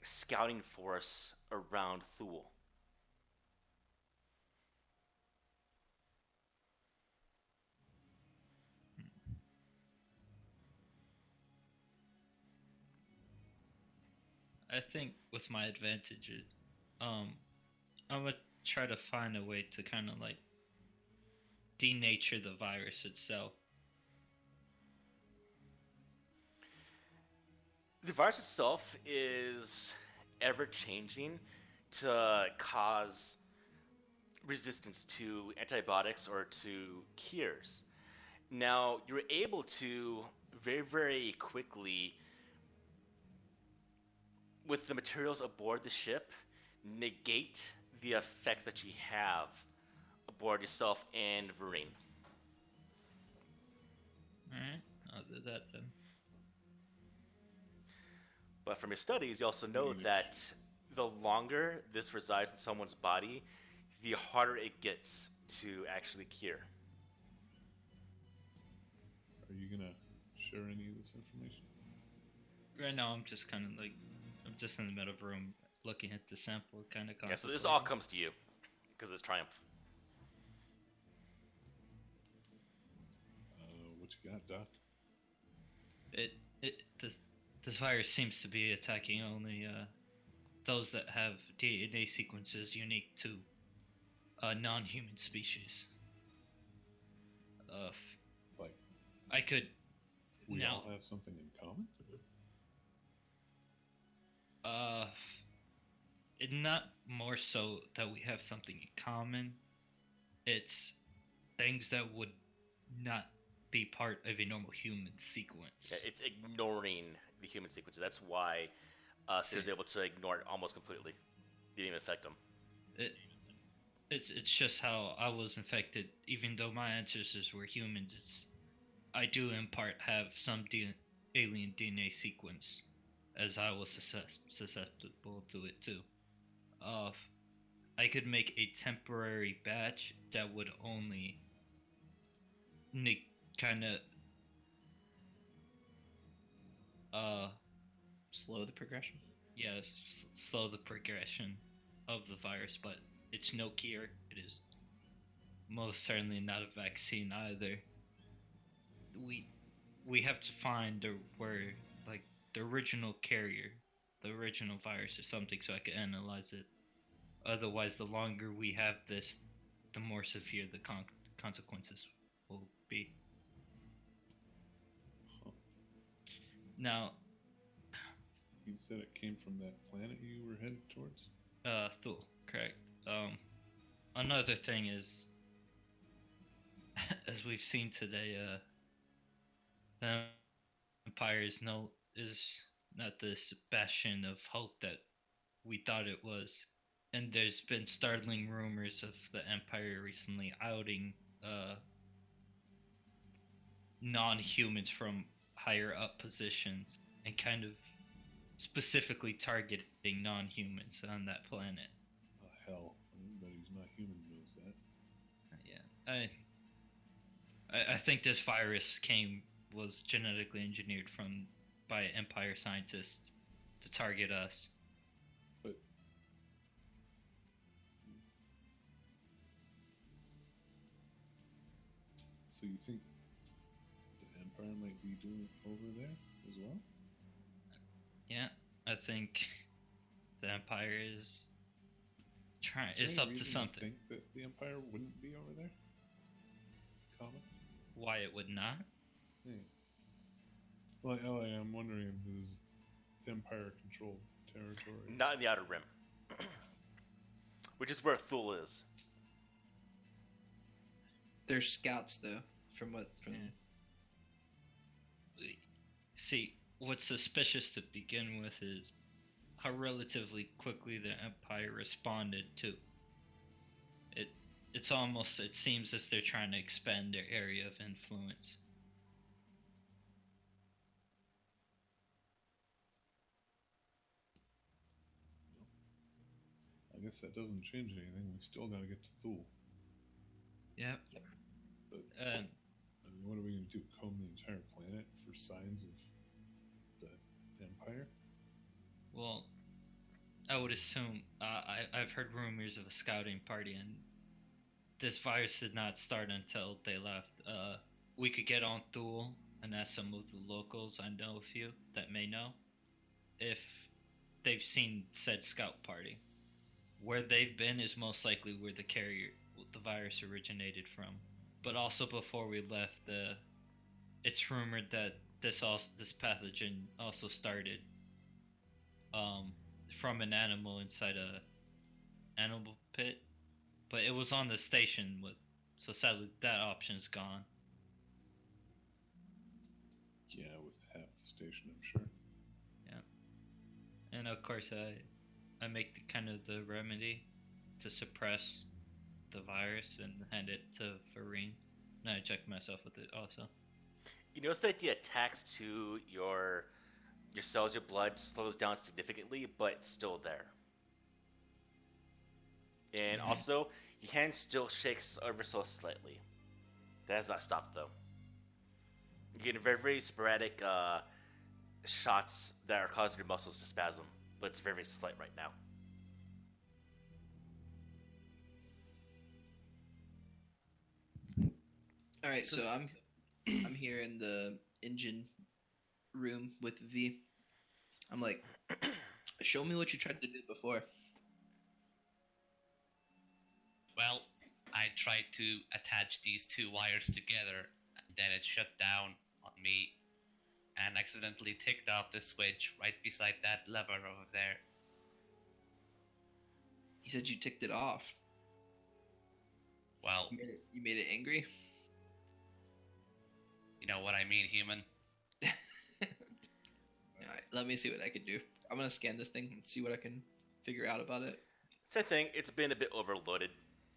scouting force around Thule. I think with my advantages, I'm gonna try to find a way to kind of like denature the virus itself. The virus itself is ever changing to cause resistance to antibiotics or to cures. Now, you're able to very, very quickly, with the materials aboard the ship, negate the effects that you have aboard yourself and Vereen. Alright, I'll do that then. But from your studies, you also know that the longer this resides in someone's body, the harder it gets to actually cure. Are you gonna share any of this information? Right now, I'm just kind of like, I'm just in the middle of a room looking at the sample, kind of. Yeah, so this all comes to you because of this triumph. What you got, Doc? This virus seems to be attacking only those that have DNA sequences unique to a non-human species. Like, I could. we now, all have something in common? It's not more so that we have something in common. It's things that would not be part of a normal human sequence. Yeah, it's ignoring the human sequences. That's why Sid was able to ignore it almost completely. Didn't even affect him. It's just how I was infected. Even though my ancestors were humans, I do in part have some alien DNA sequence, as I was susceptible to it too. I could make a temporary batch that would only kind of slow the progression. Yes, slow the progression of the virus, but it's no cure. It is most certainly not a vaccine either. We have to find where like the original carrier, the original virus or something, so I can analyze it. Otherwise, the longer we have this, the more severe the consequences will be. Huh. Now, You said it came from that planet you were headed towards? Thule, correct. Another thing is, as we've seen today, the Empire is not this bastion of hope that we thought it was. And there's been startling rumors of the Empire recently outing non-humans from higher up positions and kind of specifically targeting non-humans on that planet. Oh, hell. Anybody who's not human knows that. Yeah, I think this virus was genetically engineered by Empire scientists to target us. But so you think the Empire might be doing it over there as well? Yeah, I think the Empire is trying. Is there It's any up to reason you something. think that the Empire wouldn't be over there? Common? Why it would not? Hey. Well, I'm wondering, does Empire control territory? Not in the Outer Rim. Which is where Thule is. They're scouts, though, from what... from. Yeah. See, what's suspicious to begin with is how relatively quickly the Empire responded to it. It's almost, it seems as they're trying to expand their area of influence. I guess that doesn't change anything. We still gotta get to Thule. Yep. But And I mean, what are we gonna do? Comb the entire planet for signs of the Empire? well, I would assume I've heard rumors of a scouting party, and this virus did not start until they left. We could get on Thule and ask some of the locals. I know a few that may know if they've seen said scout party. Where they've been is most likely where the virus originated from. But also before we left, it's rumored that this pathogen also started from an animal inside a animal pit, but it was on the station so sadly that option's gone. Yeah, with half the station, I'm sure. And of course, I make the remedy to suppress the virus and hand it to Varine. And I inject myself with it also. You notice that the attacks to your cells, your blood slows down significantly, but it's still there. And also, your hand still shakes ever so slightly. That has not stopped, though. You're getting very, very sporadic shots that are causing your muscles to spasm, but it's very, very slight right now. All right, so I'm here in the engine room with V. I'm like, show me what you tried to do before. Well, I tried to attach these two wires together, and then it shut down on me, and accidentally ticked off the switch right beside that lever over there. You said you ticked it off. Well, You made it angry? you know what I mean, human. Alright, let me see what I can do. I'm gonna scan this thing and see what I can figure out about it. Same thing, it's been a bit overloaded.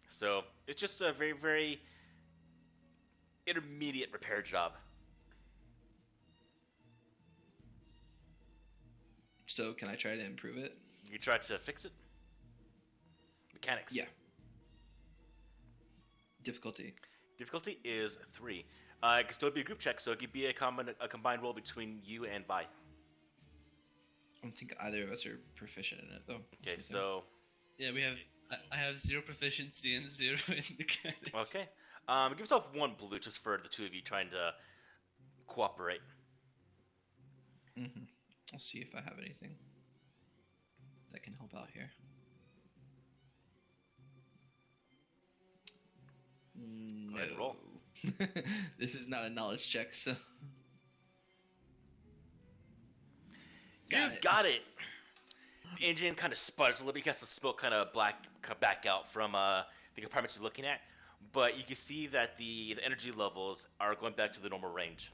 So, it's just a very, very intermediate repair job. So, can I try to improve it? You try to fix it? Mechanics. Yeah. Difficulty. Difficulty is 3. It can still be a group check, so it could be a combined roll between you and Vi. I don't think either of us are proficient in it, though. Okay, so... Yeah, I have 0 proficiency and 0 in mechanics. Okay. Give yourself 1 blue just for the two of you trying to cooperate. Mm-hmm. I'll see if I have anything that can help out here. Go ahead and roll. This is not a knowledge check, so... You got it! The engine kind of sputters a little bit because the smoke kind of back out from the compartments you're looking at. But you can see that the energy levels are going back to the normal range.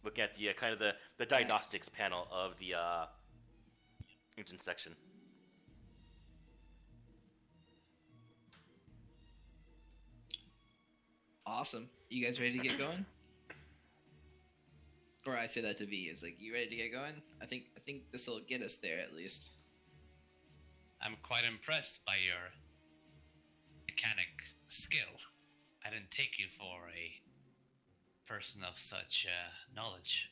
Looking at the the diagnostics panel of the engine section. Awesome. You guys ready to get going? Or I say that to V, is like, you ready to get going? I think this will get us there at least. I'm quite impressed by your mechanic skill. I didn't take you for a person of such knowledge.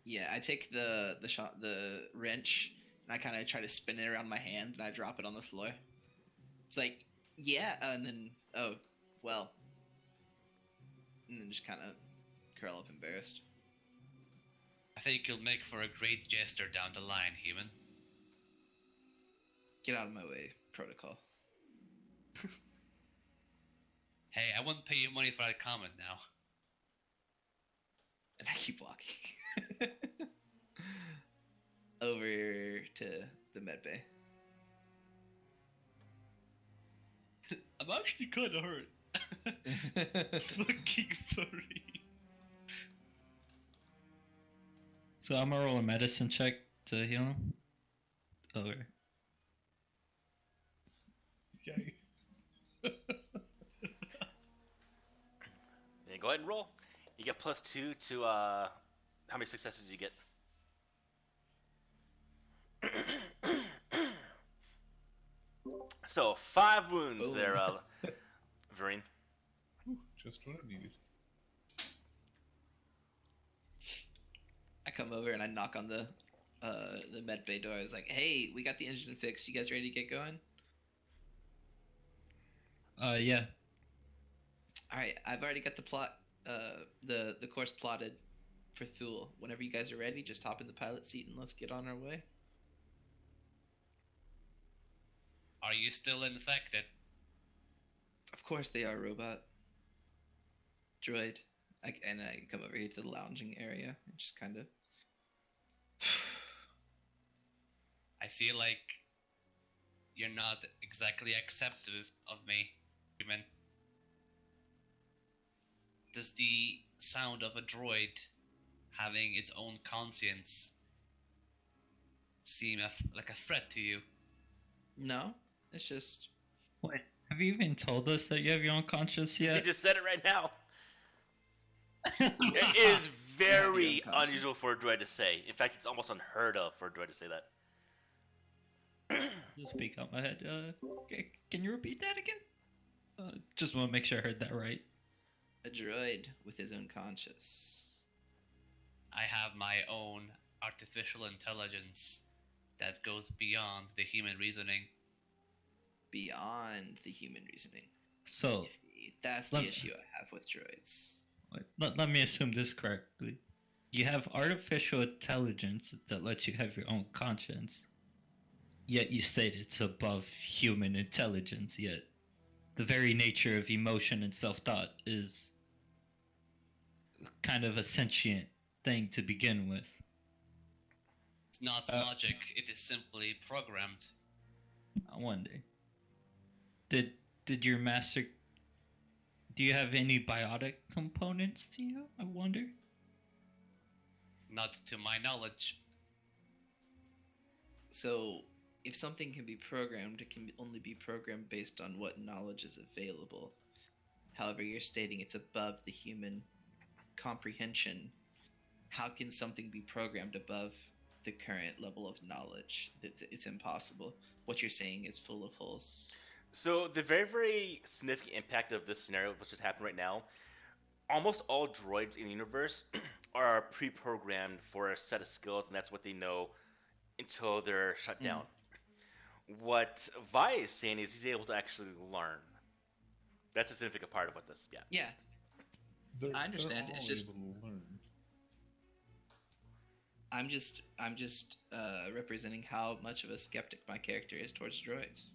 Yeah, I take the wrench and I kind of try to spin it around my hand and I drop it on the floor. It's like, yeah, and then and then just kind of curl up embarrassed. I think you'll make for a great jester down the line, human. Get out of my way, protocol. Hey, I wouldn't pay you money for that comment now. And I keep walking over to the med bay. I'm actually kind of hurt. Fucking furry. So I'm gonna roll a medicine check to heal him. Okay. Yay. Yeah, go ahead and roll. You get +2 to how many successes do you get? So 5 wounds Boom. there, Vereen. Whew, just what I needed. I come over and I knock on the med bay door. I was like, "Hey, we got the engine fixed. You guys ready to get going?" Yeah. All right, I've already got the plot, the course plotted for Thule. Whenever you guys are ready, just hop in the pilot seat and let's get on our way. Are you still infected? Of course they are, robot. Droid. I come over here to the lounging area and just kind of. I feel like you're not exactly acceptive of me, human. Does the sound of a droid having its own conscience seem like a threat to you? No, it's just. Wait, have you even told us that you have your own conscience He yet? just said it right now. It is very unusual for a droid to say. In fact, it's almost unheard of for a droid to say that. Just speak out my head. Can you repeat that again? Just want to make sure I heard that right. A droid with his own conscience. I have my own artificial intelligence that goes beyond the human reasoning. Beyond the human reasoning. So, You see, that's the issue I have with droids. let me assume this correctly. You have artificial intelligence that lets you have your own conscience, yet you state it's above human intelligence, yet the very nature of emotion and self-thought is kind of a sentient thing to begin with. It's not logic, it is simply programmed. I wonder. Did your master... Do you have any biotic components to you, I wonder? Not to my knowledge. So, if something can be programmed, it can only be programmed based on what knowledge is available. However, you're stating it's above the human comprehension. How can something be programmed above the current level of knowledge? It's impossible. What you're saying is full of holes. So the very, very significant impact of this scenario, which just happened right now, almost all droids in the universe are pre-programmed for a set of skills, and that's what they know until they're shut down. What Vi is saying is he's able to actually learn. That's a significant part of what this, yeah. Yeah, I understand. They're all It's just able to learn. I'm just representing how much of a skeptic my character is towards droids.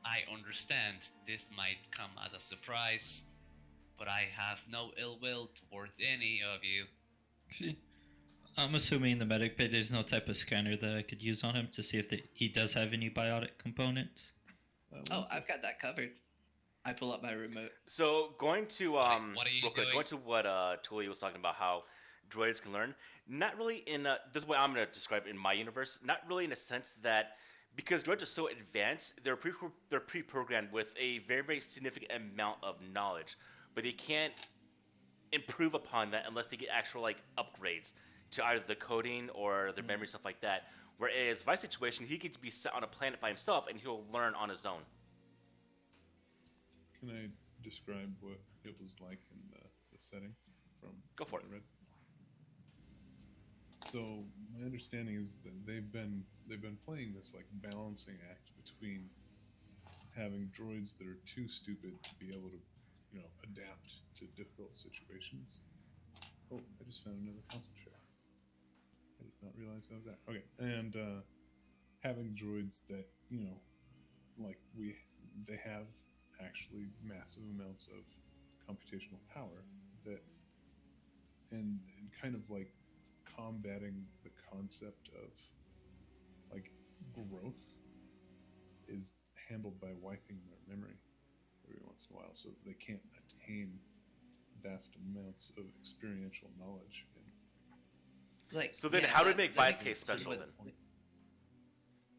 I understand this might come as a surprise, but I have no ill will towards any of you. Actually, I'm assuming in the medic bay there's no type of scanner that I could use on him to see if he does have any biotic components. Oh, I've got that covered. I pull up my remote. So going to What are you real quick, doing? going to what Tully was talking about, how droids can learn. Not really in this is what I'm going to describe it in my universe. Not really in a sense that because droids are so advanced, they're pre-programmed with a very, very significant amount of knowledge, but they can't improve upon that unless they get actual like upgrades to either the coding or their memory, stuff like that. Whereas Vice's situation, he could be set on a planet by himself and he'll learn on his own. Can I describe what it was like in the setting from Go for what it. I read? So my understanding is that they've been playing this like balancing act between having droids that are too stupid to be able to, adapt to difficult situations. Oh, I just found another console share. I did not realize that was that. Okay, and having droids that they have actually massive amounts of computational power that and kind of like combating the concept of like growth is handled by wiping their memory every once in a while, so they can't attain vast amounts of experiential knowledge. Like, So then, yeah, how do we that- make that Vi's makes case sense in special what- then?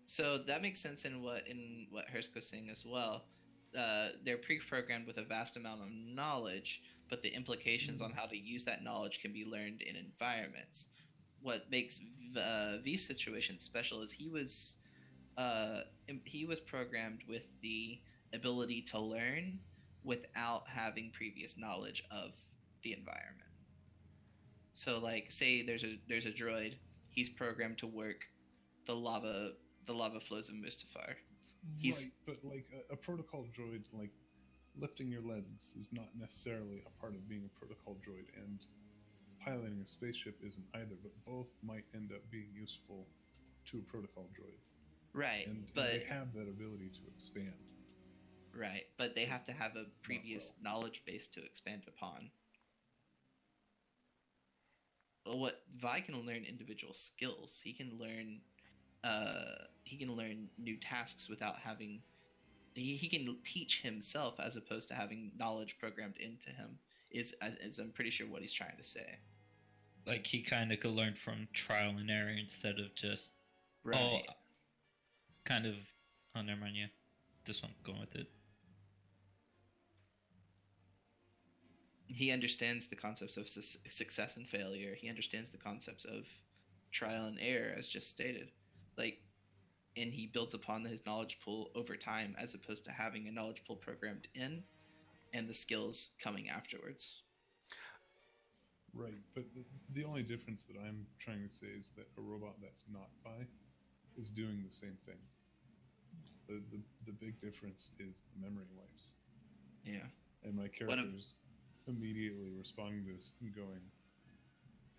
So that makes sense in what Hurske was saying as well. They're pre-programmed with a vast amount of knowledge, but the implications on how to use that knowledge can be learned in environments. What makes V's situation special is he was programmed with the ability to learn without having previous knowledge of the environment. So, like, say there's a droid, he's programmed to work the lava flows of Mustafar. He's- Right, but like a protocol droid, like lifting your legs is not necessarily a part of being a protocol droid, and piloting a spaceship isn't either, but both might end up being useful to a protocol droid. Right, And but they have that ability to expand. right, but they have to have a previous well. knowledge base to expand upon. What Vi can learn individual skills. He can learn new tasks without having. He can teach himself as opposed to having knowledge programmed into him. Is I'm pretty sure what he's trying to say. Like he kind of could learn from trial and error instead of just Right. kind of. Oh, never mind. Yeah, this one going with it. He understands the concepts of success and failure. He understands the concepts of trial and error, as just stated. Like, and he builds upon his knowledge pool over time, as opposed to having a knowledge pool programmed in, and the skills coming afterwards. Right, but the only difference that I'm trying to say is that a robot that's not Vi is doing the same thing. The big difference is the memory wipes. Yeah. And my character's immediately responding to this and going,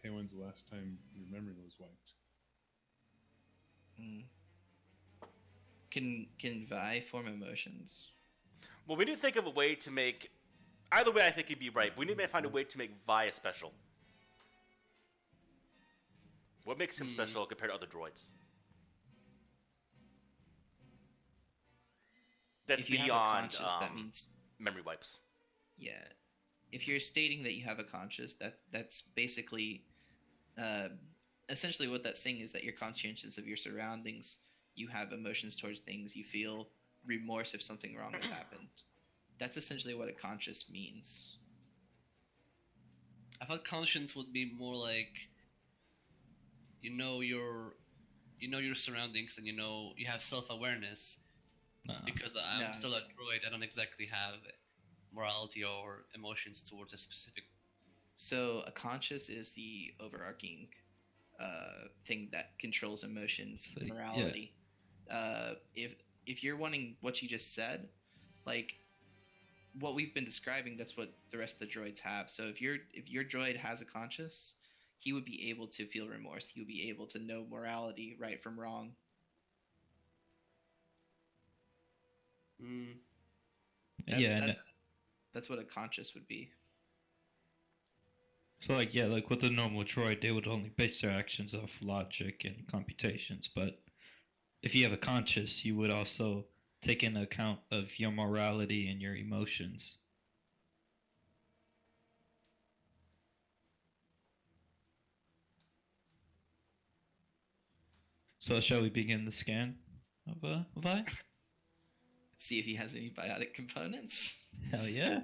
hey, when's the last time your memory was wiped? Mm. Can Vi form emotions? Well, we need to think of a way to make. Either way, I think you'd be right. We need to find a way to make Vi special. What makes him special compared to other droids? That's If you have a beyond conscious, that means memory wipes. yeah. If you're stating that you have a conscious, that's basically, essentially what that's saying is that you're conscientious of your surroundings. You have emotions towards things. You feel remorse if something wrong has happened. That's essentially what a conscious means. I thought conscience would be more like you know your surroundings and you have self-awareness. No. Because I'm No. still a droid, I don't exactly have morality or emotions towards a specific. So a conscious is the overarching thing that controls emotions, So, yeah. morality. If you're wanting what you just said, like what we've been describing, that's what the rest of the droids have. So if your droid has a conscious, he would be able to feel remorse. He would be able to know morality, right from wrong. That's what a conscious would be. So like with a normal droid, they would only base their actions off logic and computations. But if you have a conscious, you would also take into account of your morality and your emotions. So shall we begin the scan of Vi? See if he has any biotic components. Hell yeah!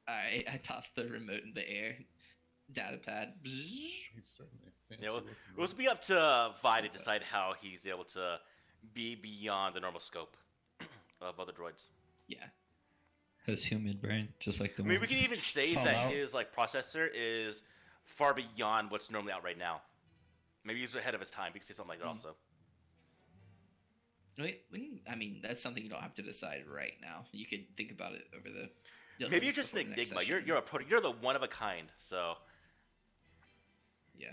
Alright, I tossed the remote in the air. Data pad. He's certainly a fancy Yeah, well, looking it will robot. be up to Vi to decide how he's able to be beyond the normal scope of other droids. Yeah. Has human brain, just like the I mean, one. we can even say Fall that out. his processor is far beyond what's normally out right now. Maybe he's ahead of his time. We can say something like that also. I mean, that's something you don't have to decide right now. You could think about it over the. Maybe you're just an before the next enigma. session. You're the one of a kind. So Yeah.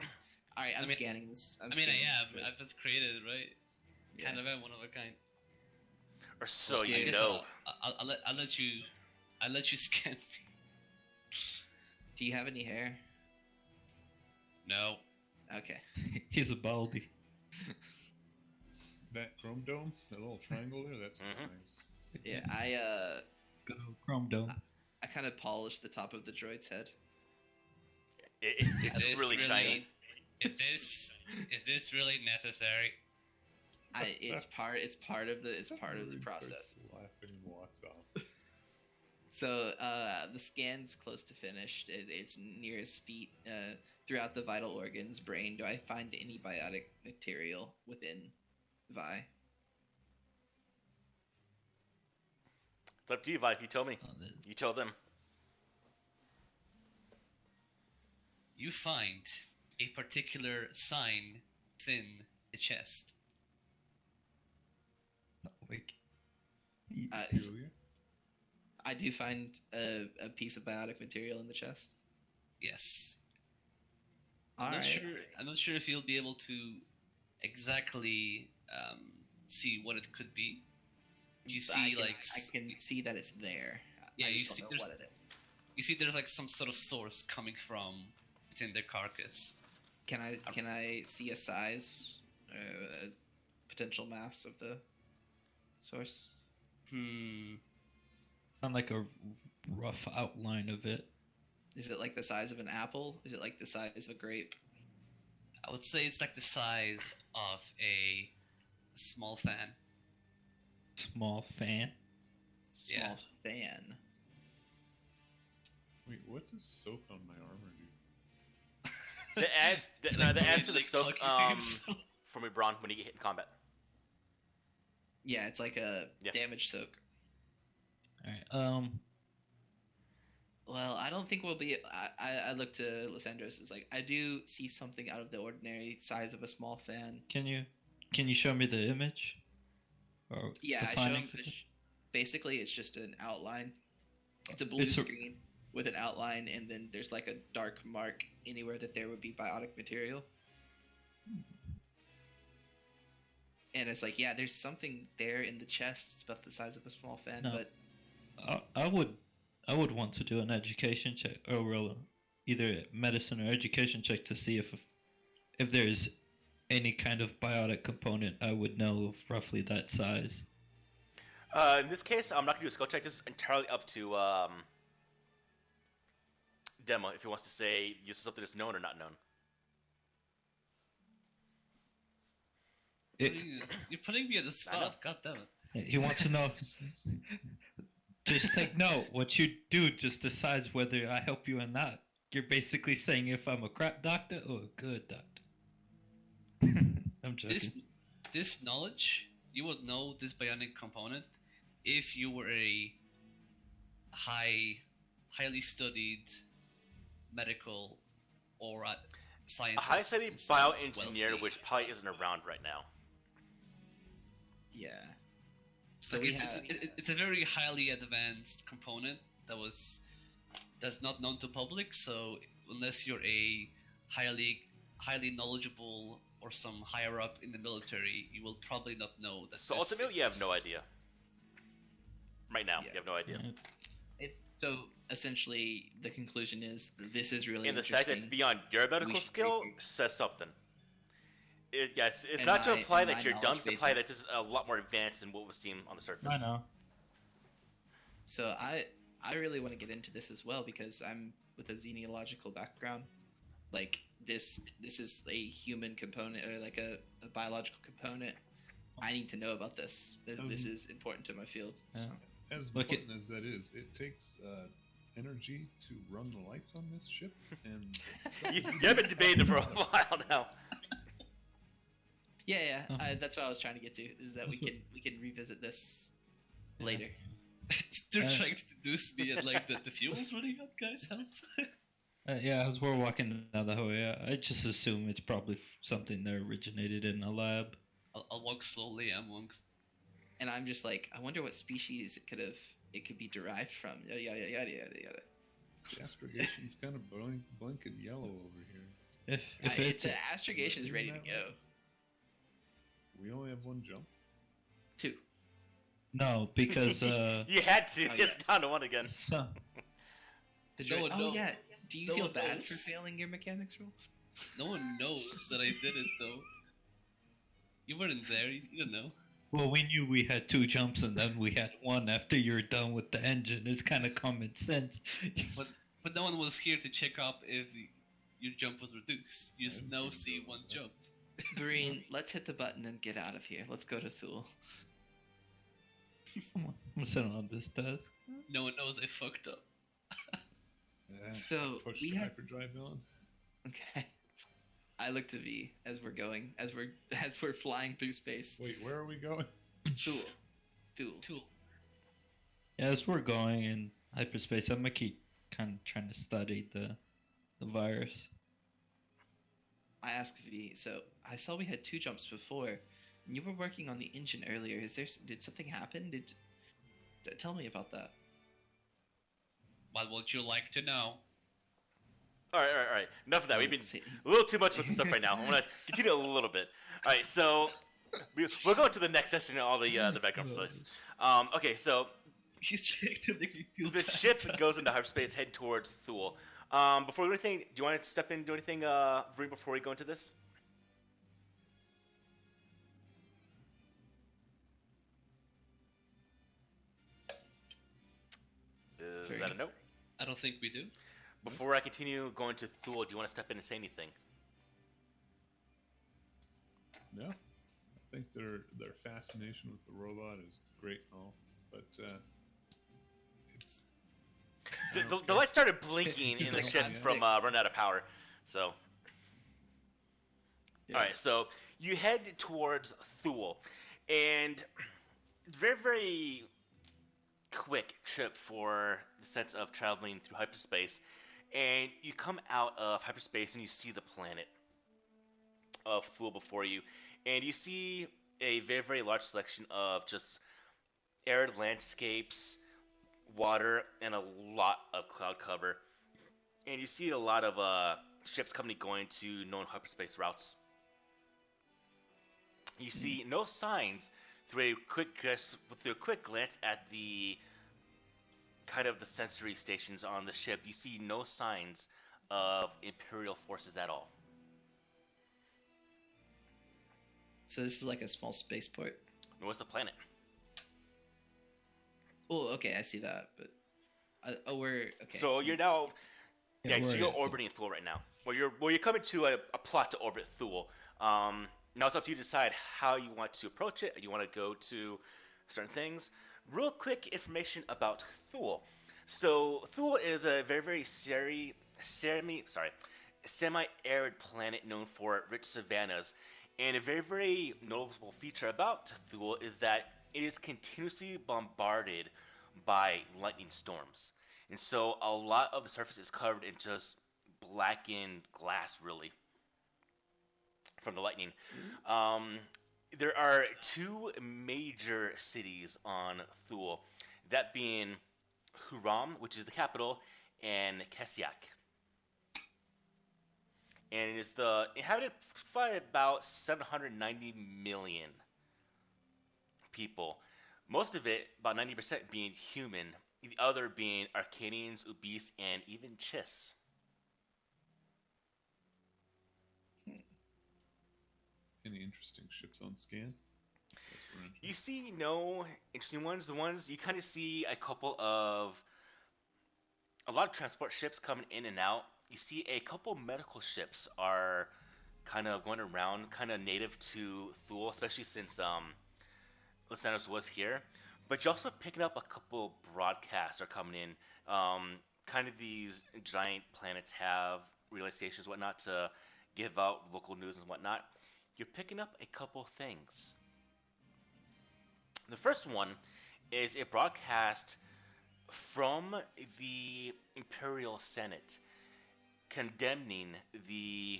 All right, I'm I mean- scanning this. I was created, right? Yeah. Kind of am one of a kind. or so Okay, I you guess know. I'll let you scan me. Do you have any hair? No. Okay. He's a baldy. That chrome dome, that little triangle there, that's Mhm. nice. Yeah, Good old Chrome Dome. I kind of polished the top of the droid's head. It's Is this really shiny. Is this really necessary? It's part of the Bird process. starts laughing and walks off. So the scan's close to finished. It's near his feet. Throughout the vital organs, brain. Do I find any biotic material within Vi? It's up to you, Vibe. You tell me. Oh, You tell them. You find a particular sign within the chest. wait. Peculiar. I do find a piece of biotic material in the chest. Yes. All right. I'm not sure if you'll be able to exactly see what it could be. You see, I can see that it's there. Yeah, I you just see don't know there's- what it is. you see there's like some sort of source coming from within their carcass. Can I see a size, a potential mass of the source? Sound like a rough outline of it. Is it like the size of an apple? Is it like the size of a grape? I would say it's like the size of a small fan. Small fan. Small Yeah. fan. Wait, what does soak on my armor do? The adds to the Like soak talking to himself. from Braun when you get hit in combat. Yeah, it's like a Yeah. damage soak. Alright, Well, I don't think we'll be. I look to Lysandros as like I do see something out of the ordinary size of a small fan. can you show me the image? Or Yeah, the I show findings him. of it? Basically, it's just an outline. It's a blue It's a- screen with an outline, and then there's like a dark mark anywhere that there would be biotic material. And it's like, yeah, there's something there in the chest. It's about the size of a small fan, No. but I would want to do an education check, or well, either medicine or education check to see if there's any kind of biotic component I would know roughly that size. In this case, I'm not gonna do a skill check. This is entirely up to Demo if he wants to say this is something that's known or not known. You're putting me at the I know. spot. God damn it. He wants to know. Just take note. What you do just decides whether I help you or not. You're basically saying if I'm a crap doctor or a good doctor. I'm joking. This knowledge, you would know this bionic component if you were a highly studied medical or A scientist. high study in some bioengineer, wealthy- which probably isn't around right now. yeah. So So we it's, have. it's a very highly advanced component that's not known to public. So unless you're a highly knowledgeable or some higher up in the military, you will probably not know that. So this ultimately, you have no exists. idea. Right now, Yeah. you have no idea. It's so essentially the conclusion is that this is really And the fact that it's interesting. beyond your medical should skill research. says something. It's And not to my- imply and that my you're dumb, knowledge it's to imply base that this is a lot more advanced than what was seen on the surface. I know. So I really want to get into this as well because I'm with a xenological background. Like this is a human component or like a biological component. I need to know about this. This is important to my field. Yeah. So. As Look at- important as that is, it takes energy to run the lights on this ship, and You have been debating it for a while now. Yeah, Uh-huh. that's what I was trying to get to. Is that we can revisit this Yeah. later. They're Uh, trying to deduce me at like the fuel's running out, guys. Help! Yeah, as we're walking down the hallway, I just assume it's probably something that originated in a lab. I'll walk slowly amongst. And I'm just like, I wonder what species it could be derived from. Yada yada yada yada yada. the astrogation's kind of blinking yellow over here. If it's The astrogation is ready to go. We only have one jump. 2. no, because You had to. Oh, It's down to one again. some The No, droid. no. Oh yeah. Do you No feel one bad knows. for failing your mechanics roll? No one knows that I did it though. You weren't there. You don't know. Well, we knew we had 2 jumps and then we had 1 after you're done with the engine. It's kind of common sense. But no one was here to check up if your jump was reduced. You just now see 1 jump. Vereen, let's hit the button and get out of here. Let's go to Thule. I'm sitting on this desk. No one knows I fucked up. Yeah, So, push we the had- hyperdrive on. Okay. I look to V as we're going, as we're flying through space. Wait, where are we going? Thule. Tool. Yeah, as we're going in hyperspace, I'm gonna keep kind of trying to study the virus. I ask V. So I saw we had 2 jumps before. And you were working on the engine earlier. Did something happen? Tell me about that. What would you like to know? All right. Enough of that. We've been See- a little too much with the stuff right now. I'm gonna continue a little bit. All right, so we'll go to the next session and all the background for this. Okay, so He's trying to make me feel the bad. ship goes into hyperspace, head towards Thule. Before we do anything, do you want to step in and do anything, Vereen, before we go into this? Is Very that a good. no? I don't think we do. Before I continue going to Thule, do you want to step in and say anything? No, I think their fascination with the robot is great and all, but it's The lights started blinking in the Like, ship I'm from sick. run out of power. So, Yeah. all right. So you head towards Thule, and very, very quick trip for the sense of traveling through hyperspace. And you come out of hyperspace and you see the planet of Thule before you, and you see a very, very large selection of just arid landscapes, water, and a lot of cloud cover. And you see a lot of ships coming and going to known hyperspace routes. You see no signs through a quick glance at the kind of the sensory stations on the ship. You see no signs of Imperial forces at all. So this is like a small spaceport. Nor was the planet. Oh, okay, I see that. But we're okay. So you're now, so we're you're at- orbiting Thule right now. You're coming to a plot to orbit Thule. Now it's up to you to decide how you want to approach it. You want to go to certain things. Real quick information about Thule. So Thule is a very, very semi-arid planet known for rich savannas. And a very, very notable feature about Thule is that it is continuously bombarded by lightning storms. And so a lot of the surface is covered in just blackened glass, really, from the lightning. There are 2 major cities on Thule, that being Huram, which is the capital, and Kesiak. And it is inhabited by about 790 million people. Most of it, about 90%, being human. The other being Arcanians, Ubis, and even Chiss. any interesting ships on scan. Guess we're interested. You see no interesting ones. The ones you kind of see a lot of transport ships coming in and out. You see a couple medical ships are kind of going around, kind of native to Thule, especially since Lysanos was here. But you're also picking up a couple broadcasts are coming in. Kind of these giant planets have relay stations, whatnot, to give out local news and whatnot. You're picking up a couple things. The first one is a broadcast from the Imperial Senate condemning the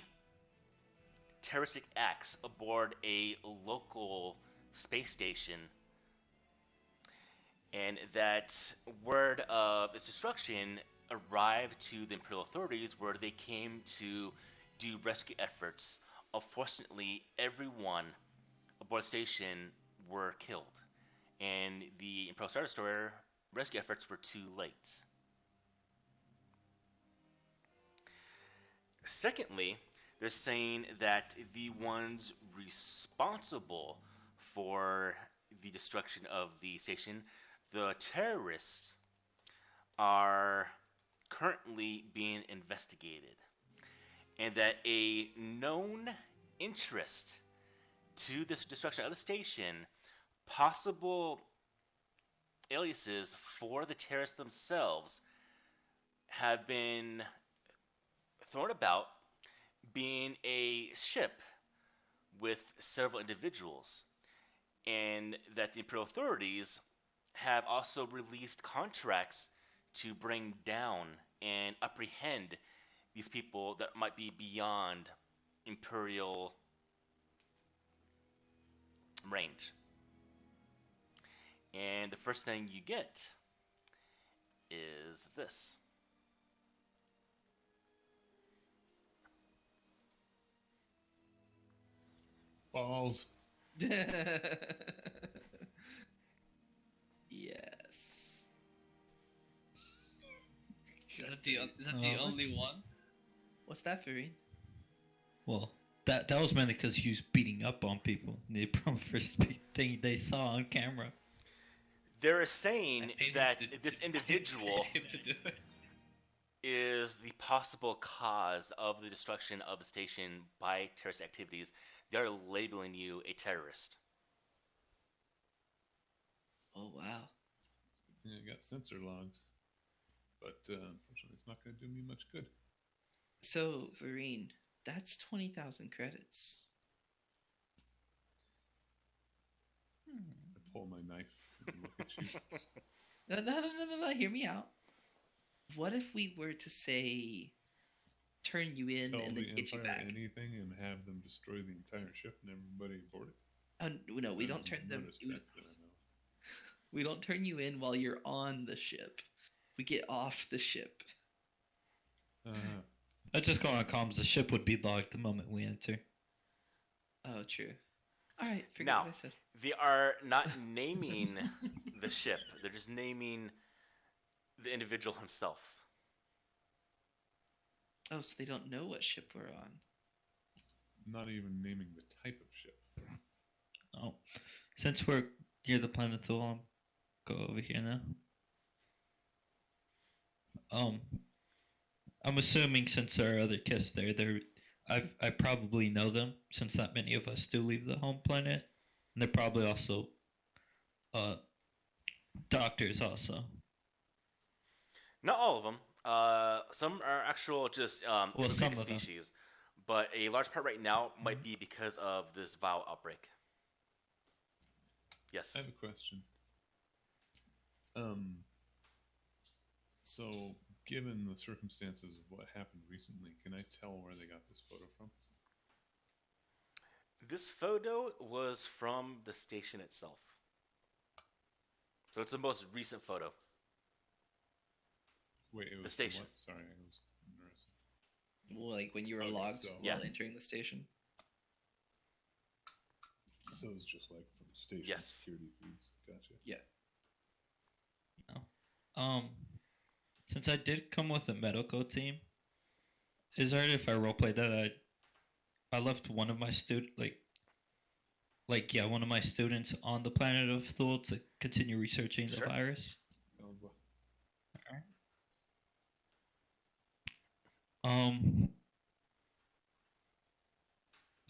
terroristic acts aboard a local space station, and that word of its destruction arrived to the Imperial authorities, where they came to do rescue efforts. Unfortunately, everyone aboard the station were killed, and the Imperial Star Destroyer rescue efforts were too late. Secondly, they're saying that the ones responsible for the destruction of the station, the terrorists, are currently being investigated, and that a known interest to this destruction of the station, possible aliases for the terrorists themselves, have been thrown about, being a ship with several individuals, and that the Imperial authorities have also released contracts to bring down and apprehend these people that might be beyond Imperial range. And the first thing you get is this. Balls. Yes. Is that the only one? What's that, Farine? Well, that was mainly because he was beating up on people. The first thing they saw on camera. They're saying that this I individual paid him to do it. is the possible cause of the destruction of the station by terrorist activities. They're labeling you a terrorist. Oh wow. Yeah, I got sensor logs, but unfortunately, it's not going to do me much good. So, Farine, that's 20,000 credits. I pull my knife and look at you. No, hear me out. What if we were to say, turn you in Tell and the then get you Empire back? anything and have them destroy the entire ship and everybody aboard it? No, we don't There's turn them. no stats that I know. We don't turn you in while you're on the ship. We get off the ship. Uh-huh. I just go on comms. The ship would be logged the moment we enter. Oh, true. All right, forget Now, what I said. they are not naming the ship. They're just naming the individual himself. Oh, so they don't know what ship we're on. Not even naming the type of ship. Oh, since we're near the planet Thule, I'll go over here now. I'm assuming since there are other kids there, I probably know them since not many of us do leave the home planet, and they're probably also doctors also. Not all of them. Some are actual just immigrated some of them. species, but a large part right now might be because of this viral outbreak. Yes. I have a question. So, given the circumstances of what happened recently, can I tell where they got this photo from? This photo was from the station itself. So it's the most recent photo. Wait, it was The station. What? Sorry, I was interested. Well, like when you were Okay, logged so- while Yeah. entering the station. So it's just like from station Yes. security feeds. Gotcha. Yeah. No. Since I did come with a medical team, is it alright if I roleplay that I left one of my one of my students on the planet of Thule to continue researching the Sure. virus? Sounds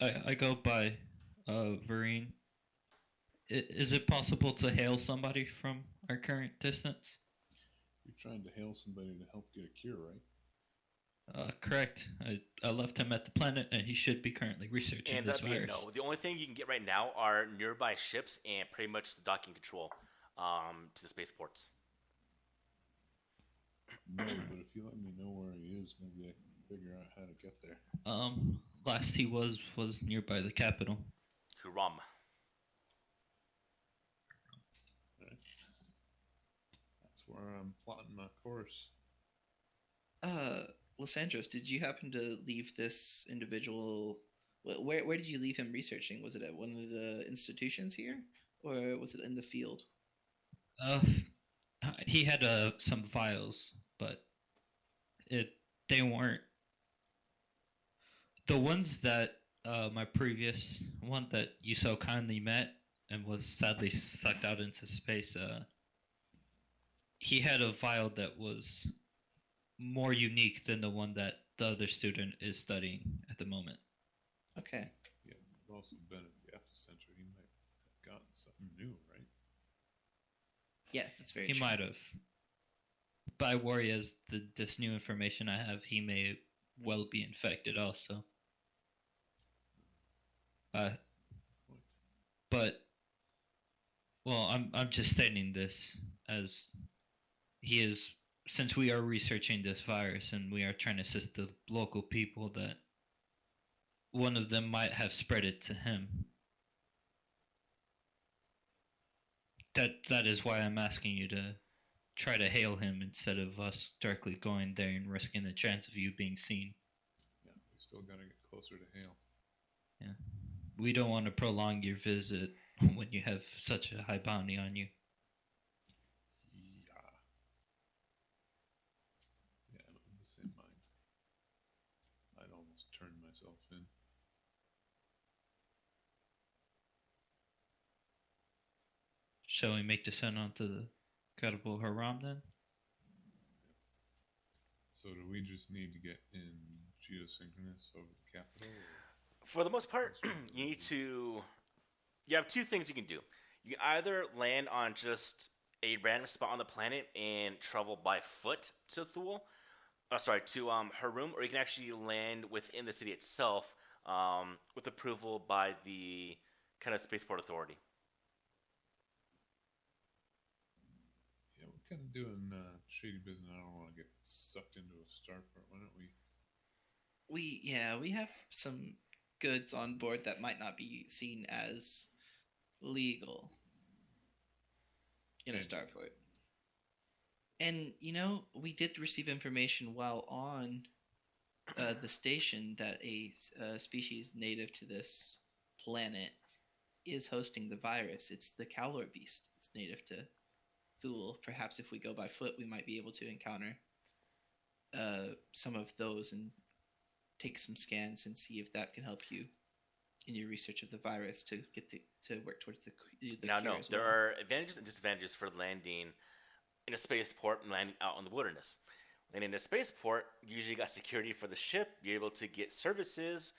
like I go by Vereen. Is it possible to hail somebody from our current distance? you're trying to hail somebody to help get a cure, right? Correct. I left him at the planet, and he should be currently researching And this that'd be a virus. no. The only thing you can get right now are nearby ships and pretty much the docking control to the spaceports. No, but if you let me know where he is, maybe I can figure out how to get there. Last he was nearby the capital. Huram. Alright. That's where I'm plotting my course. Lysandros, did you happen to leave this individual? Where did you leave him researching? Was it at one of the institutions here, or was it in the field? He had some vials, but they weren't. The ones that my previous one that you so kindly met and was sadly sucked out into space, he had a vial that was more unique than the one that the other student is studying at the moment. Okay. Yeah, he's also been at the epicenter. He might have gotten something new, right? Yeah, that's very He true. might have. But I worry as this new information I have, he may well be infected also. Point. But well, I'm just stating this as he is, since we are researching this virus and we are trying to assist the local people, that one of them might have spread it to him. That is why I'm asking you to try to hail him instead of us directly going there and risking the chance of you being seen. Yeah, we still gotta get closer to Hale. Yeah. We don't want to prolong your visit when you have such a high bounty on you. Yeah. Yeah, I'm of the same mind. I'd almost turn myself in. Shall we make descent onto the credible Haram then? So do we just need to get in geosynchronous over the capital? For the most part, you need to. You have two things you can do. You can either land on just a random spot on the planet and travel by foot to Thule, to Harum, or you can actually land within the city itself with approval by the kind of spaceport authority. Yeah, we're kind of doing shady business. I don't want to get sucked into a starport. Why don't we? We have some goods on board that might not be seen as legal in a Okay. starport. And we did receive information while on the station that a species native to this planet is hosting the virus. It's the Cowlor beast. It's native to Thule. Perhaps if we go by foot, we might be able to encounter some of those and take some scans and see if that can help you in your research of the virus to get to work towards the Now, cure no, as there well. are advantages and disadvantages for landing in a spaceport and landing out in the wilderness. Landing in a spaceport, you usually got security for the ship. You're able to get services,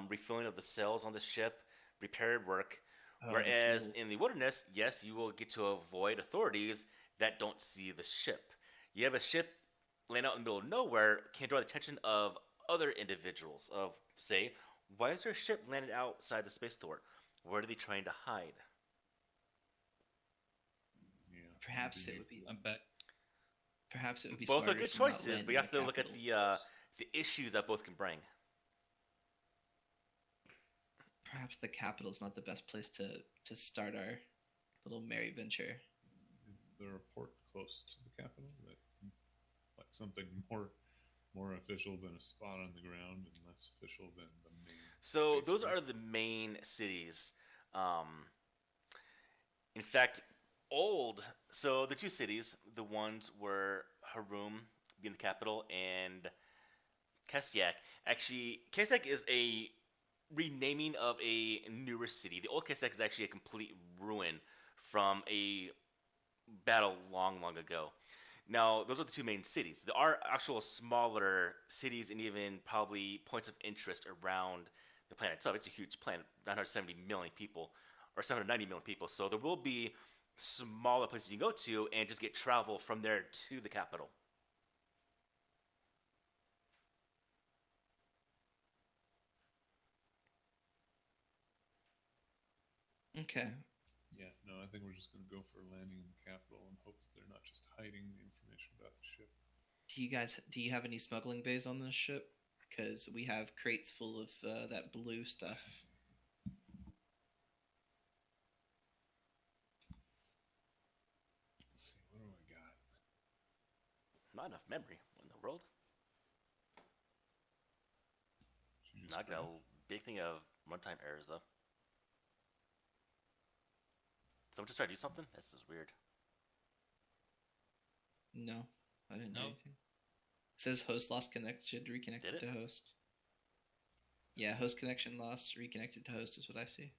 refilling of the cells on the ship, repair work. Oh, Whereas fuel. in the wilderness, yes, you will get to avoid authorities that don't see the ship. You have a ship laying out in the middle of nowhere, can draw the attention of other individuals. Of say, why is their ship landed outside the spaceport? What are they trying to hide? Yeah. Perhaps maybe it would be. I'm back. Perhaps it would be Both are smarter good to not choices, land but you in have to look at capital. the issues that both can bring. Perhaps the capital is not the best place to start our little merry venture. Is there a port close to the capital that, like something more official than a spot on the ground and less official than the main? So those spaceport? are the main cities. Um, in fact, old. So the two cities, the ones were Harum being the capital and Kesyak. Actually, Kesyak is a renaming of a newer city. The old Kesyak is actually a complete ruin from a battle long, long ago. Now, those are the two main cities. There are actual smaller cities and even probably points of interest around the planet itself. It's a huge planet, 970 million people, or 790 million people. So there will be smaller places you can go to and just get travel from there to the capital. Okay. Yeah, no, I think we're just going to go for a landing in the capital and hope that they're not just hiding the information about the ship. Do you have any smuggling bays on this ship? Because we have crates full of that blue stuff. Let's see, what do I got? Not enough memory. What in the world? Did you just Not got a craft? big thing of runtime errors though. Someone just tried to do something? This is weird. No, I didn't do No. anything. It says host lost connection, Did reconnected it? to host. Yeah, host connection lost. Reconnected to host is what I see.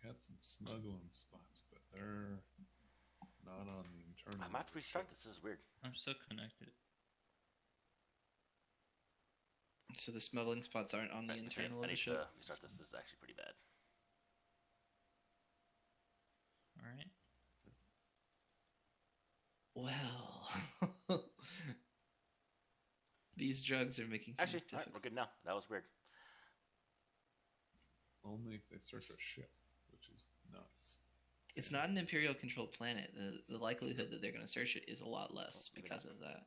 I got some snuggling spots, but they're not on the internal. I might have to restart this. This is weird. I'm still connected. So the smuggling spots aren't on the internal I of the need ship. to restart this. This is actually pretty bad. All right. Well, these drugs are making Actually, things all right, difficult. we're good now. That was weird. Only if they search our ship, which is nuts. It's not an Imperial controlled planet. The likelihood that they're going to search it is a lot less Maybe because not. of that.